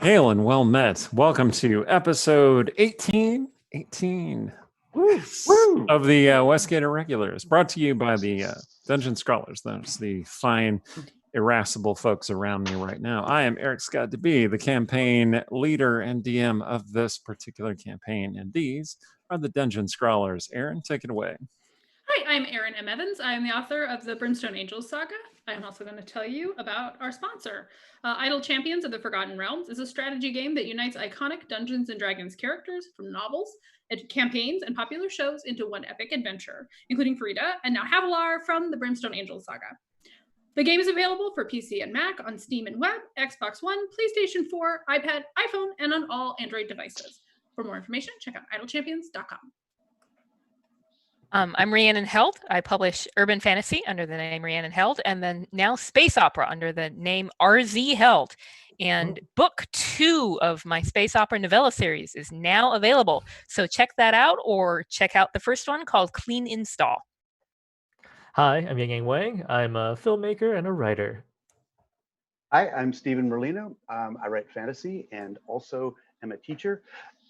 Hail and well met. Welcome to episode 18 Woo! of the Westgate Irregulars, brought to you by the Dungeon Scholars. That's the fine, irascible folks around me right now. I am Eric Scott DeBee, the campaign leader and DM of this particular campaign, and these are the Dungeon Scholars. Aaron, take it away. Hi, I'm Erin M. Evans. I am the author of the Brimstone Angels saga. I am also going to tell you about our sponsor. Idle Champions of the Forgotten Realms is a strategy game that unites iconic Dungeons & Dragons characters from novels, campaigns, and popular shows into one epic adventure, including Frida and now Havilar from the Brimstone Angels saga. The game is available for PC and Mac on Steam and Web, Xbox One, PlayStation 4, iPad, iPhone, and on all Android devices. For more information, check out idlechampions.com. I'm Rhiannon Held. I publish urban fantasy under the name Rhiannon Held, and then now space opera under the name RZ Held. And book 2 of my space opera novella series is now available. So check that out, or check out the first one called Clean Install. Hi, I'm Yang Wang. I'm a filmmaker and a writer. Hi, I'm Stephen Merlino. I write fantasy and also am a teacher.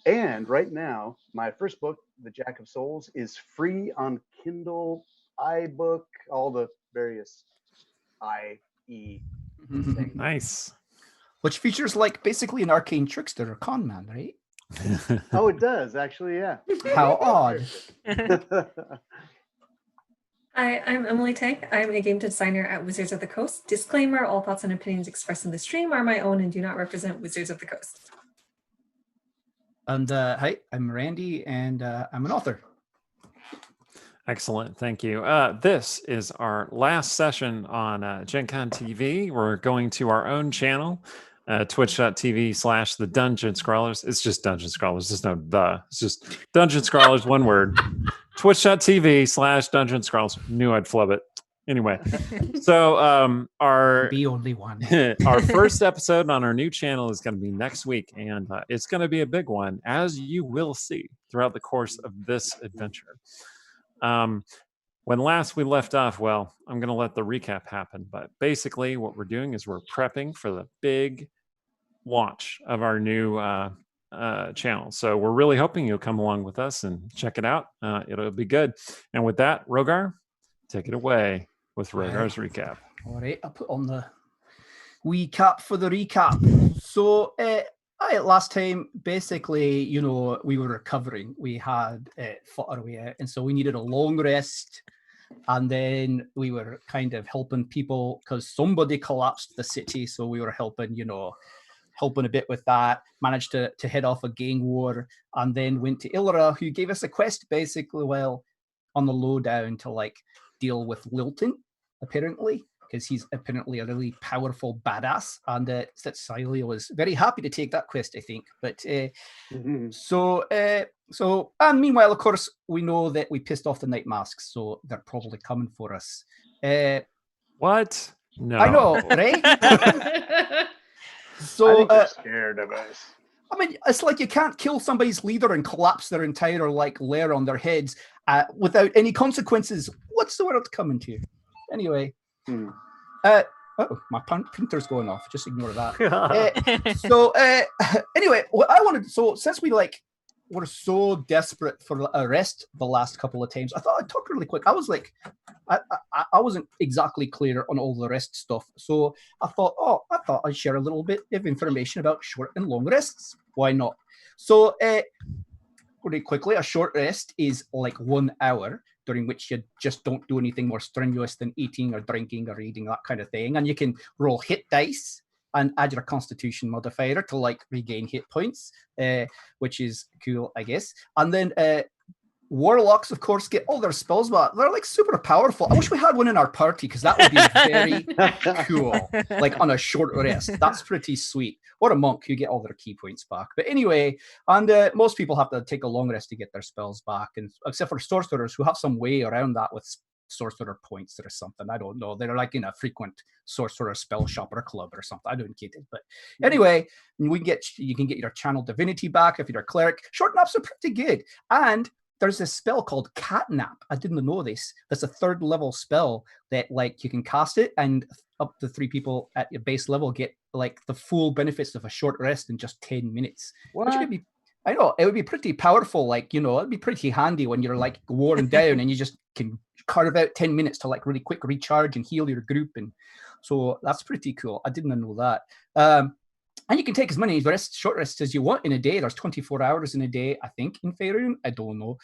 And right now, my first book, The Jack of Souls, is free on Kindle, iBook, all the various IE things. Nice. Which features like basically an arcane trickster or con man, right? Oh, it does, actually, yeah. How odd. Hi, I'm Emily Tank. I'm a game designer at Wizards of the Coast. Disclaimer, all thoughts and opinions expressed in the stream are my own and do not represent Wizards of the Coast. And hi, I'm Randy, and I'm an author. Excellent. Thank you. This is our last session on Gen Con TV. We're going to our own channel, twitch.tv/the Dungeon Scholars. It's just Dungeon Scholars. There's no the. It's just Dungeon Scholars, one word. Twitch.tv/Dungeon Scholars. Knew I'd flub it. Anyway, so our Be only one. our first episode on our new channel is going to be next week, and it's going to be a big one, as you will see throughout the course of this adventure. When last we left off, well, I'm going to let the recap happen, but basically what we're doing is we're prepping for the big launch of our new channel. So we're really hoping you'll come along with us and check it out. It'll be good. And with that, Rogar, take it away with Rogar's recap. All right, I'll put on the recap for the recap. So, last time, basically, we were recovering. We had fought our way out, and so we needed a long rest. And then we were kind of helping people because somebody collapsed the city. So we were helping a bit with that. Managed to head off a gang war, and then went to Ilra, who gave us a quest basically, on the lowdown to deal with Lilton, apparently, because he's apparently a really powerful badass, and Cecilia was very happy to take that quest, I think. But and meanwhile, of course, we know that we pissed off the Night Masks, so they're probably coming for us. What? No, I know, right? So I think they're scared of us. I mean, it's like you can't kill somebody's leader and collapse their entire lair on their heads without any consequences. What's the world coming to? Anyway, my printer's going off. Just ignore that. Anyway, what I wanted. So since we were so desperate for a rest the last couple of times, I thought I'd talk really quick. I was I wasn't exactly clear on all the rest stuff, so I thought I'd share a little bit of information about short and long rests. Why not? So, really quickly, a short rest is 1 hour during which you just don't do anything more strenuous than eating or drinking or reading, that kind of thing, and you can roll hit dice and add your Constitution modifier to regain hit points, which is cool, I guess. And then Warlocks, of course, get all their spells back. They're super powerful. I wish we had one in our party, because that would be very cool. On a short rest, that's pretty sweet. Or a monk who get all their key points back. But anyway, and most people have to take a long rest to get their spells back, and except for sorcerers who have some way around that with sorcerer points or something. I don't know. They're in a frequent sorcerer spell shop or a club or something. I don't get it. But anyway, you can get your channel divinity back if you're a cleric. Short naps are pretty good. And there's this spell called Catnap. I didn't know this. That's a 3rd level spell that you can cast it, and up to 3 people at your base level get like the full benefits of a short rest in just 10 minutes. Which could be, I know, it would be pretty powerful. Like, you know, it'd be pretty handy when you're like worn down and you just can carve out 10 minutes to like really quick recharge and heal your group. And so that's pretty cool. I didn't know that. And you can take as many short rests as you want in a day. There's 24 hours in a day, I think, in Faerun. I don't know.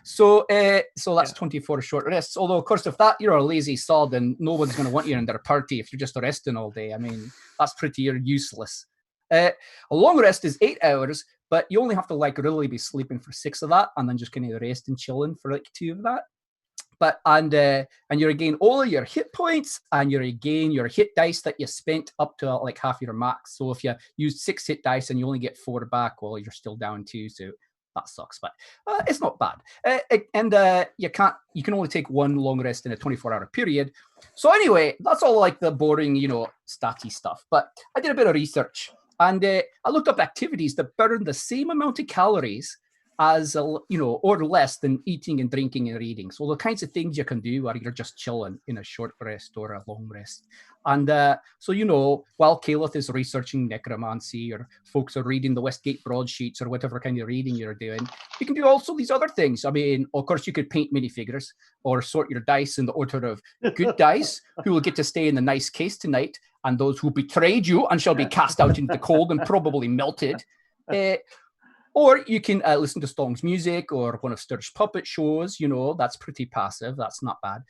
So that's 24 short rests. Although, of course, if that you're a lazy sod, then no one's going to want you in their party if you're just resting all day. I mean, that's pretty useless. A long rest is 8 hours, but you only have to like really be sleeping for 6 of that, and then just kind of rest and chilling for like 2 of that. But and you regain all of your hit points, and you regain your hit dice that you spent up to like half your max. So if you used 6 hit dice and you only get 4 back, well, you're still down 2. So that sucks, but it's not bad. You can only take 1 long rest in a 24-hour period. So anyway, that's all like the boring, you know, statty stuff. But I did a bit of research, and I looked up activities that burn the same amount of calories as you know, or less than eating and drinking and reading. So the kinds of things you can do while you're just chilling in a short rest or a long rest. And so, you know, while Caliph is researching necromancy, or folks are reading the Westgate broadsheets, or whatever kind of reading you're doing, you can do also these other things. I mean, of course, you could paint minifigures or sort your dice in the order of good dice, who will get to stay in the nice case tonight, and those who betrayed you and shall be cast out into the cold and probably melted. Or you can listen to Stong's music or one of Sturge's puppet shows. You know, that's pretty passive. That's not bad.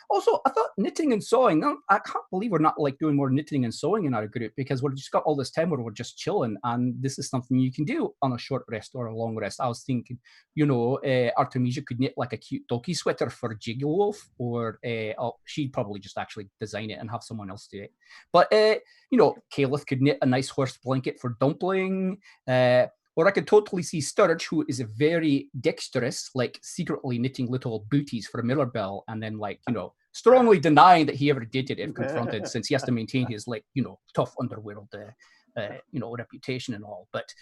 Also, I thought knitting and sewing. I can't believe we're not like doing more knitting and sewing in our group, because we've just got all this time where we're just chilling. And this is something you can do on a short rest or a long rest. I was thinking, you know, Artemisia could knit like a cute donkey sweater for Jigglewolf, or she'd probably just actually design it and have someone else do it. But, you know, Caliph could knit a nice horse blanket for Dumpling. Or I could totally see Sturge, who is very dexterous, like secretly knitting little booties for Mirabelle, and then, like, you know, strongly denying that he ever did it if confronted, since he has to maintain his, like, you know, tough underworld, you know, reputation and all. But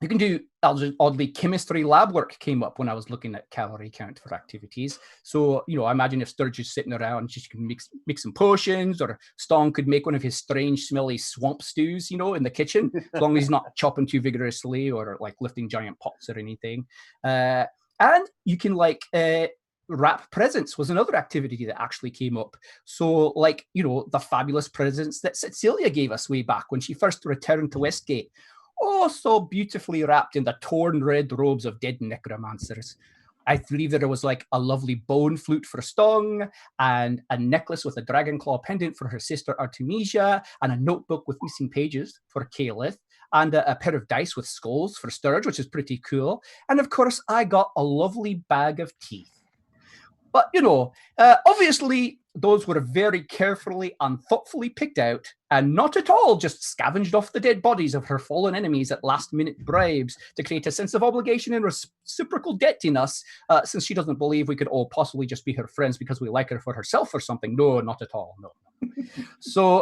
you can do, oddly, chemistry lab work came up when I was looking at calorie count for activities. So, you know, I imagine if Sturge is sitting around, she can mix some potions, or Stong could make one of his strange, smelly swamp stews, you know, in the kitchen, as long as he's not chopping too vigorously or like lifting giant pots or anything. And you can like wrap presents was another activity that actually came up. So, like, you know, the fabulous presents that Cecilia gave us way back when she first returned to Westgate. Oh, so beautifully wrapped in the torn red robes of dead necromancers. I believe there was like a lovely bone flute for Stong, and a necklace with a dragon claw pendant for her sister Artemisia, and a notebook with missing pages for Caliph, and a pair of dice with skulls for Sturge, which is pretty cool. And of course, I got a lovely bag of teeth. But, you know, obviously, those were very carefully and thoughtfully picked out, and not at all just scavenged off the dead bodies of her fallen enemies at last-minute bribes to create a sense of obligation and reciprocal debt in us, since she doesn't believe we could all possibly just be her friends because we like her for herself or something. No, not at all, no. So,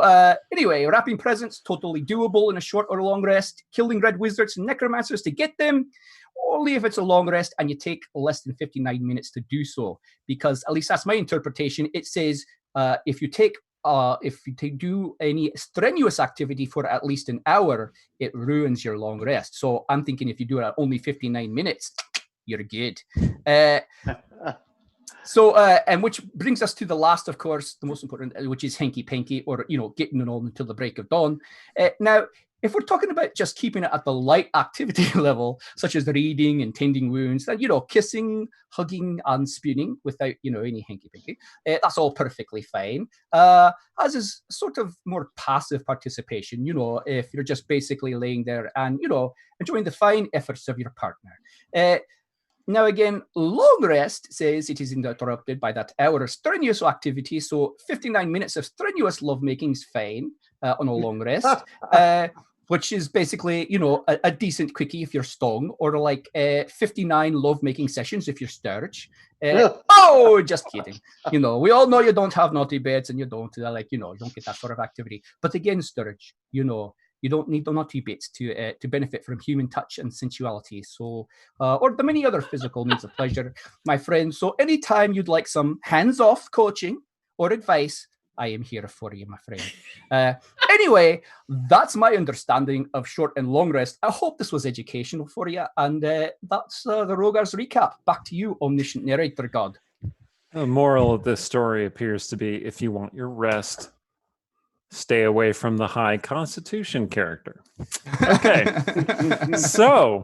anyway, wrapping presents, totally doable in a short or long rest. Killing red wizards and necromancers to get them, only if it's a long rest and you take less than 59 minutes to do so, because at least that's my interpretation. It says if you do any strenuous activity for at least an hour, it ruins your long rest. So I'm thinking if you do it at only 59 minutes, you're good. So, and which brings us to the last, of course, the most important, which is hanky-panky, or, you know, getting it on until the break of dawn. Now, if we're talking about just keeping it at the light activity level, such as reading and tending wounds, then, you know, kissing, hugging, and spooning without, you know, any hanky-panky, that's all perfectly fine. As is sort of more passive participation, you know, if you're just basically laying there and, you know, enjoying the fine efforts of your partner. Now, again, long rest says it is interrupted by that hour of strenuous activity, so 59 minutes of strenuous lovemaking is fine on a long rest, which is basically, you know, a decent quickie if you're Stong, or like 59 lovemaking sessions if you're Sturge. Oh, just kidding. You know, we all know you don't have naughty beds, and you don't, like, you know, you don't get that sort of activity. But again, Sturge, you know, you don't need the naughty bits to benefit from human touch and sensuality. So, or the many other physical means of pleasure, my friends. So anytime you'd like some hands-off coaching or advice, I am here for you, my friend. Anyway, that's my understanding of short and long rest. I hope this was educational for you. And that's the Rogar's recap. Back to you, omniscient narrator god. The moral of this story appears to be, if you want your rest, stay away from the high constitution character. Okay. So,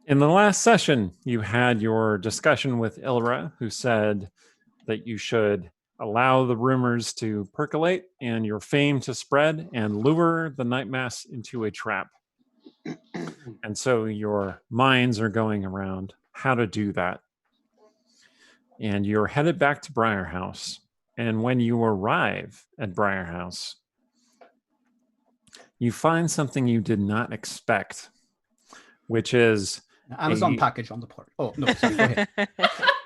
in the last session, you had your discussion with Ilra, who said that you should allow the rumors to percolate and your fame to spread and lure the Night Mass into a trap. And so your minds are going around how to do that. And you're headed back to Briar House. And when you arrive at Briar House, you find something you did not expect, which is Amazon package on the porch. Oh, no, sorry, go ahead.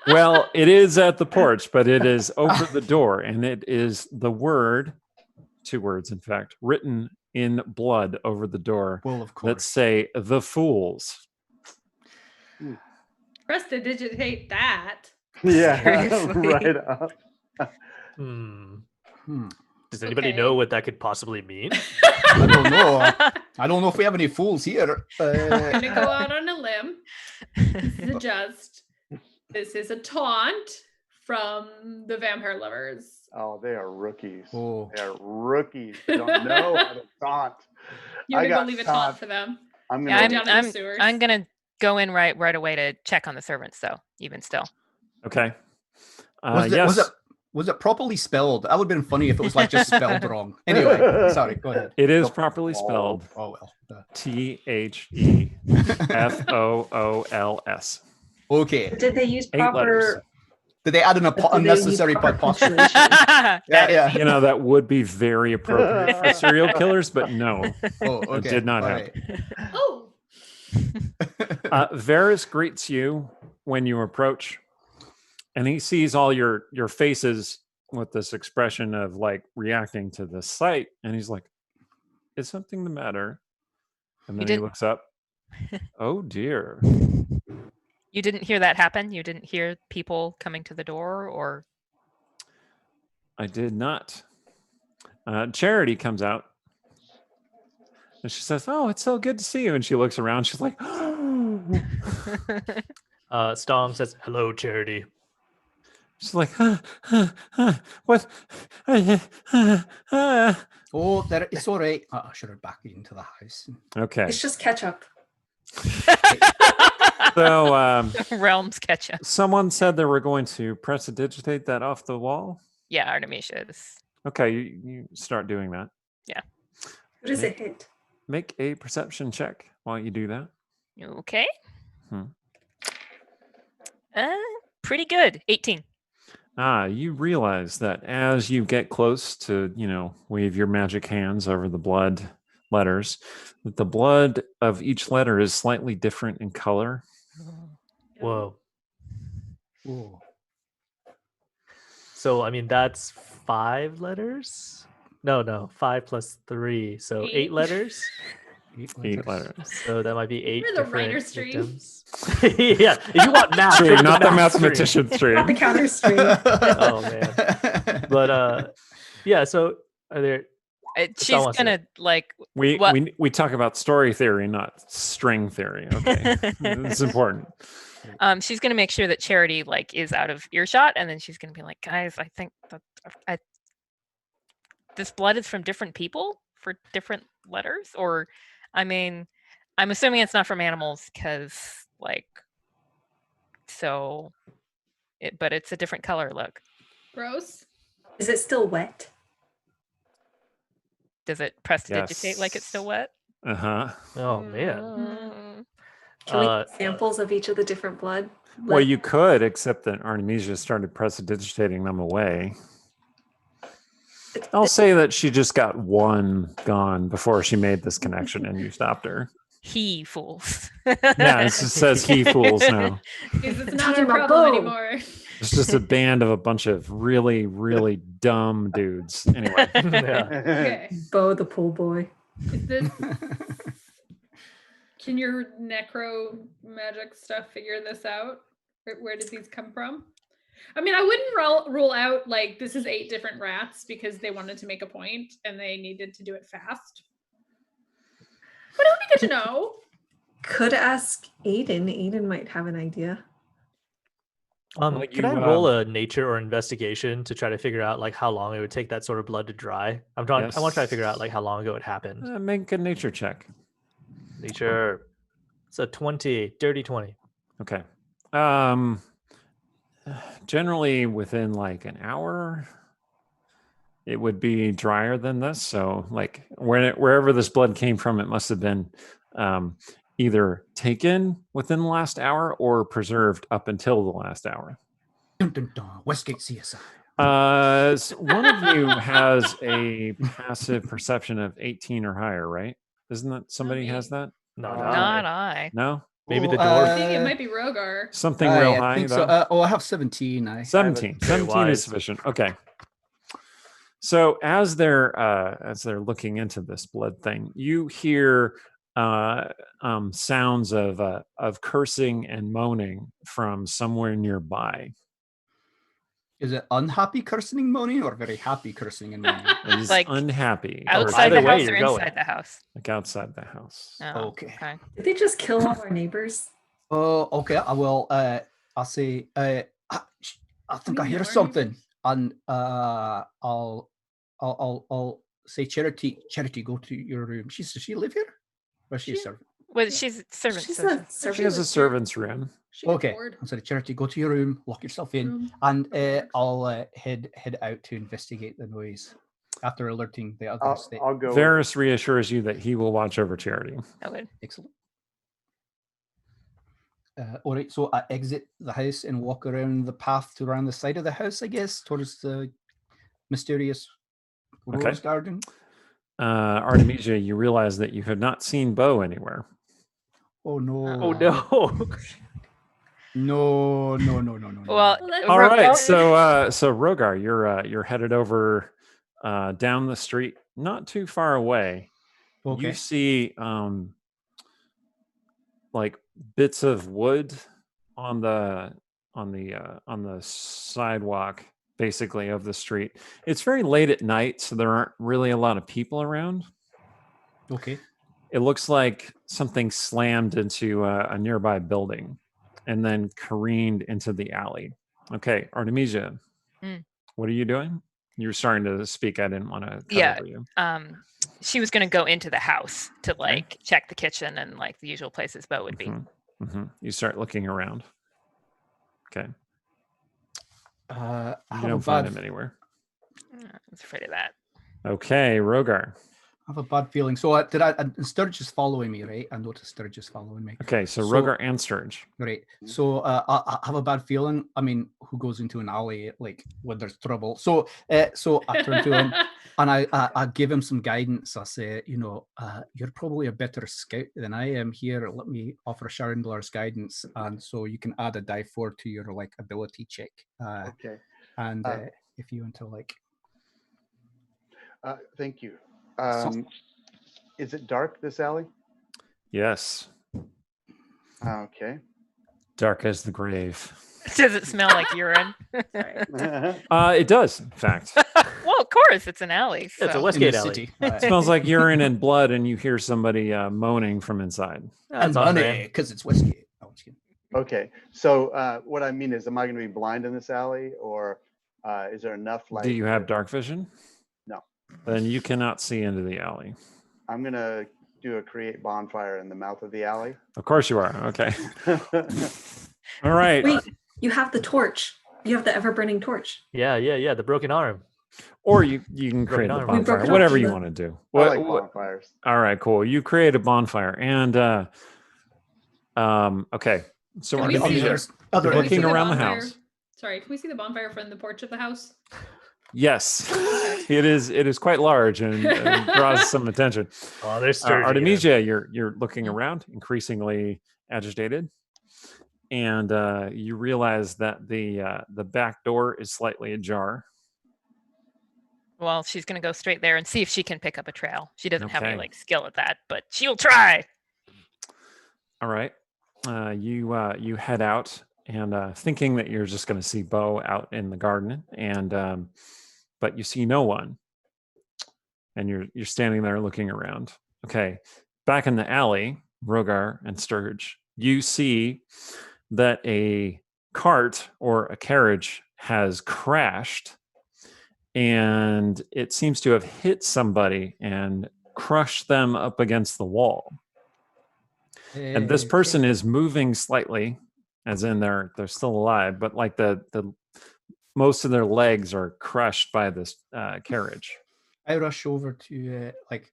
Well, it is at the porch, but it is over the door, and it is the word, 2 words, in fact, written in blood over the door. Well, of course. That say, "The Fools." Prestidigitate that. Yeah, Seriously? right up. Does anybody Okay. know what that could possibly mean? I don't know. I don't know if we have any fools here. I'm gonna go out on a limb. This is a taunt from the vampire lovers. Oh, they are rookies. Oh. They are rookies. They don't know how to taunt. You're I gonna go got leave a taunt. taunt for them. I'm Yeah, gonna. down in the sewers. I'm gonna go in right away to check on the servants, though. Even still. Okay. Was it properly spelled? That would have been funny if it was like just spelled wrong. Anyway, sorry, go ahead. It is Go. properly spelled. Oh well. THEFOOLS. Okay. Did they use 8 letters. proper Did they add an did they use unnecessary proper apostrophe? punctuation? Yeah. You know, that would be very appropriate for serial killers, but no, Oh, it okay. did not All happen. right. Oh, Varys greets you when you approach, and he sees all your faces with this expression of like reacting to the sight, and he's like, "Is something the matter?" And then he looks up. Oh dear. You didn't hear that happen? You didn't hear people coming to the door, or? I did not. Charity comes out, and she says, "Oh, it's so good to see you." And she looks around. She's like, Stong says, "Hello, Charity." she's like, what? Oh, there, it's all right. I should have back into the house. Okay. It's just ketchup. So Realms catch up. someone said they were going to prestidigitate that off the wall. Yeah, Artemisia is. Okay, you start doing that. What does it hit? Make a perception check while you do that. Okay. Hmm. Pretty good. 18. You realize that as you get close to, wave your magic hands over the blood letters, that the blood of each letter is slightly different in color. Whoa. Oh. So, I mean, that's 5 letters? No, 5 plus 3. So 8 8. letters? 8 letters. So that might be 8 We're the different writer stream. victims. Yeah, if you want math, Stream, go to not the math stream. mathematician Not stream. the counter stream. Oh, man. But, yeah, so are there... She's Someone said gonna like. We What? we talk about story theory, not string theory. Okay, it's important. She's gonna make sure that Charity like is out of earshot, and then she's gonna be like, "Guys, I think that this blood is from different people for different letters, or, I mean, I'm assuming it's not from animals because like, so, but it's a different color. Look, gross. Is it still wet? does it prestidigitate like it's still wet? Uh-huh. Oh, man. Mm. Can we get samples of each of the different blood? Well, you could, except that Artemisia started prestidigitating them away. I'll say that she just got one gone before she made this connection, and you stopped her. He fools. Yeah, it says he fools now. Because it's not Talking our about problem Bo. anymore. It's just a band of a bunch of really, really dumb dudes. Anyway, Yeah. Okay. Bo the pool boy. Is this? Can your necro magic stuff figure this out? Where did these come from? I mean, I wouldn't rule out like this is 8 different rats because they wanted to make a point and they needed to do it fast. But it would be good to know. Could ask Aiden. Aiden might have an idea. Well, Could I roll a nature or investigation to try to figure out like how long it would take that sort of blood to dry? I want to try to figure out like how long ago it happened. Make a nature check. Nature. It's a 20, dirty 20. Okay. Generally within like an hour, it would be drier than this. So like wherever this blood came from, it must have been either taken within the last hour or preserved up until the last hour. Dun, dun, dun. Westgate CSI. So one of you has a passive perception of 18 or higher, right? Isn't that somebody has that? No, Not I. No? Maybe the I dwarf. think it might be Rogar. Something real I high? think though? so. I have 17. 17. Very 17 wise. is sufficient. Okay. So as they're looking into this blood thing, you hear sounds of cursing and moaning from somewhere nearby. Is it unhappy cursing and moaning or very happy cursing and moaning? It is Like, unhappy. Outside either the way house you're or going. inside the house? Like outside the house. Oh, Okay. Did they just kill all our neighbors? Oh, okay. I will. I'll say. I think I We hear know our something, and I'll say, Charity, go to your room. Does she live here? Or is she a She- servant? Well, she's a servant. She's so a She servant. has a servant's room. She got Okay. bored. I'm sorry, Charity, go to your room, lock yourself in, Room. and Relax. I'll head out to investigate the noise after alerting the others. that- I'll go. Varys reassures you that he will watch over Charity. Oh, good. Excellent. All right, so I exit the house and walk around the path to around the side of the house, I guess, towards the mysterious Okay. rose garden. Artemisia, you realize that you have not seen Bo anywhere. Oh no! Oh no. No! Well, Well, that's All Rogar. right, so Rogar, you're headed over down the street, not too far away. Okay. You see like bits of wood on the sidewalk, basically, of the street. It's very late at night, so there aren't really a lot of people around. Okay. It looks like something slammed into a nearby building and then careened into the alley. Okay, Artemisia, what are you doing? You were starting to speak. I didn't want to cut over you. She was going to go into the house to like check the kitchen and like the usual places Bo would be. You start looking around. Okay. I You have don't a find bad, him anywhere. I was afraid of that. Okay, Rogar. I have a bad feeling. So Sturge is following me, right? I noticed Sturge is following me. Okay, so So- Rogar and Sturge. Right. So I have a bad feeling. I mean, who goes into an alley like when there's trouble? So I turn to him and I give him some guidance. I say, you're probably a better scout than I am here. Let me offer Sharondlar's guidance, and so you can add a die 4 to your like ability check. Okay. And if you want to like, Thank you. So- Is it dark, this alley? Yes. Okay. Dark as the grave. Does it smell like urine? It does, in fact. Well, of course, it's an alley. It's a so- in Westgate the alley. city. It smells like urine and blood, and you hear somebody moaning from inside. That's and on money brand. because it's Westgate. Oh, just kidding. Okay. So what I mean is, am I going to be blind in this alley, or is there enough light? Do you have dark vision? No. Then you cannot see into the alley. I'm going to do a create bonfire in the mouth of the alley. Of course you are. Okay. All right. Wait, you have the torch. You have the ever-burning torch. Yeah. The broken arm. Or you can create a arm. We broke bonfire, it whatever up you to want to do. I like bonfires. All right, cool. You create a bonfire, and okay. So Can we Artemisia, see There's Can other we looking see the around the bonfire- house. Sorry, can we see the bonfire from the porch of the house? Yes, it is quite large and draws some attention. Oh, there's Sturge again. Artemisia, you're looking around, increasingly agitated, and you realize that the back door is slightly ajar. Well, she's going to go straight there and see if she can pick up a trail. She doesn't have any Okay. like skill at that, but she'll try. All right, you head out and thinking that you're just going to see Bo out in the garden, and but you see no one, and you're standing there looking around. Okay, back in the alley, Rogar and Sturge, you see that a cart or a carriage has crashed, and it seems to have hit somebody and crushed them up against the wall. And this person is moving slightly, as in they're still alive, but like the most of their legs are crushed by this carriage. I rush over to like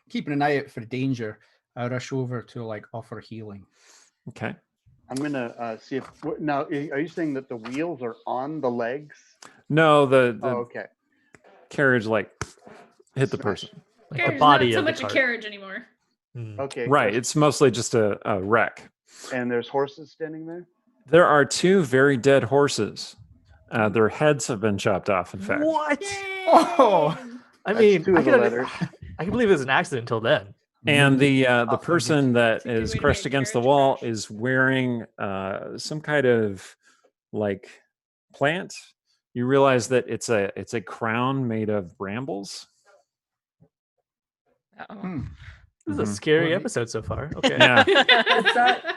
keeping an eye out for danger. I rush over to like offer healing. Okay. I'm gonna see if now. Are you saying that the wheels are on the legs? No, the okay. Carriage like hit the person. Like Carriage the body is not so of the much cart. a carriage anymore. Okay. Right. It's mostly just a wreck. And there's horses standing there? There are 2 very dead horses. Their heads have been chopped off, in fact. What? Oh, I mean, two of the letters. I can believe it was an accident until then. And the Awesome. person that It's a good is way to crushed get against the carriage wall crash. is wearing some kind of like plant. You realize that it's a crown made of brambles. Uh-oh. This is a scary Alright. episode so far. Okay. Yeah. Is that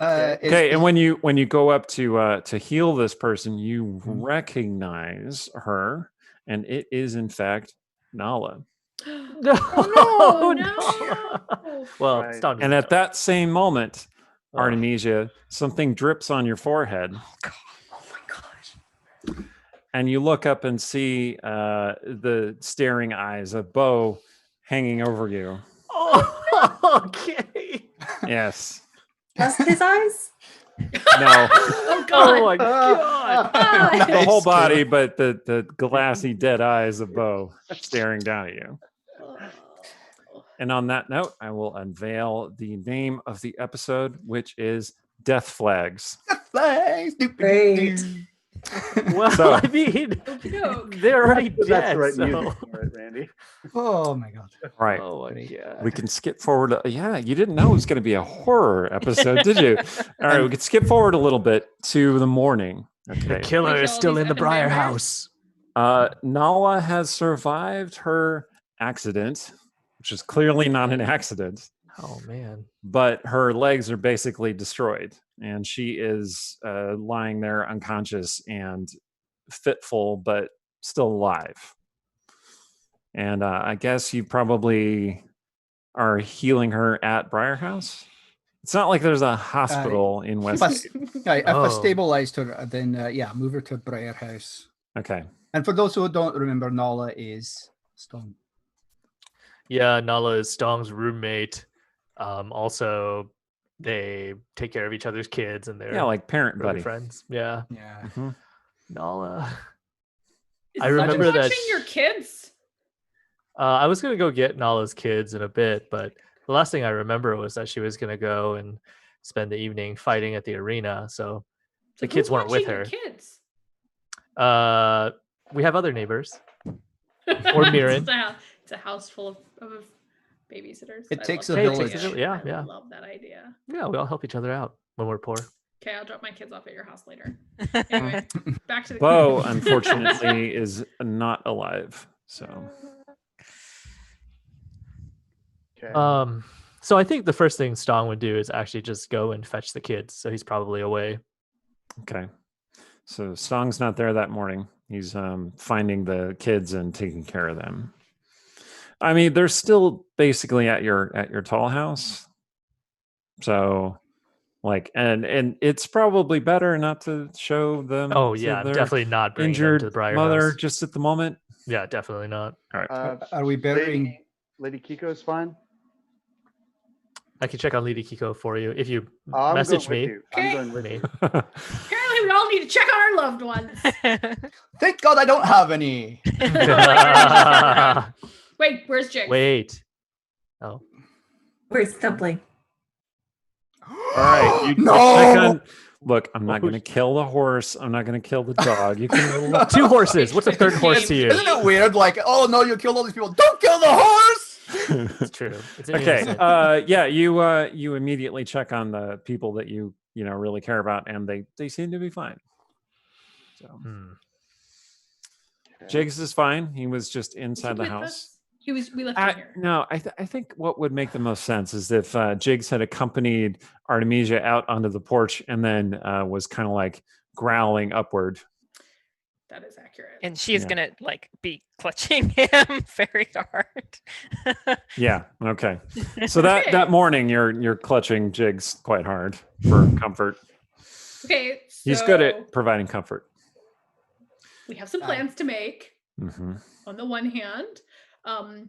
Okay, and when you go up to heal this person, you recognize her, and it is in fact Nala. No, Oh, no. no. Well, Right. stop. And at that same moment, Oh. Artemisia, something drips on your forehead, oh my gosh. and you look up and see the staring eyes of Bo hanging over you. Oh, okay. Yes. Just his eyes? No. Oh God. Oh my god. Ah. The whole body, but the glassy dead eyes of Bo staring down at you. And on that note, I will unveil the name of the episode, which is Death Flags. Flags. Great. Well, So- I mean, Okey-doke. they're already That's dead. the right so- music for it, Randy. Oh my god. Right. Oh my Great. god. We can skip forward. Yeah, you didn't know it was going to be a horror episode, did you? All right, we can skip forward a little bit to the morning. The Okay. killer Like is all still these in the effing Briar vampires? House. Nala has survived her accident, which is clearly not an accident, Oh man. but her legs are basically destroyed, and she is lying there unconscious and fitful, but still alive. And I guess you probably are healing her at Briar House. It's not like there's a hospital in Westgate. If I Oh. stabilized her, then move her to Briar House. Okay. And for those who don't remember, Nala is Stone. Yeah, Nala is Stong's roommate. Also, they take care of each other's kids and they're Yeah, like parent really buddy. friends. Yeah, Yeah. Mhm. Nala. Is I remember someone that watching your kids? I was gonna go get Nala's kids in a bit, but the last thing I remember was that she was gonna go and spend the evening fighting at the arena. So the So kids who's weren't with watching your her. Kids? We have other neighbors. Or Mirren. It's a house full of babysitters. It I takes love a that village. idea. Yeah, I yeah. love that idea. Yeah, we all help each other out when we're poor. Okay, I'll drop my kids off at your house later. Anyway, back to the Bo, unfortunately, is not alive. So Okay. So I think the first thing Stong would do is actually just go and fetch the kids. So he's probably away. okay. So Stong's not there that morning. He's finding the kids and taking care of them. I mean, they're still basically at your tall house. So like and it's probably better not to show them Oh to yeah, I'm their definitely not bringing them injured to the Briar mother House. just at the moment. Yeah, definitely not. All right. Are we burying? Lady Kiko's fine? I can check on Lady Kiko for you if you I'm message going me. with you. I'm Okay. going with Me. you. Apparently, we all need to check on our loved ones. Thank God I don't have any. Wait, where's Jake? Wait. Oh. Where's Dumpling? All right. You No! check on. Look, I'm not Oh, going to kill the horse. I'm not going to kill the dog. You can look. 2 horses. What's a third horse to you? Isn't it weird? Like, oh no, you killed all these people. Don't kill the horse. It's true. It's Okay. innocent. Yeah. You immediately check on the people that you really care about, and they seem to be fine. So Jigs is fine. He was just inside the house. We left him here. No, I think what would make the most sense is if Jigs had accompanied Artemisia out onto the porch and then was kind of like growling upward. That is accurate. And she's gonna like be clutching him very hard. Yeah. Okay. So that morning, you're clutching Jigs quite hard for comfort. Okay. So He's good at providing comfort. we have some plans to make. Mm-hmm. On the one hand, I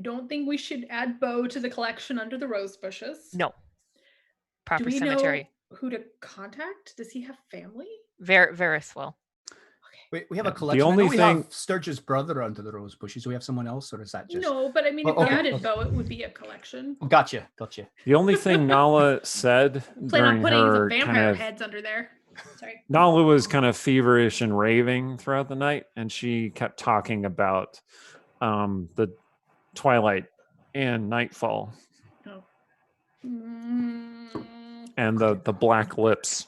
don't think we should add Bo to the collection under the rose bushes. No. Proper Do we cemetery. know who to contact? Does he have family? Varys will. We have a collection. only I know we thing- have Sturge's brother under the rose bushes. Do we have someone else, or is that just? No, but I mean, if Oh, we okay. added Bo, it would be a collection. Oh, gotcha. The only thing Nala said Plan on during putting some her vampire kind of heads under there. Sorry. Nala was kind of feverish and raving throughout the night, and she kept talking about the twilight and nightfall Oh. and the black lips.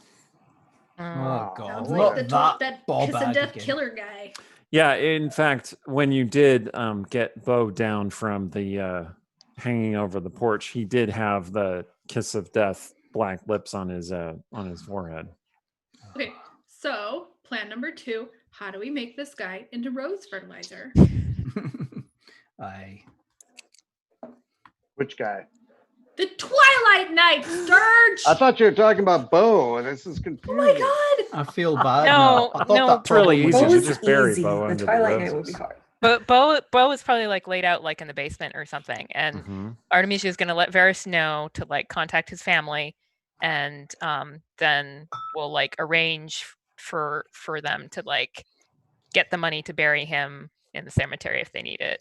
Oh god! Sounds Not like that that ball kiss of bag death again. killer guy. Yeah, in fact, when you did get Bo down from the hanging over the porch, he did have the kiss of death black lips on his forehead. Okay, so plan number 2: how do we make this guy into rose fertilizer? Which guy? The Twilight Knight, Sturge. I thought you were talking about Bo. This is Oh confusing. my god! I feel bad. No, I thought no. that It's really problem was- easy. Bo You is just bury easy. Bo The under Twilight the Knight would be roses. hard. But Bo is probably like laid out like in the basement or something, and Mhm. Artemisia is going to let Varys know to like contact his family, and then we'll like arrange for them to like get the money to bury him in the cemetery if they need it.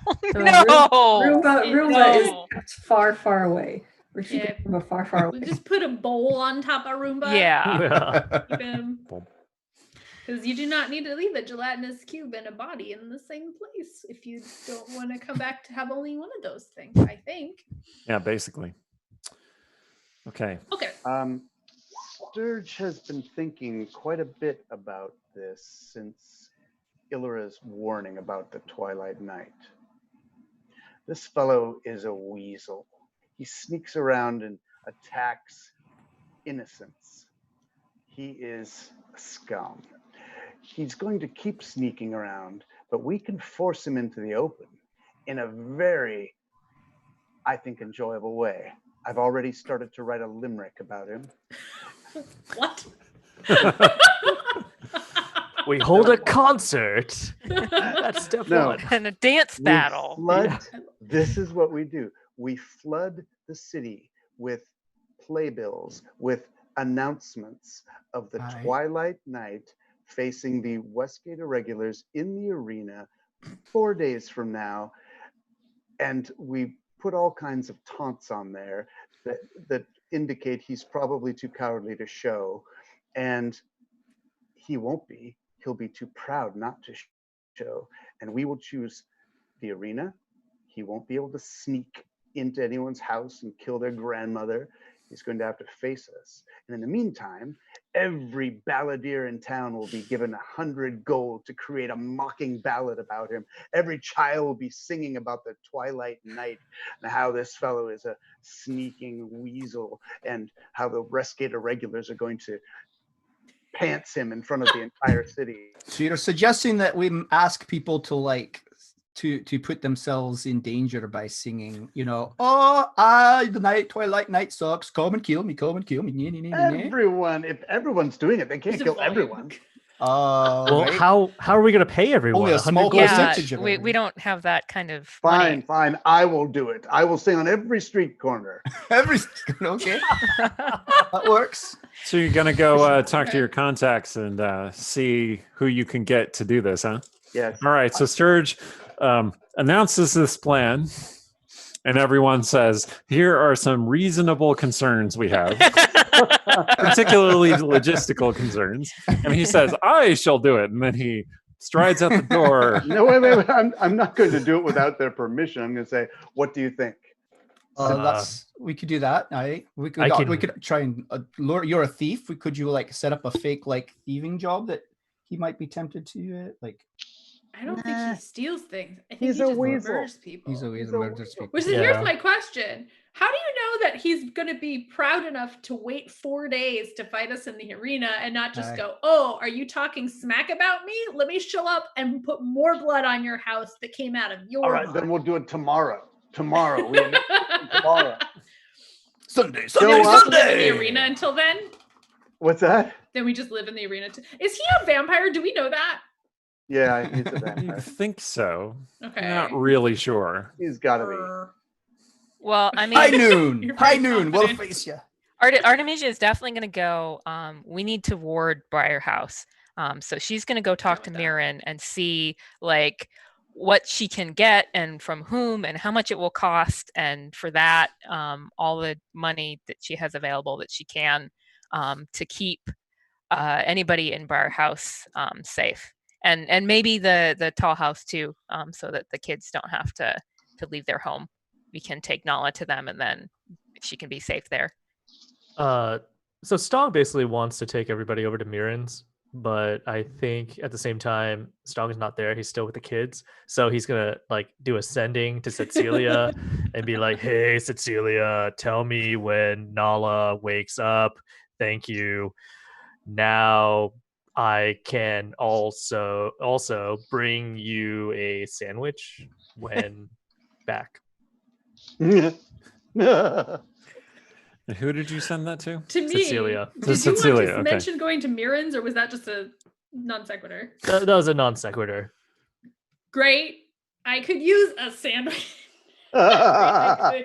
Oh, no! Roomba is No. kept far, far away. We're keeping Yeah. Roomba far, far We away. just put a bowl on top of Roomba. Yeah. Keep him. Because you do not need to leave a gelatinous cube and a body in the same place if you don't want to come back to have only one of those things, I think. Yeah, basically. Okay. Okay. Sturge has been thinking quite a bit about this since Illyra's warning about the Twilight Knight. This fellow is a weasel. He sneaks around and attacks innocents. He is a scum. He's going to keep sneaking around, but we can force him into the open in a very, I think, enjoyable way. I've already started to write a limerick about him. What? We hold a concert. That's step No. one. And a dance We battle. flood- This is what we do. We flood the city with playbills, with announcements of the Aye. Twilight Knight facing the Westgate Irregulars in the arena 4 days from now. And we put all kinds of taunts on there that indicate he's probably too cowardly to show. And he won't be. He'll be too proud not to show. And we will choose the arena. He won't be able to sneak into anyone's house and kill their grandmother. He's going to have to face us. And in the meantime, every balladeer in town will be given 100 gold to create a mocking ballad about him. Every child will be singing about the Twilight Knight and how this fellow is a sneaking weasel and how the Westgate Irregulars are going to pants him in front of the entire city. So you're suggesting that we ask people to like to put themselves in danger by singing, the Twilight Knight sucks. Come and kill me. Come and kill me. Nee, nee, nee, nee, nee. Everyone, if everyone's doing it, they can't Is it kill volume? everyone. Well, Right. how are we going to pay everyone? Only a 100 small gold? Yeah, percentage of we everything. don't have that kind of Fine, money. fine. I will do it. I will sing on every street corner. Okay, that works. So you're gonna go talk to your contacts and see who you can get to do this, huh? Yes. All right. So Sturge announces this plan, and everyone says, "Here are some reasonable concerns we have, particularly logistical concerns." And he says, "I shall do it." And then he strides out the door. No, wait. I'm not going to do it without their permission. I'm going to say, what do you think? We could do that. We could I we can- could try and lure. You're a thief. Could you like set up a fake like thieving job that he might be tempted to like? I don't think he steals things. I think He's he a just weasel. murders people. He's a He's a murderous weasel. people. Which is here's my question. How do you know that he's going to be proud enough to wait 4 days to fight us in the arena and not just Aye. go, oh, are you talking smack about me? Let me show up and put more blood on your house that came out of your All right, then we'll do it tomorrow. Tomorrow. We announce it tomorrow. Sunday, Then we just live in the Sunday. arena until then? What's that? Then we just live in the arena. Is he a vampire? Do we know that? Yeah, he's a I vampire. think so. Okay. Not really sure. He's got to be. Well, I High mean, noon. You're High very noon. We'll confident. face you. Artemisia is definitely going to go. We need to ward Briarhouse. So she's going to go talk to with that. Mirren and see like what she can get and from whom and how much it will cost. And for that, all the money that she has available that she can to keep anybody in Briarhouse safe. And maybe the tall house too, so that the kids don't have to leave their home. We can take Nala to them, and then she can be safe there. So Stog basically wants to take everybody over to Mirren's, but I think at the same time, Stog is not there. He's still with the kids. So he's going to like do a sending to Cecilia and be like, hey, Cecilia, tell me when Nala wakes up. Thank you. Now I can also bring you a sandwich when back. And who did you send that to? To me, Cecilia. Did To you Cecilia, want to okay. mention going to Mirren's, or was that just a non sequitur? That was a non sequitur. Great. I could use a sandwich. I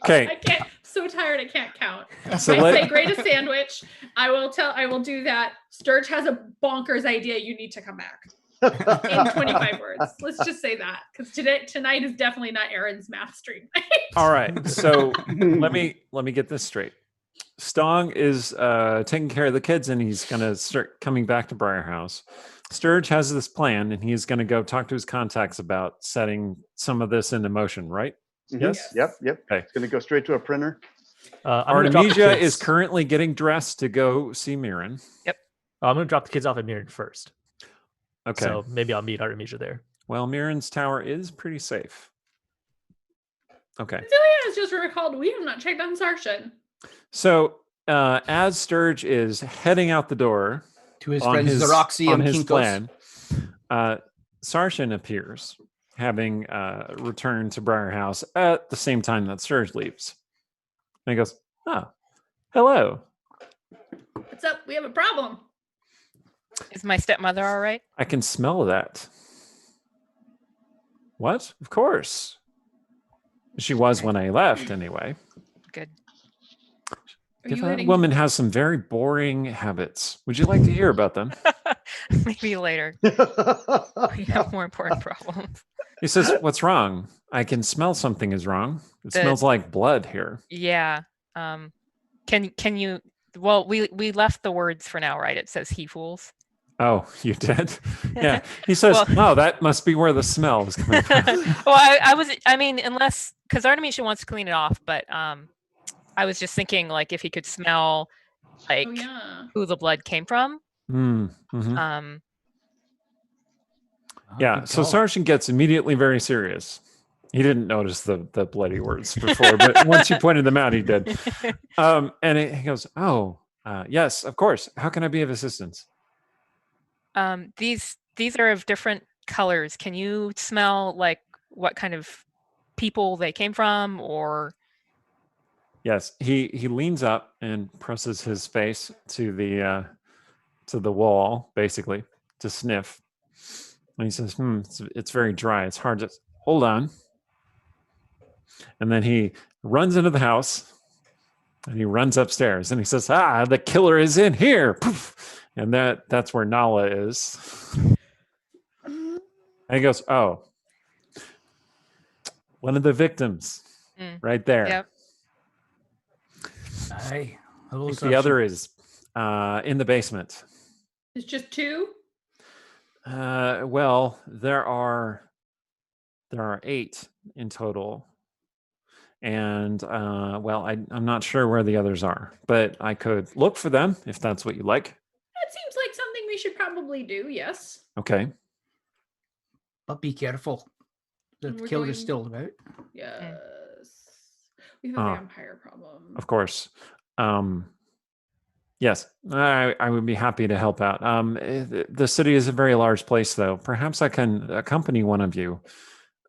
Okay. can't. I'm so tired. I can't count. So I let- say grade a sandwich. I will do that. Sturge has a bonkers idea. You need to come back in 25 words. Let's just say that, because tonight is definitely not Aaron's math stream. All right. So let me get this straight. Stong is taking care of the kids, and he's going to start coming back to Briarhouse. Sturge has this plan, and he's going to go talk to his contacts about setting some of this into motion, right? Yes? Yep. Okay. It's going to go straight to a printer. I'm gonna drop the Artemisia kids- is currently getting dressed to go see Mirren. I'm going to drop the kids off at Mirren first. Okay. So maybe I'll meet Artemisia there. Well, Mirren's tower is pretty safe. Okay. Celia has just recalled we have not checked on Sarshan. So as Sturge is heading out the door To his on friends his, Xeroxy on and his Kinkos. plan, Sarshan appears, having returned to Briarhouse at the same time that Sturge leaves. And he goes, "Oh, hello. What's up? We have a problem. Is my stepmother all right? I can smell that." What? Of course. She was when I left, anyway. Good. Are you That letting- woman has some very boring habits. Would you like to hear about them? Maybe later. We have more important problems. He says, "What's wrong? I can smell something is wrong. It The- smells like blood here." Yeah. Can you? Well, we left the words for now, right? It says he fools. Oh, you did? Yeah. He says, Well- "Oh, that must be where the smell is coming from." Well, I mean, unless because Artemisia wants to clean it off, but I was just thinking like if he could smell like Oh yeah. who the blood came from. Mhm. Oh, Yeah. good So call. Sergeant gets immediately very serious. He didn't notice the bloody words before, but once you pointed them out, he did. And he goes, "Oh, yes, of course. How can I be of assistance?" These are of different colors. Can you smell like what kind of people they came from, or? Yes. He leans up and presses his face to the wall, basically, to sniff. And he says, it's very dry. It's hard to hold on." And then he runs into the house and he runs upstairs and he says, "The killer is in here." Poof. And that's where Nala is. And he goes, "Oh, one of the victims right there." Yep. Aye. Hello, The other is in the basement. It's just two. Well, there are 8 in total, And well, I'm not sure where the others are, but I could look for them if that's what you like. That seems like something we should probably do. Yes. Okay. But be careful. The And we're killer going- is still about. Yes. We have a vampire problem. Of course. Yes, I would be happy to help out. The city is a very large place, though. Perhaps I can accompany one of you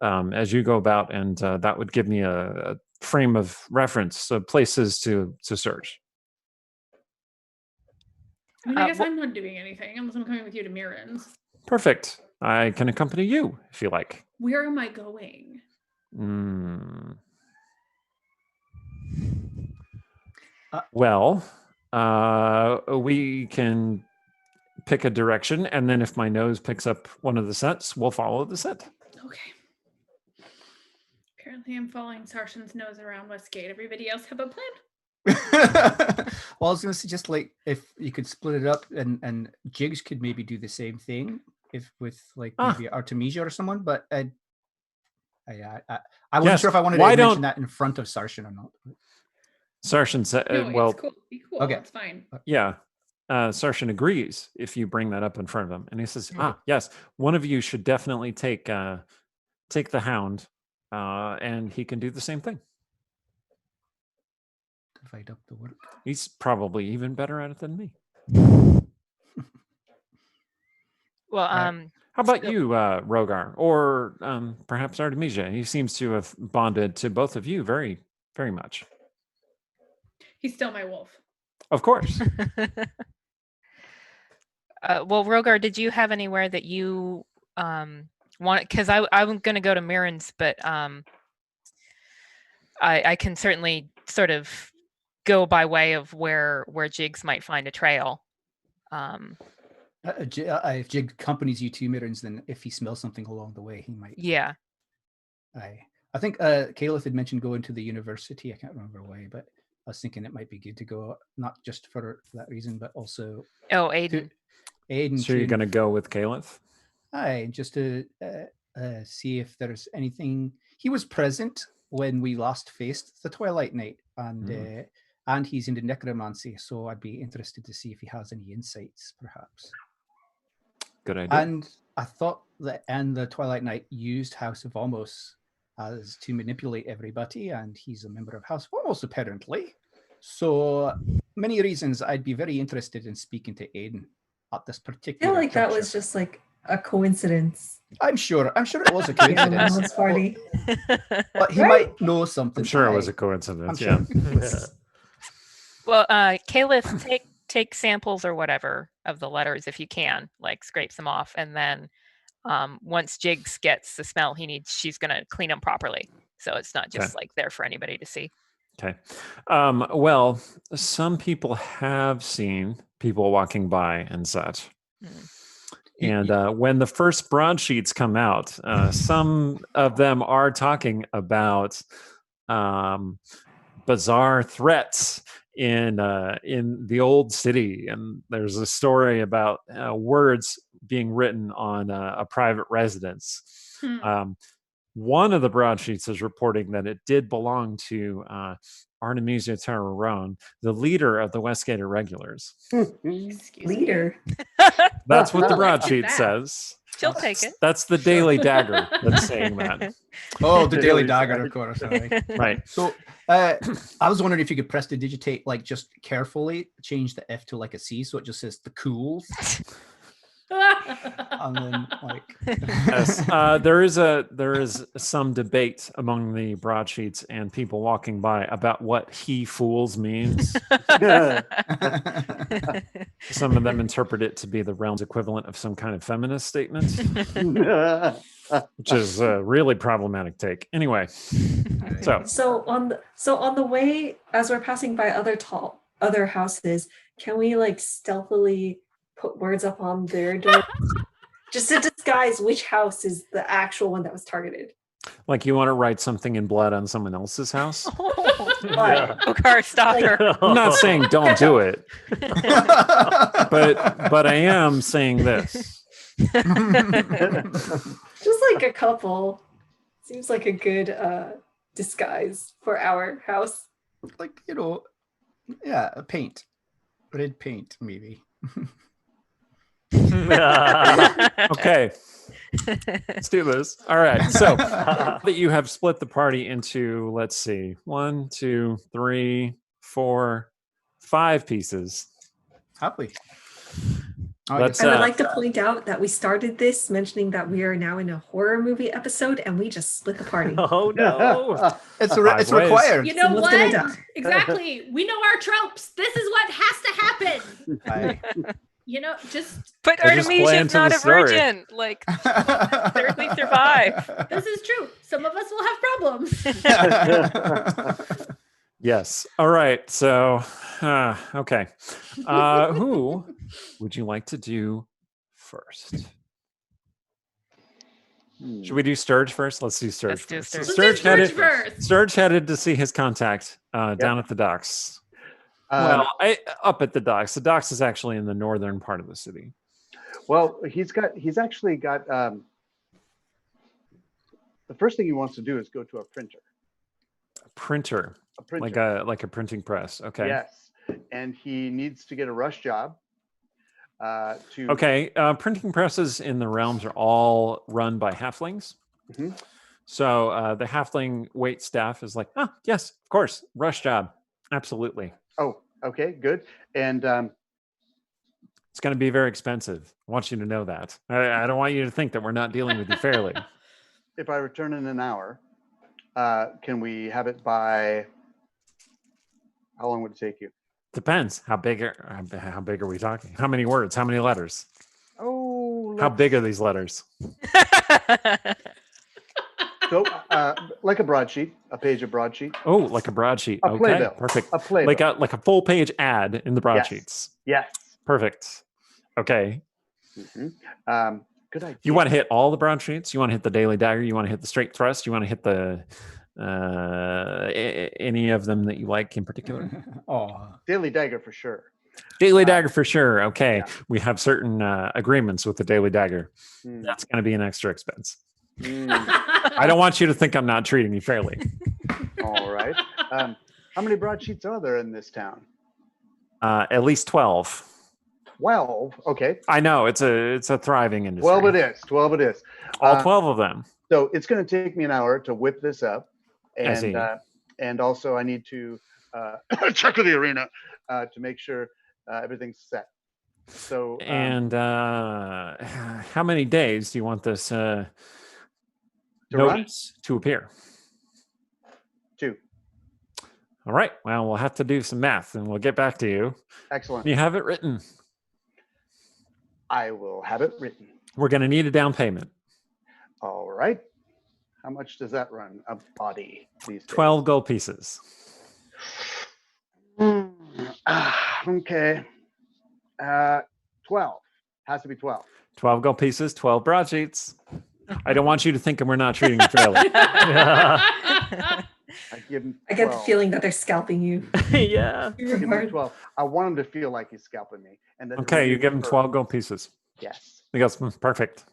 as you go about, and that would give me a frame of reference, places to search. I mean, I guess I'm not doing anything unless I'm coming with you to Mirren's. Perfect. I can accompany you if you like. Where am I going? Well, we can pick a direction, and then if my nose picks up one of the scents, we'll follow the scent. Okay. Apparently, I'm following Sarshan's nose around Westgate. Everybody else have a plan? Well, I was going to suggest, like, if you could split it up, and Jigs could maybe do the same thing if with like maybe Artemisia or someone, but I wasn't sure if I wanted to mention that in front of Sarshan or not. Sarshan said, No, well, it's cool. Be cool. Okay. That's fine. Yeah. Sarshan agrees if you bring that up in front of him. And he says, yes, one of you should definitely take the hound, and he can do the same thing. Divide up the work. He's probably even better at it than me. Well, how about you, Rogar, or perhaps Artemisia? He seems to have bonded to both of you very, very much. He's still my wolf. Of course. well, Rogar, did you have anywhere that you want? Because I'm going to go to Mirren's, but I can certainly sort of go by way of where Jigs might find a trail. If Jig accompanies you to Mirren's, then if he smells something along the way, he might. Yeah. I think Caliph had mentioned going to the university. I can't remember why, but I was thinking it might be good to go, not just for that reason, but also. Oh, Aiden. Aiden. So you're going to go with Caliph? Aye, just to see if there's anything. He was present when we last faced the Twilight Knight, and he's into necromancy, so I'd be interested to see if he has any insights, perhaps. Good idea. And I thought that the Twilight Knight used House of Almos as to manipulate everybody, and he's a member of House of Almos apparently. So many reasons I'd be very interested in speaking to Aiden at this particular. I feel like that was just like a coincidence. I'm sure it was a coincidence. Party. But he might know something. I'm sure it was a coincidence. Sure. Well, Caliph, take samples or whatever of the letters if you can, like scrape them off, and then once Jigs gets the smell he needs, she's going to clean them properly, so it's not just like there for anybody to see. Okay. Well, some people have seen people walking by and such. And when the first broadsheets come out, some of them are talking about bizarre threats in the old city, and there's a story about words being written on a private residence. One of the broadsheets is reporting that it did belong to Artemisia Terrorone, the leader of the Westgate Irregulars. Leader. That's what the broadsheet says. She'll take it. That's the Daily Dagger that's saying that. Oh, the Daily Dagger, of course. Right. So I was wondering if you could prestidigitate, like, just carefully change the F to like a C, so it just says the Cools. And then, like, yes, there is some debate among the broadsheets and people walking by about what "he fools" means. Some of them interpret it to be the realm's equivalent of some kind of feminist statement, which is a really problematic take. Anyway, so on the way as we're passing by other houses, can we like stealthily put words up on their door just to disguise which house is the actual one that was targeted? Like you want to write something in blood on someone else's house? Okay, stop her. I'm not saying don't do it, but I am saying this. Just like a couple seems like a good disguise for our house? Like, you know, yeah, a paint. Red paint, maybe. Okay. Let's do this. All right. So that you have split the party into, let's see, 1, 2, 3, 4, 5 pieces. Happy. Let's, I would like to point out that we started this mentioning that we are now in a horror movie episode, and we just split the party. Oh no! It's ways. required. You know Someone's gonna what? die. Exactly. We know our tropes. This is what has to happen. Aye. You know, just But They just play Artemisia's into not the a story. virgin. Like, barely survive. this is true. Some of us will have problems. Yes. All right. So, okay. Who would you like to do first? Should we do Sturge first? Let's do Sturge Let's do first. So Sturge. Let's do Sturge headed, first. Sturge headed to see his contact down at the docks. Well, up at the docks. The docks is actually in the northern part of the city. Well, he's actually got the first thing he wants to do is go to a printer. A printer. A printer. Like a printing press. Okay. Yes. And he needs to get a rush job. Okay. Printing presses in the realms are all run by halflings. Mhm. So the halfling wait staff is like, oh, yes, of course. Rush job. Absolutely. Oh, okay, good. And It's going to be very expensive. I want you to know that. I don't want you to think that we're not dealing with you fairly. if I return in an hour, can we have it by? How long would it take you? Depends. How big are we talking? How many words? How many letters? Oh, How big are these letters? So, like a broadsheet, a page of broadsheet. Oh, like a broadsheet. A Okay, playbill. perfect. A playbill. Like a full page ad in the broadsheets. Yes. Perfect. Okay. Mm-hmm. Good idea. You want to hit all the broadsheets? You want to hit the Daily Dagger? You want to hit the Straight Thrust? You want to hit the any of them that you like in particular? Oh, Daily Dagger for sure. Daily Dagger for sure. Okay. Yeah. We have certain agreements with the Daily Dagger. Mm. That's going to be an extra expense. Mm. I don't want you to think I'm not treating you fairly. All right. How many broadsheets are there in this town? At least 12. 12. Okay. I know it's a thriving industry. 12 it is. 12 it is. All 12 of them. So it's going to take me an hour to whip this up, I see. and also I need to check with the arena to make sure everything's set. So And how many days do you want this run? notice to appear? 2. All right. Well, we'll have to do some math, and we'll get back to you. Excellent. You have it written. I will have it written. We're going to need a down payment. All right. How much does that run a body these days? 12 gold pieces. Okay. 12. Has to be 12. 12 gold pieces, 12 broadsheets. I don't want you to think we're not treating you fairly. I give him 12. I get the feeling that they're scalping you. Yeah. Give him 12. I want him to feel like he's scalping me. And that Okay, you give him 12 gold pieces. Yes. He goes, perfect.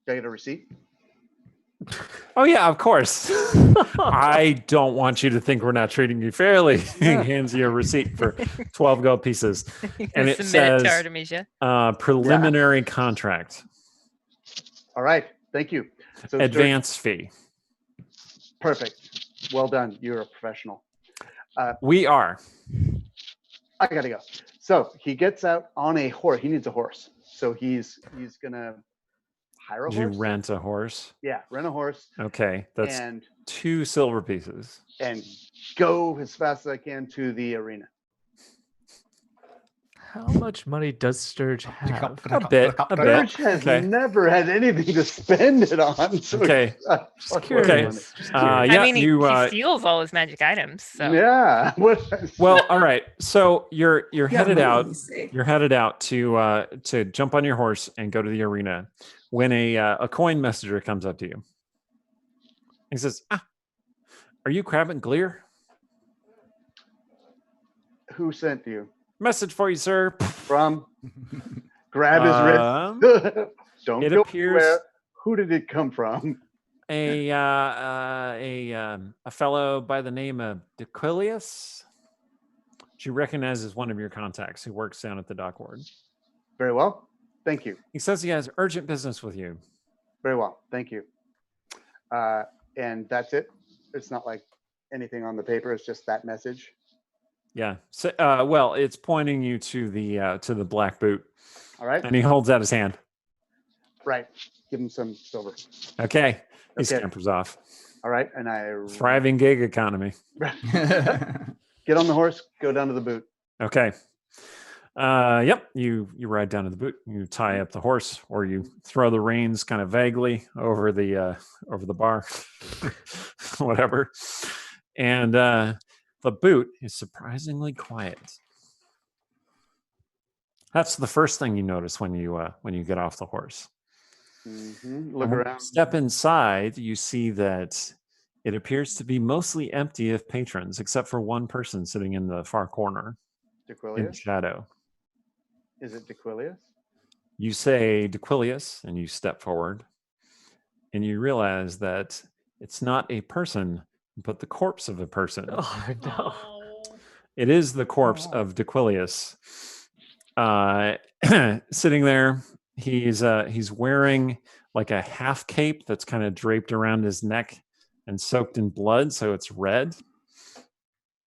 Do I get a receipt? Oh, yeah, of course. I don't want you to think we're not treating you fairly. He hands you a receipt for 12 gold pieces. And it says to Artemisia. preliminary contract, All right. Thank you. So advance fee. Perfect. Well done. You're a professional. We are. I gotta go. So he gets out on a horse. He needs a horse. So he's gonna hire a Did you horse. rent a horse? Yeah, rent a horse Okay, that's and 2 silver pieces. go as fast as I can to the arena. How much money does Sturge have? A bit. Sturge has Okay. never had anything to spend it on. So Okay. Just Okay. curious. Just curious. Yeah, I mean, he you. steals all his magic items. So. Yeah. Well, all right. So you're Yeah, headed what out. do you say? You're headed out to jump on your horse and go to the arena when a coin messenger comes up to you. He says, are you Crab and Gleer? Who sent you? Message for you, sir. From? Grab his wrist. Don't it go appears- anywhere. Who did it come from? a fellow by the name of Dequilius, which you recognize as one of your contacts who works down at the dock ward. Very well. Thank you. He says he has urgent business with you. Very well. Thank you. And that's it. It's not like anything on the paper. It's just that message. Yeah. So, well, it's pointing you to the black boot. All right. And he holds out his hand. Right. Give him some silver. Okay. He Okay. scampers off. All right. And I Thriving gig economy. get on the horse, go down to the boot. Okay. Yep. You ride down to the boot. You tie up the horse, or you throw the reins kind of vaguely over the bar, whatever. And the boot is surprisingly quiet. That's the first thing you notice when you get off the horse. Mm-hmm. Look And when around. you step inside, you see that it appears to be mostly empty of patrons, except for one person sitting in the far corner in Dequilius? shadow. Is it Dequilius? You say Dequilius, and you step forward, and you realize that it's not a person, but the corpse of a person. Oh no. Oh. It is the corpse Oh. of Dequilius. Sitting there, he's wearing like a half cape that's kind of draped around his neck and soaked in blood, so it's red.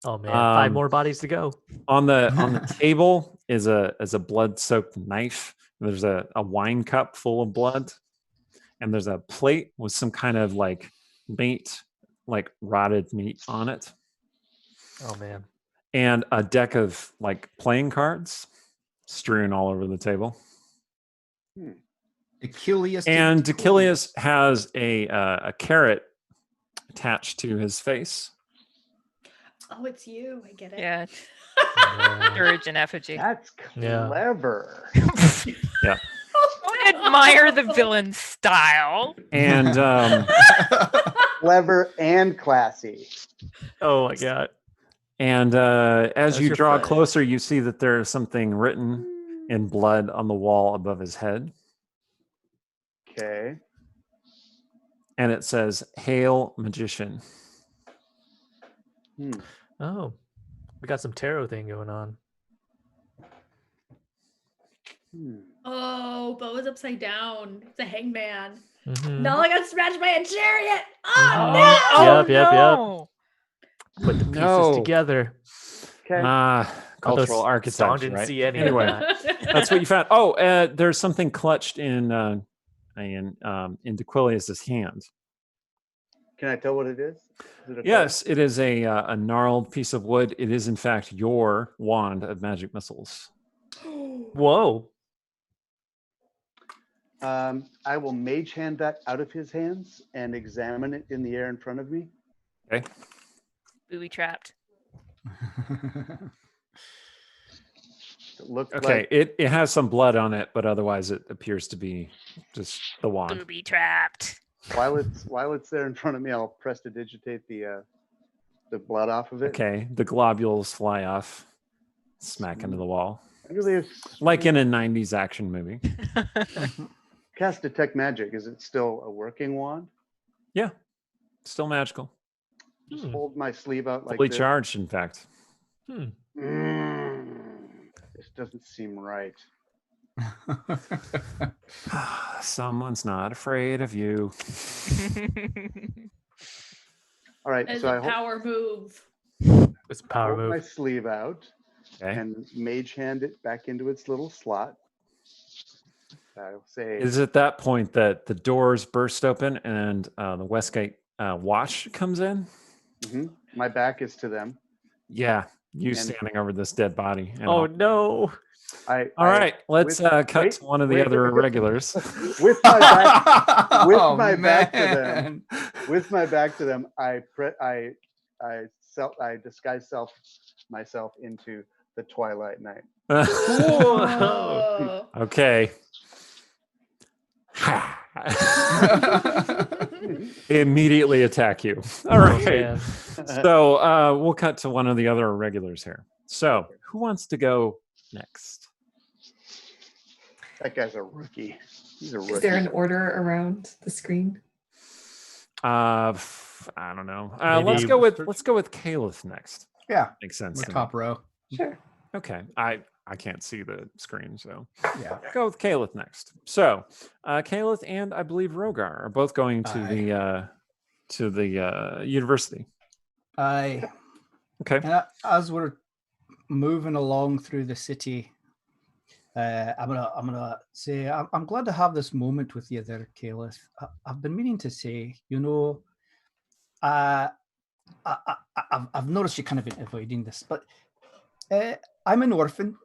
Oh man, 5 Um, more bodies to go. On the table is a blood-soaked knife. There's a wine cup full of blood, and there's a plate with some kind of like meat, like rotted meat on it, Oh man. and a deck of like playing cards strewn all over the table. Achilles. And Achilles has a carrot attached to his face. Oh, it's you. I get it. Yeah, Yeah. dirge and effigy. That's Yeah. clever. Don't admire the villain style. And Clever and classy. Oh my god. and as That's you your draw friend. closer, you see that there's something written in blood on the wall above his head. Okay. And it says, "Hail, magician." Hmm. Oh. We got some tarot thing going on. Hmm. Oh, Bo is upside down. It's a hangman. Mhm. No, I got smashed by a chariot. Mhm. Oh, no. Yep. no. Put the pieces No. together. Okay. Cultural Song architecture, didn't right? see any Anyway, of that. that's what you found. Oh, there's something clutched in Dequilius's hand. Can I tell what it is? Is it a Yes, it is a gnarled piece of wood. It is, in fact, your wand of magic missiles. Whoa. I will mage hand that out of his hands and examine it in the air in front of me. Okay. Booby trapped. It looked Okay. like It has some blood on it, but otherwise it appears to be just the wand. Booby trapped. while it's there in front of me, I'll prestidigitate the blood off of it. Okay. The globules fly off, smack into the wall, Really, like in a '90s action movie. cast detect magic. Is it still a working wand? Yeah. Still magical. Just Hmm. hold my sleeve out like Fully this. charged, in fact. Hmm. This doesn't seem right. Someone's not afraid of you. All right, That is so I a power move. It's a power hold my move. sleeve out Okay. and mage hand it back into its little slot. I'll say, It is at that point that the doors burst open and the Westgate watch comes in. mhm, my back is to them. Yeah, you And- standing over this dead body. and Oh all. no. All All right, let's with- cut wait, to one of the wait, other wait, wait. irregulars. with my back, with Oh, my back to them, man. with my back to them, I disguise myself into the Twilight Knight. Whoa. Oh. Okay. They immediately attack you. All Oh, right. man. So we'll cut to one of the other irregulars here. So who wants to go next? That guy's a rookie. He's a rookie. Is there an order around the screen? I don't know. Maybe- Let's go with Caliph next. Yeah, Makes sense. we're to me. top row. Sure. Okay. I can't see the screen, so Yeah. go with Caliph next. So Caliph and I believe Rogar are both going to the university. Aye. Okay. As we're moving along through the city, I'm gonna say I'm glad to have this moment with you there, Caliph. I've been meaning to say, I've noticed you kind of been avoiding this, but I'm an orphan,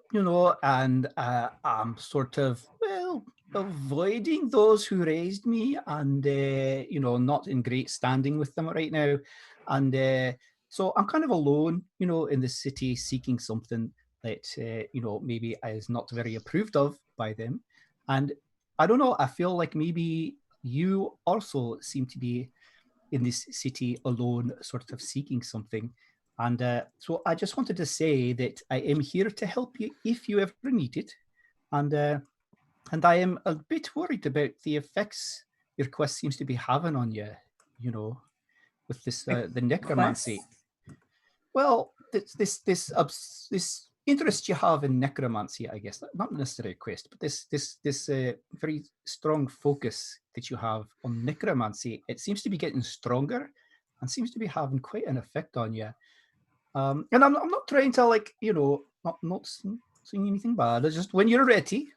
and I'm sort of avoiding those who raised me, and not in great standing with them right now, and so I'm kind of alone, in the city, seeking something that maybe is not very approved of by them, and I don't know. I feel like maybe you also seem to be in this city alone, sort of seeking something. And so I just wanted to say that I am here to help you if you ever need it. And I am a bit worried about the effects your quest seems to be having on you, with this the necromancy. Well, this interest you have in necromancy, I guess, not necessarily a quest, but this very strong focus that you have on necromancy, it seems to be getting stronger and seems to be having quite an effect on you. And I'm not trying to not saying anything bad. It's just when you're ready,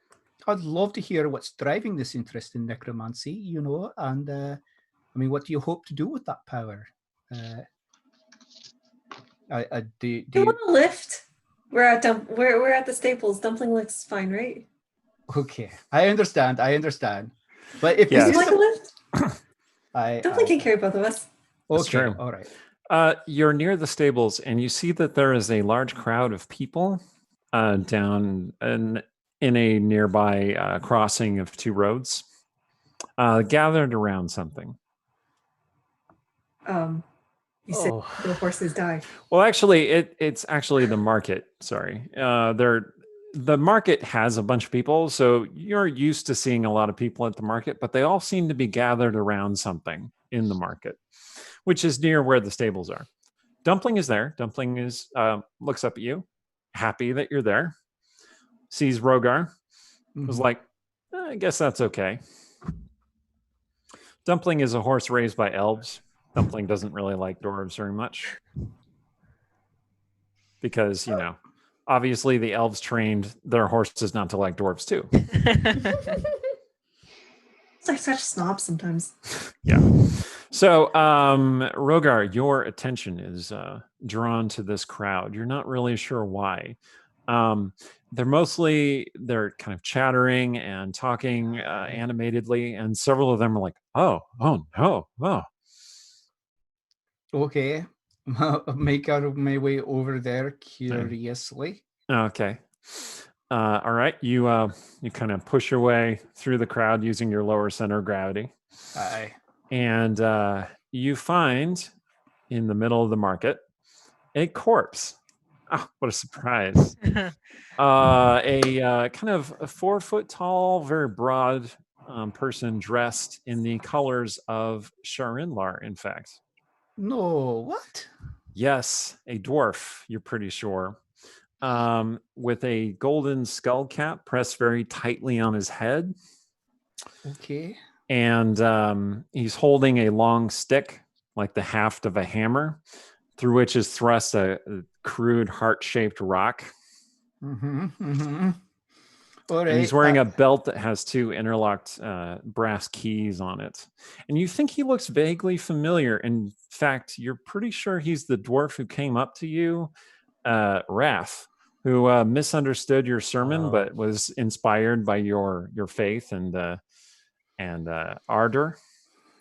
I'd love to hear what's driving this interest in necromancy, and I mean, what do you hope to do with that power? Do you want a lift? We're at the Staples. Dumpling looks fine, right? Okay, I understand. But if Would this you like a lift? Dumpling can carry both of us. That's Okay, true. all right. You're near the stables, and you see that there is a large crowd of people down in a nearby crossing of two roads, gathered around something. You said the horses die. Well, actually, it's actually the market. Sorry, the market has a bunch of people, so you're used to seeing a lot of people at the market, but they all seem to be gathered around something in the market, which is near where the stables are. Dumpling is there. Dumpling is looks up at you, happy that you're there. Sees Rogar, was like, I guess that's okay. Dumpling is a horse raised by elves. Dumpling doesn't really like dwarves very much because, obviously the elves trained their horses not to like dwarves too. It's like such snobs sometimes. Yeah. So, Rogar, your attention is drawn to this crowd. You're not really sure why. They're kind of chattering and talking animatedly, and several of them are like, oh no. Okay, make out of my way over there curiously. Okay. All right. You kind of push your way through the crowd using your lower center of gravity. Aye. And you find in the middle of the market a corpse. Oh, what a surprise. A kind of a 4 foot tall, very broad person dressed in the colors of Sharinlar, in fact. No, what? Yes, a dwarf, you're pretty sure. With a golden skull cap pressed very tightly on his head. Okay. And he's holding a long stick, like the haft of a hammer, through which is thrust a crude heart-shaped rock. All right. And he's wearing a belt that has 2 interlocked brass keys on it. And you think he looks vaguely familiar. In fact, you're pretty sure he's the dwarf who came up to you, Wrath, who misunderstood your sermon, but was inspired by your faith and ardor.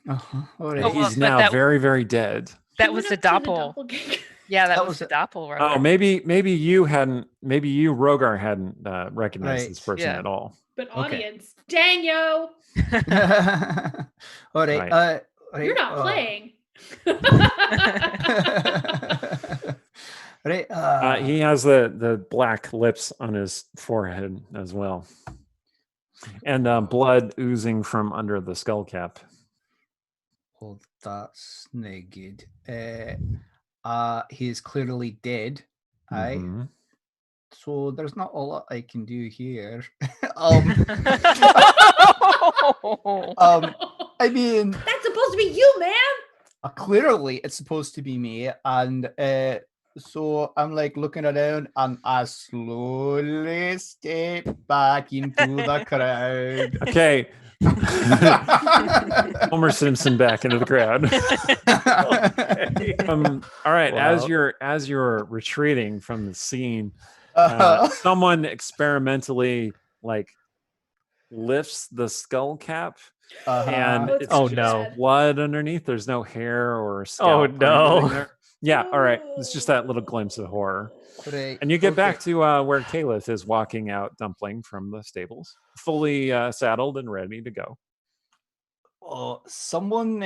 All right. He's now very, very dead. That was the doppel. Yeah, that was the doppel. Oh, maybe you Rogar hadn't recognized this person at all. But audience, dang yo! All right. You're not playing. Right. He has the black lips on his forehead as well, and blood oozing from under the skull cap. Oh, that's no good. He is clearly dead. Aye. Mhm. So there's not a lot I can do here. I mean, That's supposed to be you, man. clearly it's supposed to be me, and so I'm like looking around, and I slowly step back into the crowd. Okay. Homer Simpson back into the crowd. All right. Wow. As you're retreating from the scene, Uh-huh. someone experimentally like lifts the skull cap, and Uh-huh. it's Oh, just no. blood underneath. There's no hair or Oh, scalp or no. anything there. Yeah. All right. It's just that little glimpse of horror. Right, And you get back okay. to where Caliph is walking out, Dumpling, from the stables, fully saddled and ready to go. Oh, someone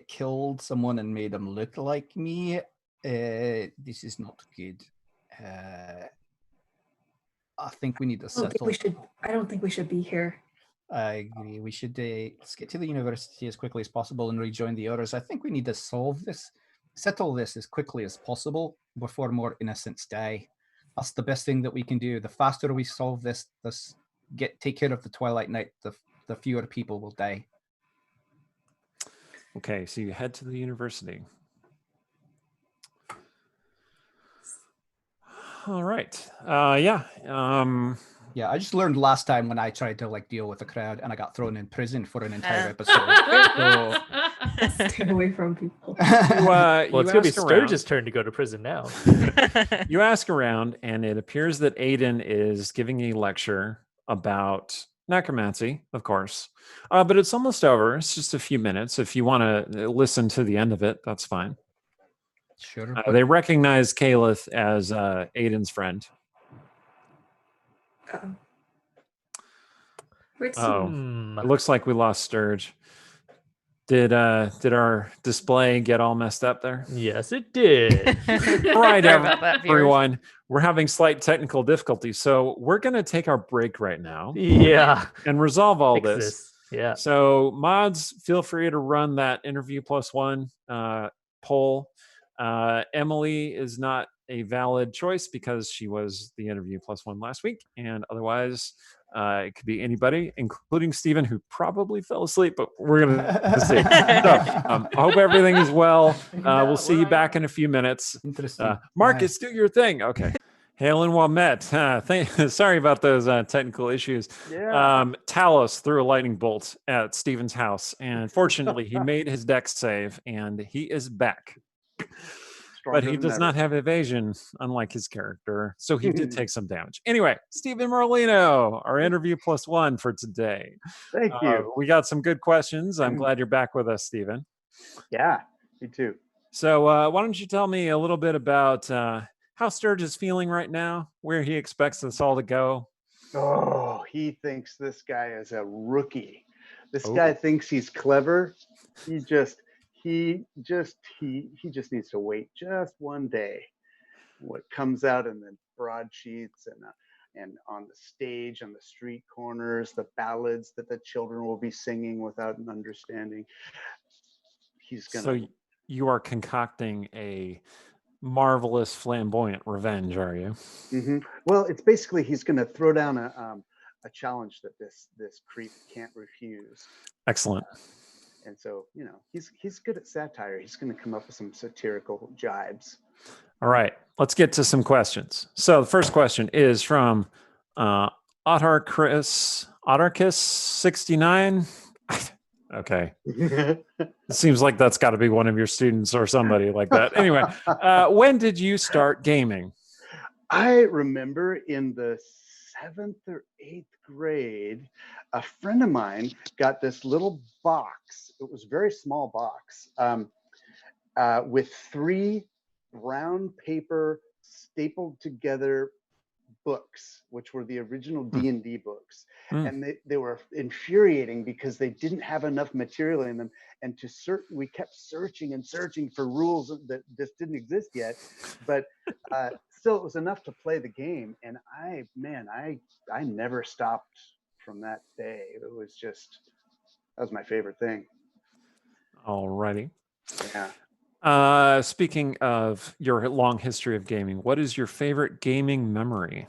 killed someone and made him look like me. This is not good. I think we need to I don't think settle. we should. I don't think we should be here. I agree. We should let's get to the university as quickly as possible and rejoin the others. I think we need to settle this as quickly as possible before more innocents die. That's the best thing that we can do. The faster we solve this, take care of the Twilight Knight, the fewer people will die. Okay, so you head to the university. All right. Yeah. Yeah, I just learned last time when I tried to like deal with a crowd and I got thrown in prison for an entire episode. Stay away from people. Well, it's going to be ask around. Sturge's turn to go to prison now. You ask around, and it appears that Aiden is giving a lecture about necromancy, of course. But it's almost over. It's just a few minutes. If you want to listen to the end of it, that's fine. Sure. They recognize Caliph as Aiden's friend. Uh-oh. Where'd It looks like we lost Sturge. Did our display get all messed up there? Yes, it did. All right, Sorry about that, viewers. everyone. We're having slight technical difficulties, so we're going to take our break right now. Yeah. And resolve all Fix this. Yeah. So, mods, feel free to run that interview +1 poll. Emily is not a valid choice because she was the interview +1 last week, and otherwise it could be anybody, including Steven, who probably fell asleep, but we're gonna see. So, I hope everything is well. We'll see you back in a few minutes. Interesting. Marcus, do your thing. Okay. Hail and well met. Sorry about those technical issues. Yeah. Talos threw a lightning bolt at Steven's house, and fortunately, he made his dex save, and he is back. But he does not have evasion, unlike his character, so he did take some damage. Anyway, Steven Merlino, our interview +1 for today. Thank you. We got some good questions. I'm glad you're back with us, Steven. Yeah, me too. So why don't you tell me a little bit about how Sturge is feeling right now, where he expects us all to go? Oh, he thinks this guy is a rookie. This guy thinks he's clever. He just needs to wait just one day. What comes out in the broadsheets and on the stage, on the street corners, the ballads that the children will be singing without an understanding. He's gonna. So you are concocting a marvelous flamboyant revenge, are you? Mm-hmm. Well, it's basically he's going to throw down a challenge that this creep can't refuse. Excellent. And so, he's good at satire. He's going to come up with some satirical jibes. All right, let's get to some questions. So the first question is from Autarchus69. Okay. It seems like that's got to be one of your students or somebody like that. Anyway, when did you start gaming? I remember in the 7th or 8th grade, a friend of mine got this little box. It was a very small box with 3 brown paper stapled together books, which were the original D&D books. And they were infuriating because they didn't have enough material in them. And we kept searching and searching for rules that just didn't exist yet. But still, it was enough to play the game. And I never stopped from that day. That was my favorite thing. Alrighty. Yeah. Speaking of your long history of gaming, what is your favorite gaming memory?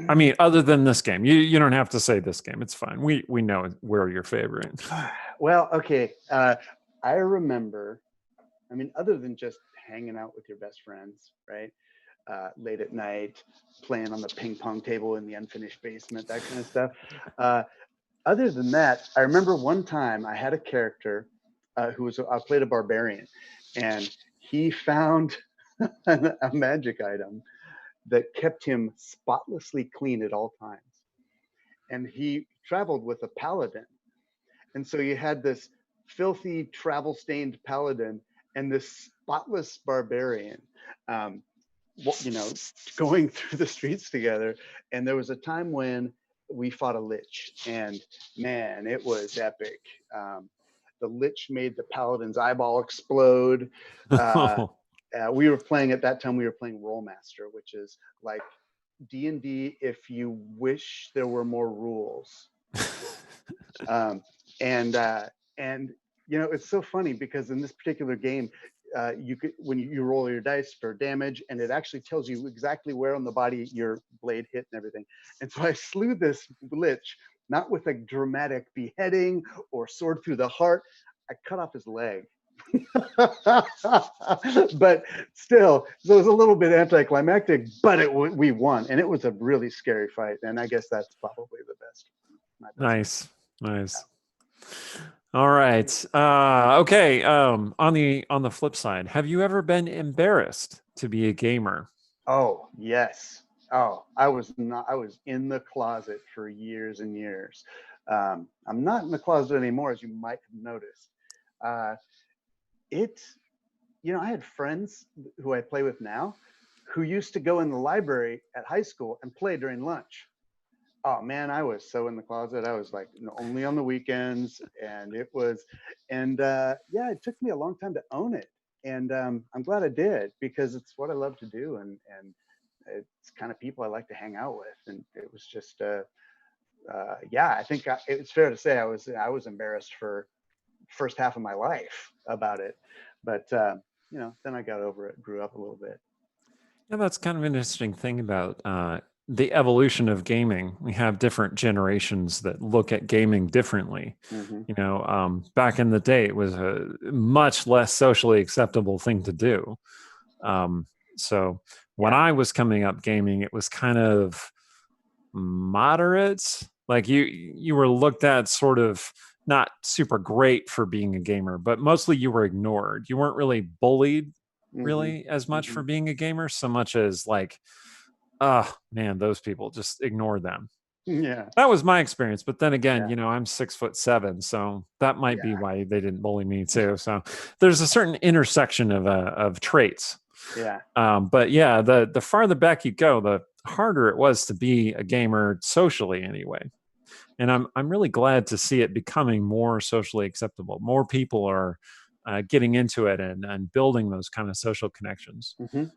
I mean, other than this game, you don't have to say this game. It's fine. We know where your favorite. Well, okay. I remember. I mean, other than just hanging out with your best friends, right? Late at night, playing on the ping pong table in the unfinished basement, that kind of stuff. Other than that, I remember one time I had a character who I played a barbarian, and he found a magic item that kept him spotlessly clean at all times. And he traveled with a paladin. And so you had this filthy, travel-stained paladin and this spotless barbarian, going through the streets together. And there was a time when we fought a lich, and man, it was epic. The lich made the paladin's eyeball explode. We were playing at that time. We were playing Rollmaster, which is like D&D if you wish there were more rules. And it's so funny because in this particular game, you could, when you roll your dice for damage, and it actually tells you exactly where on the body your blade hit and everything. And so I slew this lich, not with a dramatic beheading or sword through the heart. I cut off his leg. But still, so it was a little bit anticlimactic, but we won, and it was a really scary fight. And I guess that's probably the best. Nice. All right. Okay. On the flip side, have you ever been embarrassed to be a gamer? Oh, yes. Oh, I was in the closet for years and years. I'm not in the closet anymore, as you might have noticed. I had friends who I play with now who used to go in the library at high school and play during lunch. Oh man, I was so in the closet. I was like only on the weekends, and it took me a long time to own it. And I'm glad I did, because it's what I love to do, and it's kind of people I like to hang out with. And it was just, I think it's fair to say I was embarrassed for first half of my life about it, but then I got over it, grew up a little bit. Yeah, that's kind of an interesting thing about the evolution of gaming. We have different generations that look at gaming differently. Mm-hmm. Back in the day, it was a much less socially acceptable thing to do. So when I was coming up gaming, it was kind of moderate. Like you were looked at sort of not super great for being a gamer, but mostly you were ignored. You weren't really bullied really as much for being a gamer, so much as like, man, those people, just ignore them. Yeah, that was my experience. But then again, I'm 6'7", so that might be why they didn't bully me too. So there's a certain intersection of traits. But yeah, the farther back you go, the harder it was to be a gamer socially anyway. And I'm really glad to see it becoming more socially acceptable. More people are getting into it and building those kind of social connections.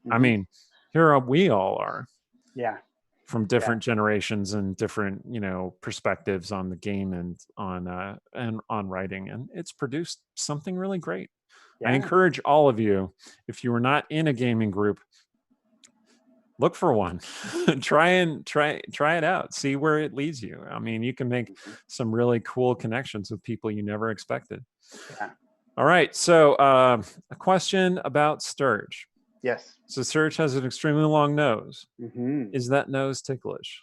I mean, we all are. From different generations and different, perspectives on the game and on writing, and it's produced something really great. I encourage all of you, if you are not in a gaming group, look for one. try it out, see where it leads you. I mean, you can make some really cool connections with people you never expected. All right, so a question about Sturge. Yes. So Sturge has an extremely long nose. Mm-hmm. Is that nose ticklish?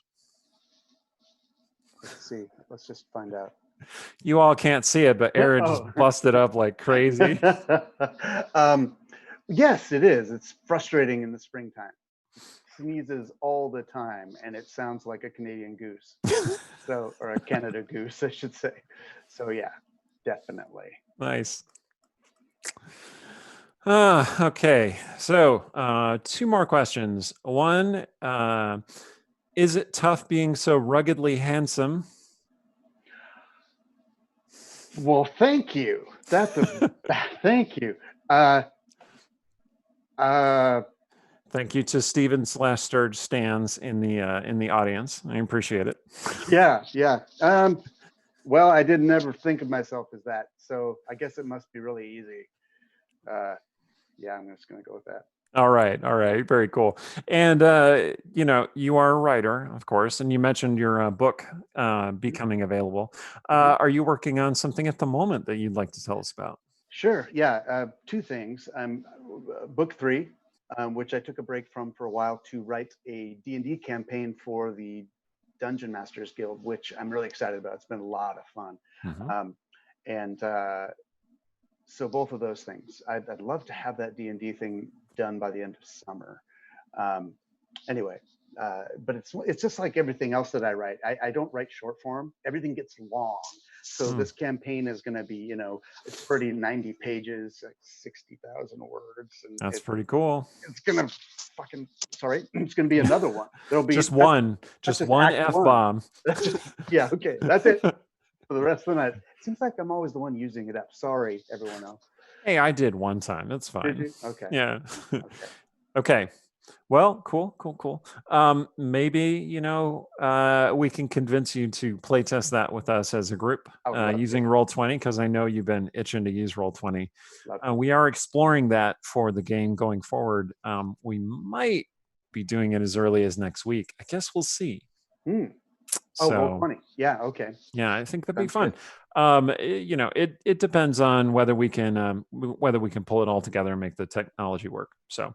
Let's see. Let's just find out. You all can't see it, but Aaron just busted up like crazy. Yes, it is. It's frustrating in the springtime. It sneezes all the time, and it sounds like a Canadian goose. Or a Canada goose, I should say. So yeah, definitely. Nice. Okay, so 2 more questions. One, is it tough being so ruggedly handsome? Well, thank you. Thank you. Thank you to Steven/Sturge stands in the audience. I appreciate it. Yeah. Well, I didn't ever think of myself as that, so I guess it must be really easy. Yeah, I'm just going to go with that. All right, very cool. And you are a writer, of course, and you mentioned your book becoming available. Are you working on something at the moment that you'd like to tell us about? Sure. Yeah. Two things. Book 3, which I took a break from for a while to write a D&D campaign for the Dungeon Masters Guild, which I'm really excited about. It's been a lot of fun. So both of those things. I'd love to have that D&D thing done by the end of summer. Anyway, but it's just like everything else that I write. I don't write short form. Everything gets long. So this campaign is going to be, it's pretty 90 pages, like 60,000 words. And that's pretty cool. It's going to it's going to be another one. There'll be just one F-bomb. Yeah, okay. That's it for the rest of the night. Seems like I'm always the one using it up. Sorry, everyone else. Hey, I did one time. That's fine. Did you? Okay. Yeah. Okay. Well, cool. Maybe, we can convince you to play test that with us as a group using Roll20, because I know you've been itching to use Roll20. We are exploring that for the game going forward. We might be doing it as early as next week. I guess we'll see. So, Roll20. Yeah, okay. Yeah, I think that'd be fun. It depends on whether we can pull it all together and make the technology work. So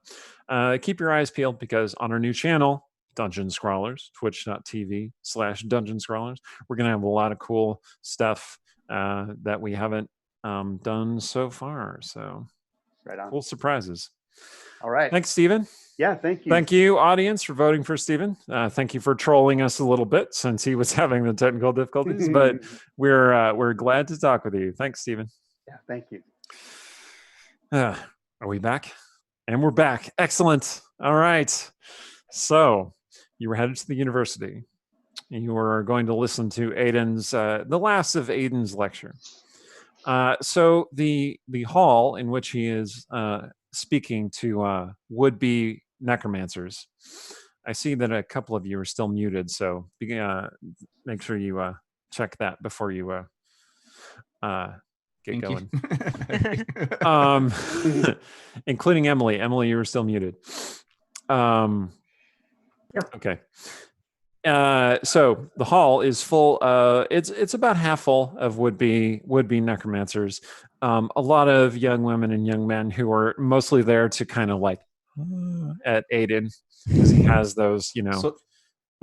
keep your eyes peeled, because on our new channel, Dungeon Scrawlers, twitch.tv/Dungeon Scrawlers, we're going to have a lot of cool stuff that we haven't done so far. So right on. Cool surprises. All right. Thanks, Stephen. Yeah, thank you. Thank you, audience, for voting for Stephen. Thank you for trolling us a little bit since he was having the technical difficulties, but we're glad to talk with you. Thanks, Stephen. Yeah, thank you. Are we back? And we're back. Excellent. All right. So you were headed to the university. You were going to listen to Aiden's, the last of Aiden's lecture. So the hall in which he is speaking to would-be necromancers. I see that a couple of you are still muted, so make sure you check that before you get going. Including Emily. Emily, you were still muted. Yep. Okay. So the hall is full. It's about half full of would-be necromancers. A lot of young women and young men who are mostly there to kind of like at Aiden, because he has those, So it's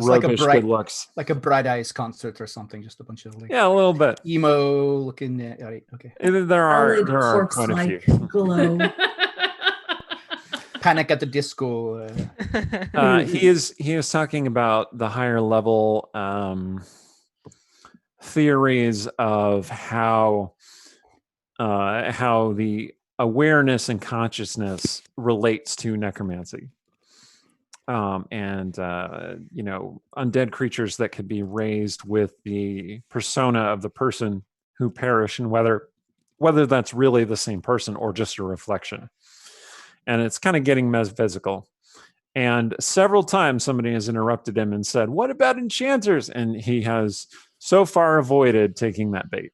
roguish good looks, like a Bright Eyes concert or something. Just a bunch of a little bit emo looking. Right, okay. There are quite a few. Glow. Panic at the Disco. He is talking about the higher level theories of how the awareness and consciousness relates to necromancy, and undead creatures that could be raised with the persona of the person who perished, and whether that's really the same person or just a reflection. And it's kind of getting metaphysical. And several times somebody has interrupted him and said, "What about enchanters?" And he has so far avoided taking that bait.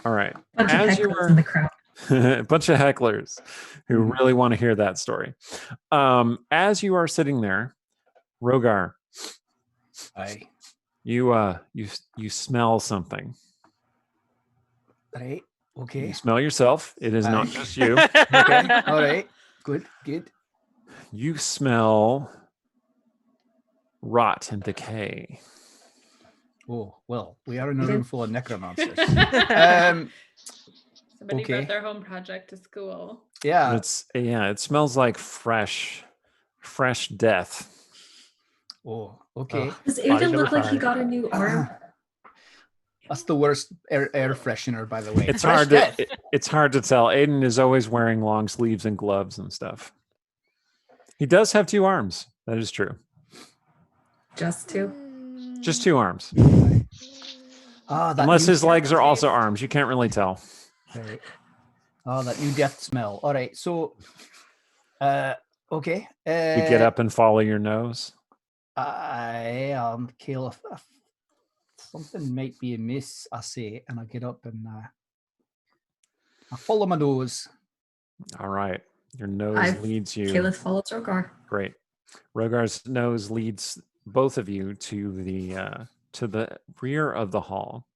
All right. Bunch of hecklers in the crowd. A bunch of hecklers who really want to hear that story. As you are sitting there, Rogar, you smell something. Right. Okay. You smell yourself. It is not just you. Okay. All right. Good. You smell rot and decay. Oh, well, we are in a room full of necromancers. Somebody brought their home project to school. Yeah. It smells like fresh death. Oh, okay. Does Aiden look like he got a new arm? That's the worst air freshener, by the way. It's hard to tell. Aiden is always wearing long sleeves and gloves and stuff. He does have 2 arms. That is true. Just 2? Just 2 arms. Unless his legs are also arms. You can't really tell. Right. Oh, that new death smell. All right. So, okay. You get up and follow your nose. I kill a Something might be amiss, I say, and I get up and I follow my nose. All right. Your nose I've- leads you. Caliph follows Rogar. Great. Rogar's nose leads both of you to the rear of the hall.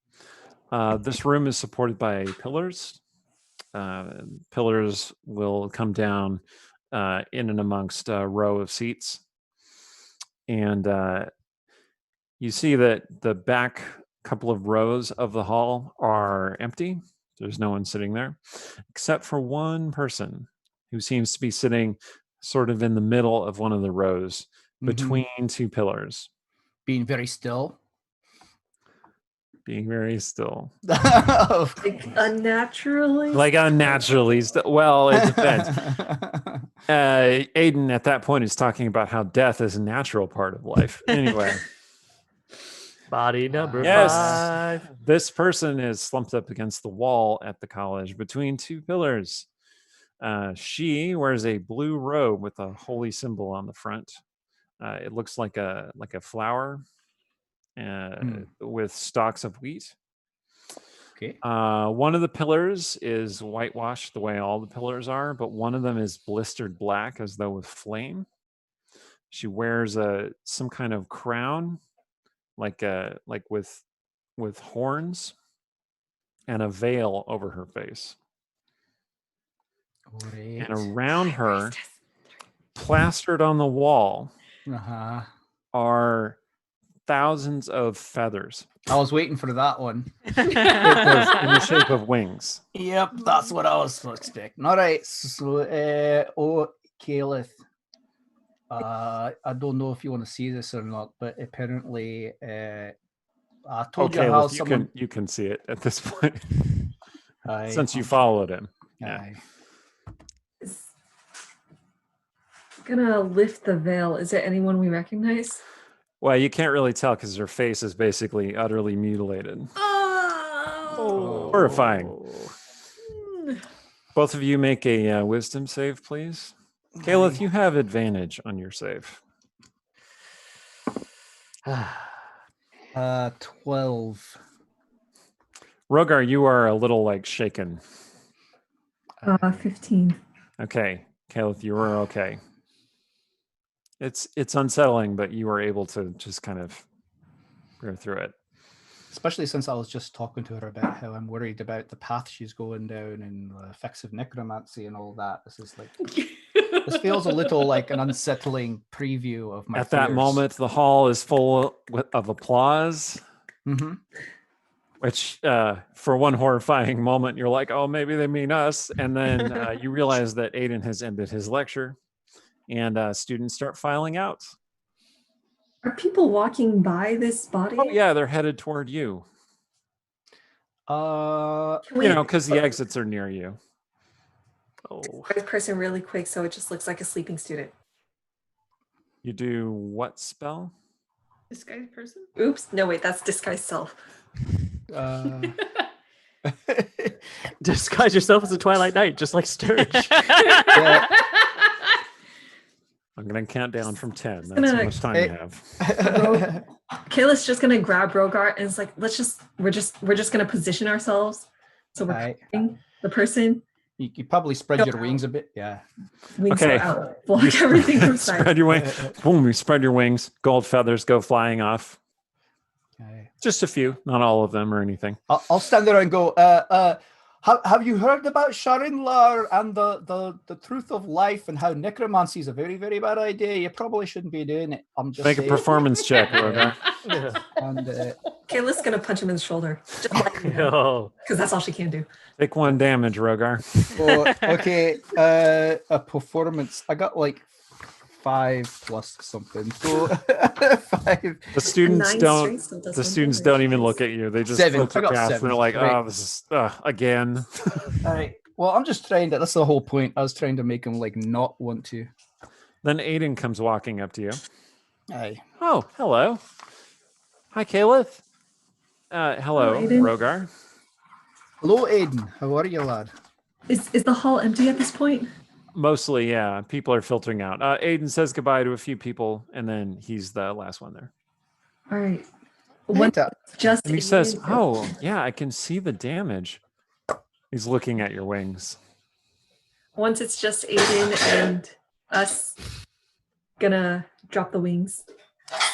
This room is supported by pillars. Pillars will come down in and amongst a row of seats. And you see that the back couple of rows of the hall are empty. There's no one sitting there, except for one person who seems to be sitting sort of in the middle of one of the rows between two pillars. Being very still. Being very still. Like unnaturally. Like unnaturally still. Well, it depends. Aiden at that point is talking about how death is a natural part of life. Anyway. Body number Yes. 5. This person is slumped up against the wall at the college between two pillars. She wears a blue robe with a holy symbol on the front. It looks like a flower with stalks of wheat. Okay. One of the pillars is whitewashed the way all the pillars are, but one of them is blistered black as though with flame. She wears some kind of crown, like with horns, and a veil over her face. Great. And around her, plastered on the wall, are thousands of feathers. I was waiting for that one. In the shape of wings. Yep, that's what I was expecting. All right, so Caliph, I don't know if you want to see this or not, but apparently, I told you how someone you can see it at this point Aye, since you followed him. Aye. Gonna lift the veil. Is there anyone we recognize? Well, you can't really tell because her face is basically utterly mutilated. Oh, Horrifying. Both of you make a wisdom save, please. Caliph, you have advantage on your save. 12. Rogar, you are a little shaken. 15. Okay, Caliph, you were okay. It's unsettling, but you were able to just kind of go through it. Especially since I was just talking to her about how I'm worried about the path she's going down and the effects of necromancy and all that. This is this feels a little like an unsettling preview of my At that fears. moment, the hall is full of applause. Mm-hmm. Which, for one horrifying moment, you're like, oh, maybe they mean us. And then you realize that Aiden has ended his lecture and students start filing out. Are people walking by this body? Oh, yeah, they're headed toward you. Because the exits are near you. Oh. Disguise person really quick so it just looks like a sleeping student. You do what spell? Disguise person? Oops. No, wait, that's disguise self. Disguise yourself as a Twilight Knight, just like Sturge. Yeah. I'm going to count down from 10. That's how much time you have. Kayla's just gonna grab Rogar and it's like, we're just gonna position ourselves so we're Right. the person. You probably spread your wings a bit. Yeah. Wings Okay. go out, block everything from sight. Spread your wings. Boom, you spread your wings. Gold feathers go flying off. Aye. Just a few, not all of them or anything. I'll stand there and go, have you heard about Sharinlar and the truth of life and how necromancy is a very, very bad idea? You probably shouldn't be doing it. I'm just Make a saying. performance check, Rogar. And, Kayla's gonna punch him in the shoulder. Just like No. because that's all she can do. Take 1 damage, Rogar. okay, a performance. I got 5 plus something. So 5. The students 9 don't. strength still does The 1 students damage. don't even look at you. They just 7. filter I got past 7. and they're like, Right. "Oh, this is again." All right. Well, I'm just trying to. That's the whole point. I was trying to make him not want to. Then Aiden comes walking up to you. Aye. Oh, hello. Hi, Caliph. Hello, Aiden. Rogar. Hello, Aiden. How are you, lad? Is the hall empty at this point? Mostly, yeah. People are filtering out. Aiden says goodbye to a few people, and then he's the last one there. All right. Once Meta. it's just And he says, Aiden, "Oh, yeah, I can see the damage." He's looking at your wings. once it's just Aiden and us, gonna drop the wings,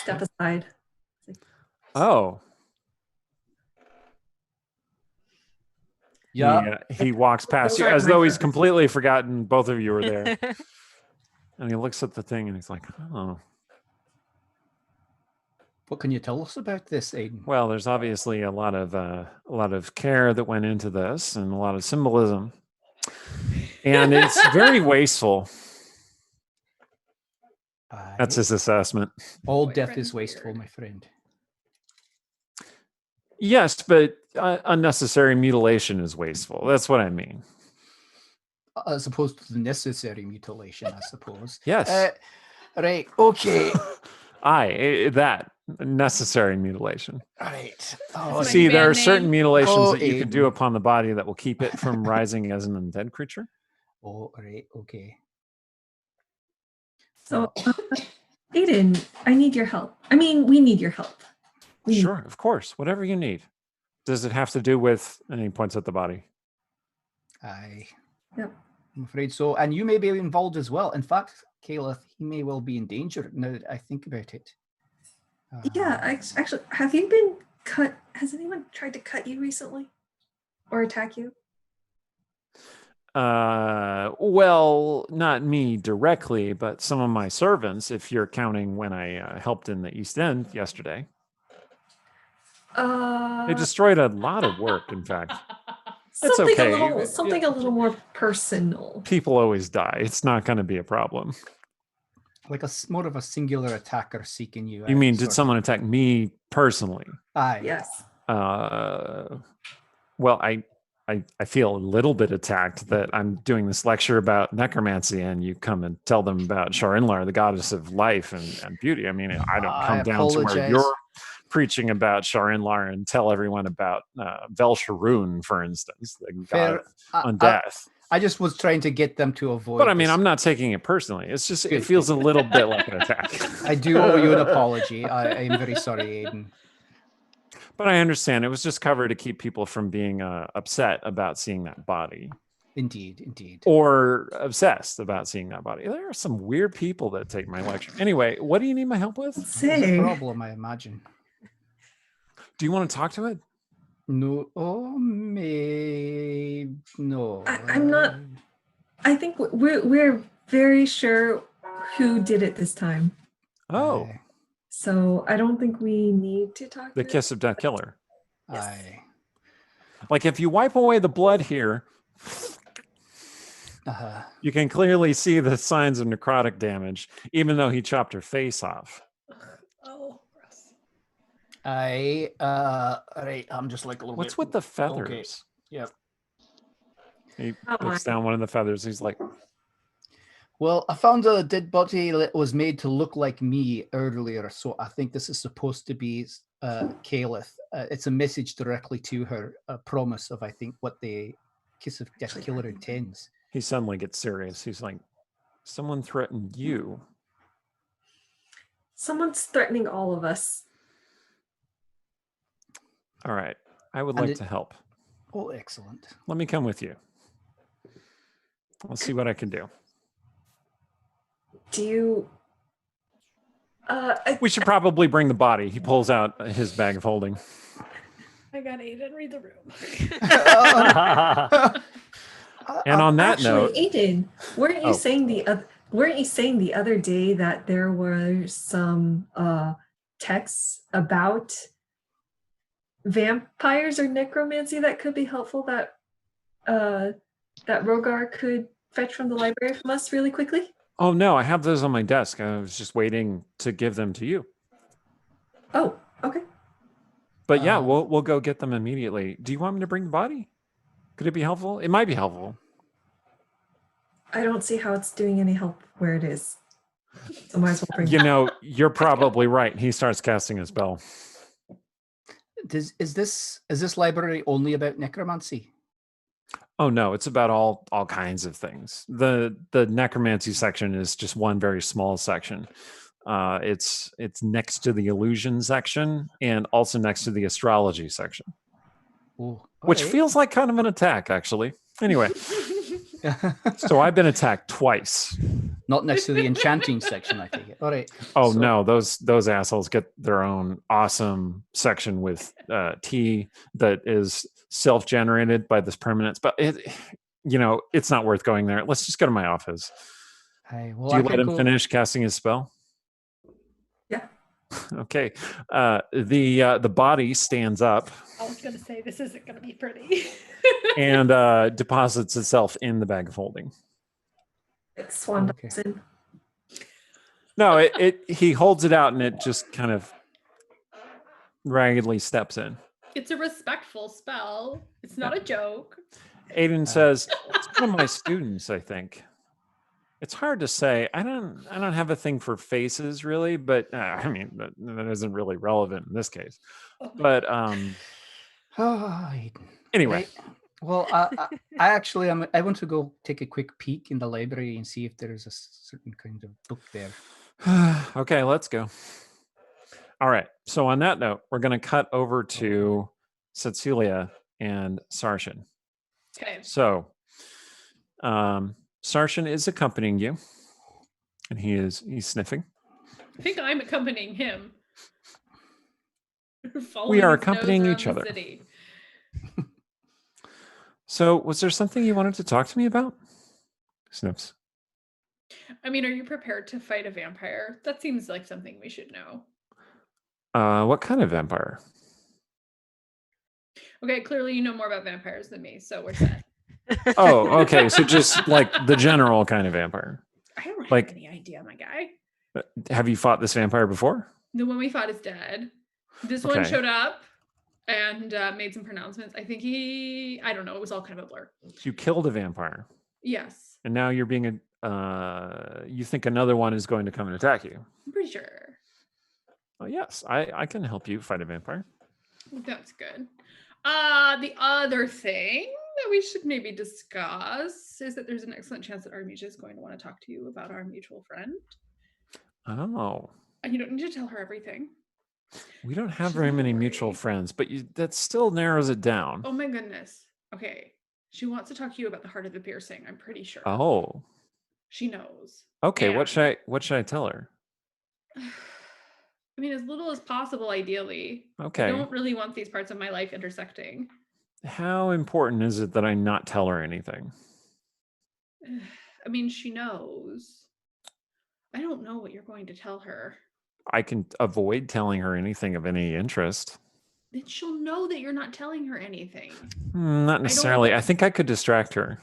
step aside. Oh, Yeah. he walks past you Sorry, as my though he's purpose. completely forgotten both of you were there. And he looks at the thing and he's like, "Oh, What can you tell us about this, Aiden? well, there's obviously a lot of care that went into this and a lot of symbolism. And it's very wasteful." That's his assessment. All death Boyfriend is wasteful, weird. my friend. Yes, but unnecessary mutilation is wasteful. That's what I mean. As opposed to the necessary mutilation, I suppose. Yes. Right. Okay. That necessary mutilation. Right. Oh, See, like there are band certain name? mutilations Oh, that you can Aiden. do upon the body that will keep it from rising as an undead creature. Oh, right. Okay. So, Aiden, I need your help. I mean, we need your help. We need- Sure, of course, whatever you need. Does it have to do with? And he points at the body. Aye. Yep. I'm afraid so. And you may be involved as well. In fact, Caleb, he may well be in danger now that I think about it. Yeah, actually, have you been cut? Has anyone tried to cut you recently or attack you? Well, not me directly, but some of my servants, if you're counting when I helped in the East End yesterday. They destroyed a lot of work, in fact. It's something okay. a little more personal. People always die. It's not going to be a problem. Like more of a singular attacker seeking you out. You mean, sort did of. someone attack me personally? Aye. Yes. Well, I feel a little bit attacked that I'm doing this lecture about necromancy and you come and tell them about Sharinlar, the goddess of life and beauty. I mean, I don't come down to where apologize. you're preaching about Sharinlar and tell everyone about Velsharoon, for instance, the god of undeath. I just was trying to get them to avoid. But I mean, this. I'm not taking it personally. It's just, it Good. feels a little bit like an attack. I do owe you an apology. I am very sorry, Aiden. But I understand it was just cover to keep people from being upset about seeing that body. Indeed. Or obsessed about seeing that body. There are some weird people that take my lecture. Anyway, what do you need my help with? It's a problem, I imagine. Do you want to talk to it? No. Oh, no. I'm not. I think we're very sure who did it this time. Oh, So I don't think we need to talk. the to kiss of death killer. Aye. Like if you wipe away the blood here, you can clearly see the signs of necrotic damage, even though he chopped her face off. Oh, gross. Right. I'm just like a little. What's bit... with the feathers? Okay. Yep. He Oh puts my. down one of the feathers. He's like, Well, I found a dead body that was made to look like me earlier, so I think this is supposed to be Caleth. It's a message directly to her, a promise of, I think, what the Kiss of Death Killer intends. he suddenly gets serious. He's like, someone threatened you. Someone's threatening all of us. All right. I would And like to help. Oh, excellent. Let me come with you. I'll see what I can do. Do you? We should probably bring the body. He pulls out his bag of holding. I got Aiden, read the room. And on that Actually, note, Aiden, weren't you Oh. saying the other day that there were some texts about vampires or necromancy that could be helpful that Rogar could fetch from the library from us really quickly? oh no, I have those on my desk. I was just waiting to give them to you. Oh, okay. But yeah, we'll go get them immediately. Do you want me to bring the body? Could it be helpful? It might be helpful. I don't see how it's doing any help where it is. So might as well bring You know, you're probably right. He starts casting a spell. Is this library only about necromancy? Oh no, it's about all kinds of things. The necromancy section is just one very small section. It's next to the illusion section and also next to the astrology section, Ooh, which alright. feels like kind of an attack, actually. Anyway, so I've been attacked twice. Not next to the enchanting section, I take it. All right. Oh So- no, those assholes get their own awesome section with tea that is self-generated by this permanence, but it's not worth going there. Let's just go to my office. Hey, well, Do you I let can him go- finish casting his spell? Yeah. Okay. The body stands up I was gonna say this isn't gonna be pretty. and deposits itself in the bag of holding. Like swan Okay. dives in. No, he holds it out and it just kind of raggedly steps in. It's a respectful spell. It's not a joke. Aiden says, "It's one of my students, I think." It's hard to say. I don't have a thing for faces really, but I mean that isn't really relevant in this case. Oh my But Oh, Aiden. anyway, Right. Well, I actually I want to go take a quick peek in the library and see if there is a certain kind of book there. okay, let's go. All right. So on that note, we're going to cut over to Cecilia and Sarshan. Okay. So Sarshan is accompanying you, and he's sniffing. I think I'm accompanying him. We Following are his nose accompanying around each the other. city. So was there something you wanted to talk to me about? Sniffs. I mean, are you prepared to fight a vampire? That seems like something we should know. What kind of vampire? Okay, clearly you know more about vampires than me, so we're set. Oh, okay. So just like the general kind of vampire. I don't have Like- any idea, my guy. Have you fought this vampire before? The one we fought is dead. This one Okay. showed up and made some pronouncements. I think I don't know, it was all kind of a blur. You killed a vampire, Yes, and now you're being you think another one is going to come and attack you. I'm pretty sure. Oh, yes, I can help you fight a vampire. That's good. The other thing that we should maybe discuss is that there's an excellent chance that Artemisia is going to want to talk to you about our mutual friend. Oh, And you don't need to tell her everything. we don't have She's very not many mutual worried. friends, but that still narrows it down. Oh my goodness. Okay. She wants to talk to you about the heart of the piercing, I'm pretty sure. Oh, She knows. okay. And- What should I tell her? I mean, as little as possible, ideally. Okay. I don't really want these parts of my life intersecting. How important is it that I not tell her anything? I mean, she knows. I don't know what you're going to tell her. I can avoid telling her anything of any interest. Then she'll know that you're not telling her anything. Not necessarily. I think I could distract her.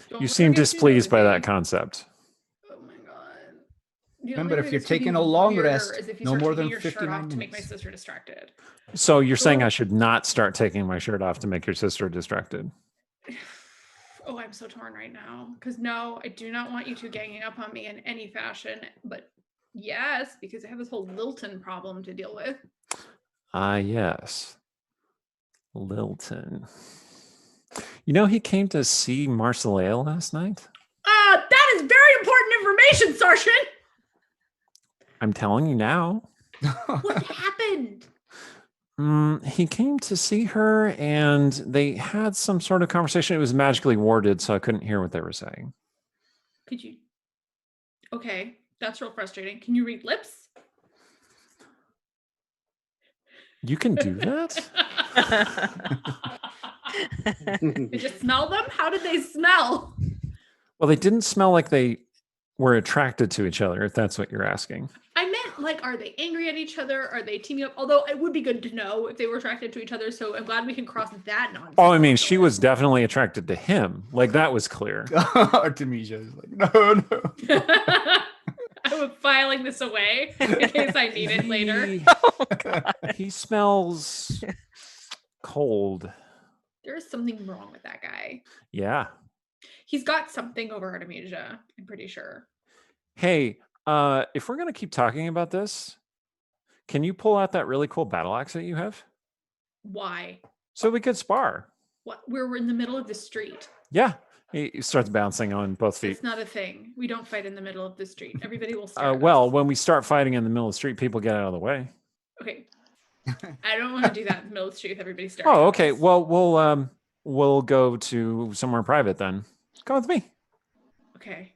Don't You let her seem get too displeased by that nosy. concept. Oh my god. The only Remember, way if you're this could be taking a long weirder rest, is if you no start more taking than your shirt 59 off to make my minutes. sister distracted. So you're saying I Well- should not start taking my shirt off to make your sister distracted? Oh, I'm so torn right now. Because no, I do not want you two ganging up on me in any fashion. But yes, because I have this whole Lilton problem to deal with. Ah, yes. Lilton. You know, he came to see Marcelea last night? That is very important information, Sergeant. I'm telling you now. What happened? He came to see her and they had some sort of conversation. It was magically warded, so I couldn't hear what they were saying. Could you? Okay, that's real frustrating. Can you read lips? You can do that? Did you smell them? How did they smell? Well, they didn't smell like they were attracted to each other, if that's what you're asking. I meant, like, are they angry at each other? Are they teaming up? Although it would be good to know if they were attracted to each other. So I'm glad we can cross that nonsense. Oh, I mean, off the she list. was definitely attracted to him. Like, that was clear. Artemisia is like, no. I'm filing this away in case I need it later. He smells cold. There is something wrong with that guy. Yeah. He's got something over Artemisia, I'm pretty sure. Hey, if we're going to keep talking about this, can you pull out that really cool battle axe that you have? Why? So we could spar. What? We're in the middle of the street. Yeah. He starts bouncing on both feet. It's not a thing. We don't fight in the middle of the street. Everybody will stare at Well, us. when we start fighting in the middle of the street, people get out of the way. Okay. I don't want to do that in the middle of the street with everybody staring. Oh, at okay. us. Well, we'll go to somewhere private then. Come with me. Okay.